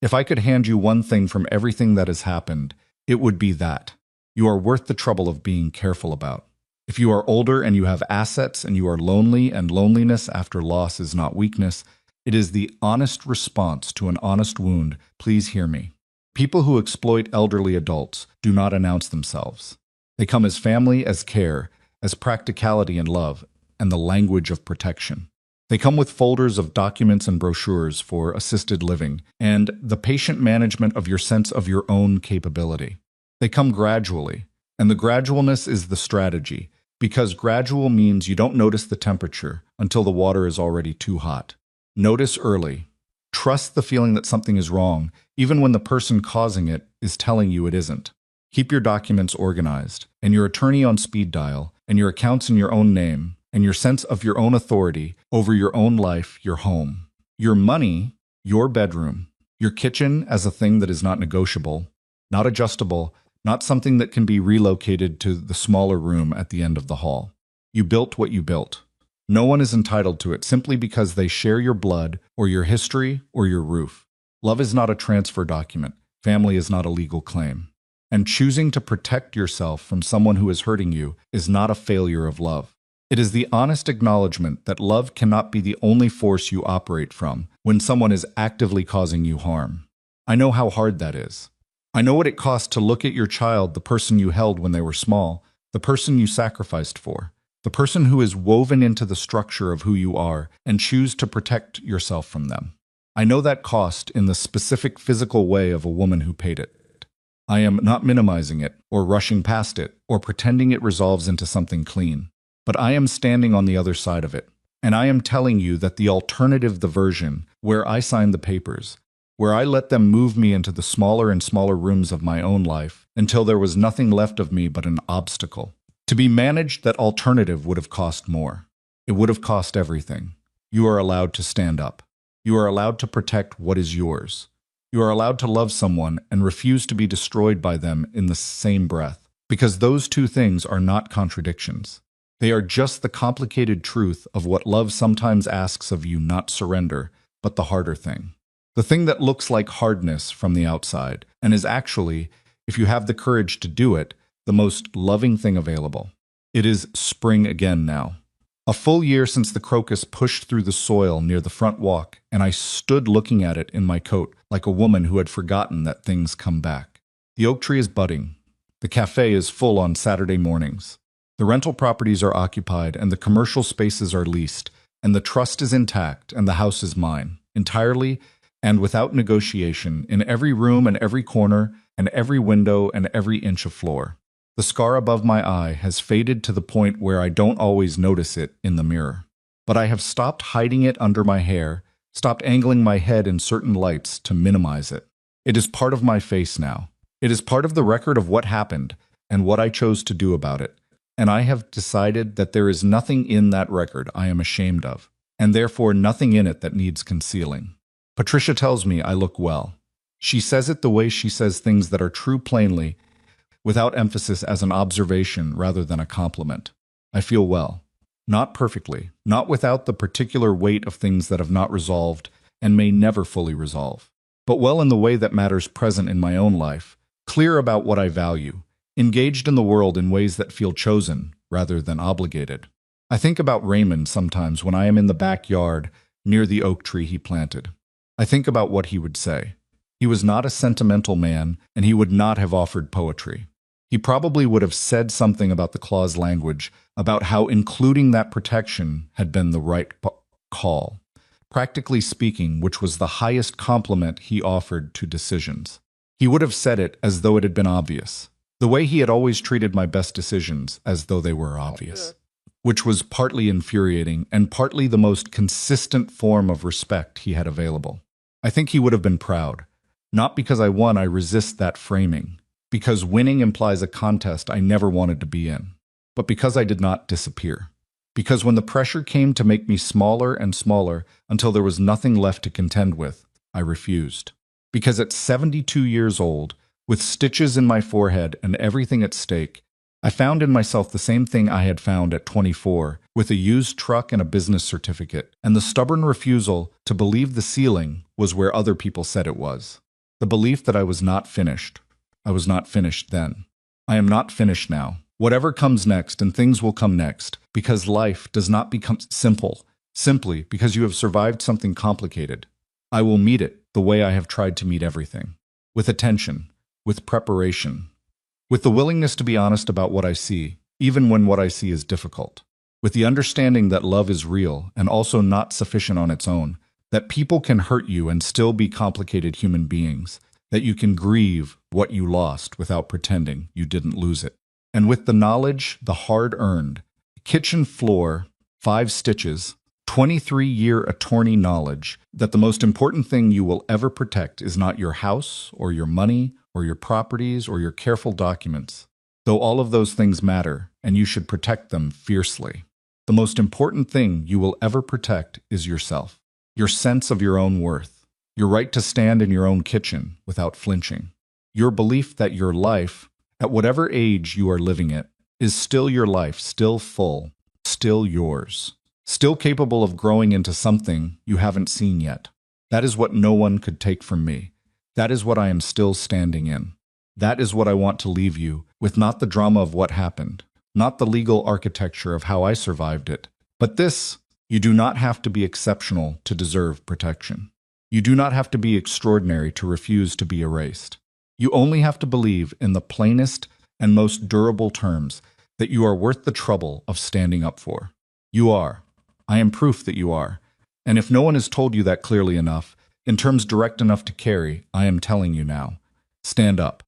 If I could hand you one thing from everything that has happened, it would be that. You are worth the trouble of being careful about. If you are older and you have assets and you are lonely and loneliness after loss is not weakness, it is the honest response to an honest wound. Please hear me. People who exploit elderly adults do not announce themselves. They come as family, as care, as practicality and love, and the language of protection. They come with folders of documents and brochures for assisted living and the patient management of your sense of your own capability. They come gradually, and the gradualness is the strategy, because gradual means you don't notice the temperature until the water is already too hot. Notice early. Trust the feeling that something is wrong, even when the person causing it is telling you it isn't. Keep your documents organized, and your attorney on speed dial, and your accounts in your own name, and your sense of your own authority over your own life, your home. Your money, your bedroom, your kitchen as a thing that is not negotiable, not adjustable, not something that can be relocated to the smaller room at the end of the hall. You built what you built. No one is entitled to it simply because they share your blood or your history or your roof. Love is not a transfer document. Family is not a legal claim. And choosing to protect yourself from someone who is hurting you is not a failure of love. It is the honest acknowledgement that love cannot be the only force you operate from when someone is actively causing you harm. I know how hard that is. I know what it costs to look at your child, the person you held when they were small, the person you sacrificed for, the person who is woven into the structure of who you are, and choose to protect yourself from them. I know that cost in the specific physical way of a woman who paid it. I am not minimizing it, or rushing past it, or pretending it resolves into something clean. But I am standing on the other side of it, and I am telling you that the alternative, the version, where I signed the papers, where I let them move me into the smaller and smaller rooms of my own life until there was nothing left of me but an obstacle. To be managed, that alternative would have cost more. It would have cost everything. You are allowed to stand up. You are allowed to protect what is yours. You are allowed to love someone and refuse to be destroyed by them in the same breath, because those two things are not contradictions. They are just the complicated truth of what love sometimes asks of you, not surrender, but the harder thing. The thing that looks like hardness from the outside, and is actually, if you have the courage to do it, the most loving thing available. It is spring again now. A full year since the crocus pushed through the soil near the front walk, and I stood looking at it in my coat like a woman who had forgotten that things come back. The oak tree is budding. The cafe is full on Saturday mornings. The rental properties are occupied and the commercial spaces are leased, and the trust is intact and the house is mine, entirely and without negotiation, in every room and every corner and every window and every inch of floor. The scar above my eye has faded to the point where I don't always notice it in the mirror. But I have stopped hiding it under my hair, stopped angling my head in certain lights to minimize it. It is part of my face now. It is part of the record of what happened and what I chose to do about it. And I have decided that there is nothing in that record I am ashamed of, and therefore nothing in it that needs concealing. Patricia tells me I look well. She says it the way she says things that are true plainly, without emphasis, as an observation rather than a compliment. I feel well. Not perfectly, not without the particular weight of things that have not resolved and may never fully resolve, but well in the way that matters present in my own life, clear about what I value, engaged in the world in ways that feel chosen rather than obligated. I think about Raymond sometimes when I am in the backyard near the oak tree he planted. I think about what he would say. He was not a sentimental man, and he would not have offered poetry. He probably would have said something about the clause language, about how including that protection had been the right call. Practically speaking, which was the highest compliment he offered to decisions. He would have said it as though it had been obvious. The way he had always treated my best decisions as though they were obvious. Which was partly infuriating and partly the most consistent form of respect he had available. I think he would have been proud. Not because I won, I resist that framing. Because winning implies a contest I never wanted to be in. But because I did not disappear. Because when the pressure came to make me smaller and smaller until there was nothing left to contend with, I refused. Because at 72 years old, with stitches in my forehead and everything at stake, I found in myself the same thing I had found at 24, with a used truck and a business certificate, and the stubborn refusal to believe the ceiling was where other people said it was. The belief that I was not finished. I was not finished then. I am not finished now. Whatever comes next, and things will come next, because life does not become simple, simply because you have survived something complicated. I will meet it the way I have tried to meet everything. With attention, with preparation, with the willingness to be honest about what I see, even when what I see is difficult. With the understanding that love is real and also not sufficient on its own, that people can hurt you and still be complicated human beings, that you can grieve what you lost without pretending you didn't lose it. And with the knowledge, the hard-earned, kitchen floor, 5 stitches, 23-year attorney knowledge that the most important thing you will ever protect is not your house or your money or your properties or your careful documents, though all of those things matter and you should protect them fiercely. The most important thing you will ever protect is yourself, your sense of your own worth, your right to stand in your own kitchen without flinching, your belief that your life, at whatever age you are living it, is still your life, still full, still yours, still capable of growing into something you haven't seen yet. That is what no one could take from me. That is what I am still standing in. That is what I want to leave you with, not the drama of what happened, not the legal architecture of how I survived it, but this: you do not have to be exceptional to deserve protection. You do not have to be extraordinary to refuse to be erased. You only have to believe in the plainest and most durable terms that you are worth the trouble of standing up for. You are. I am proof that you are. And if no one has told you that clearly enough, in terms direct enough to carry, I am telling you now. Stand up.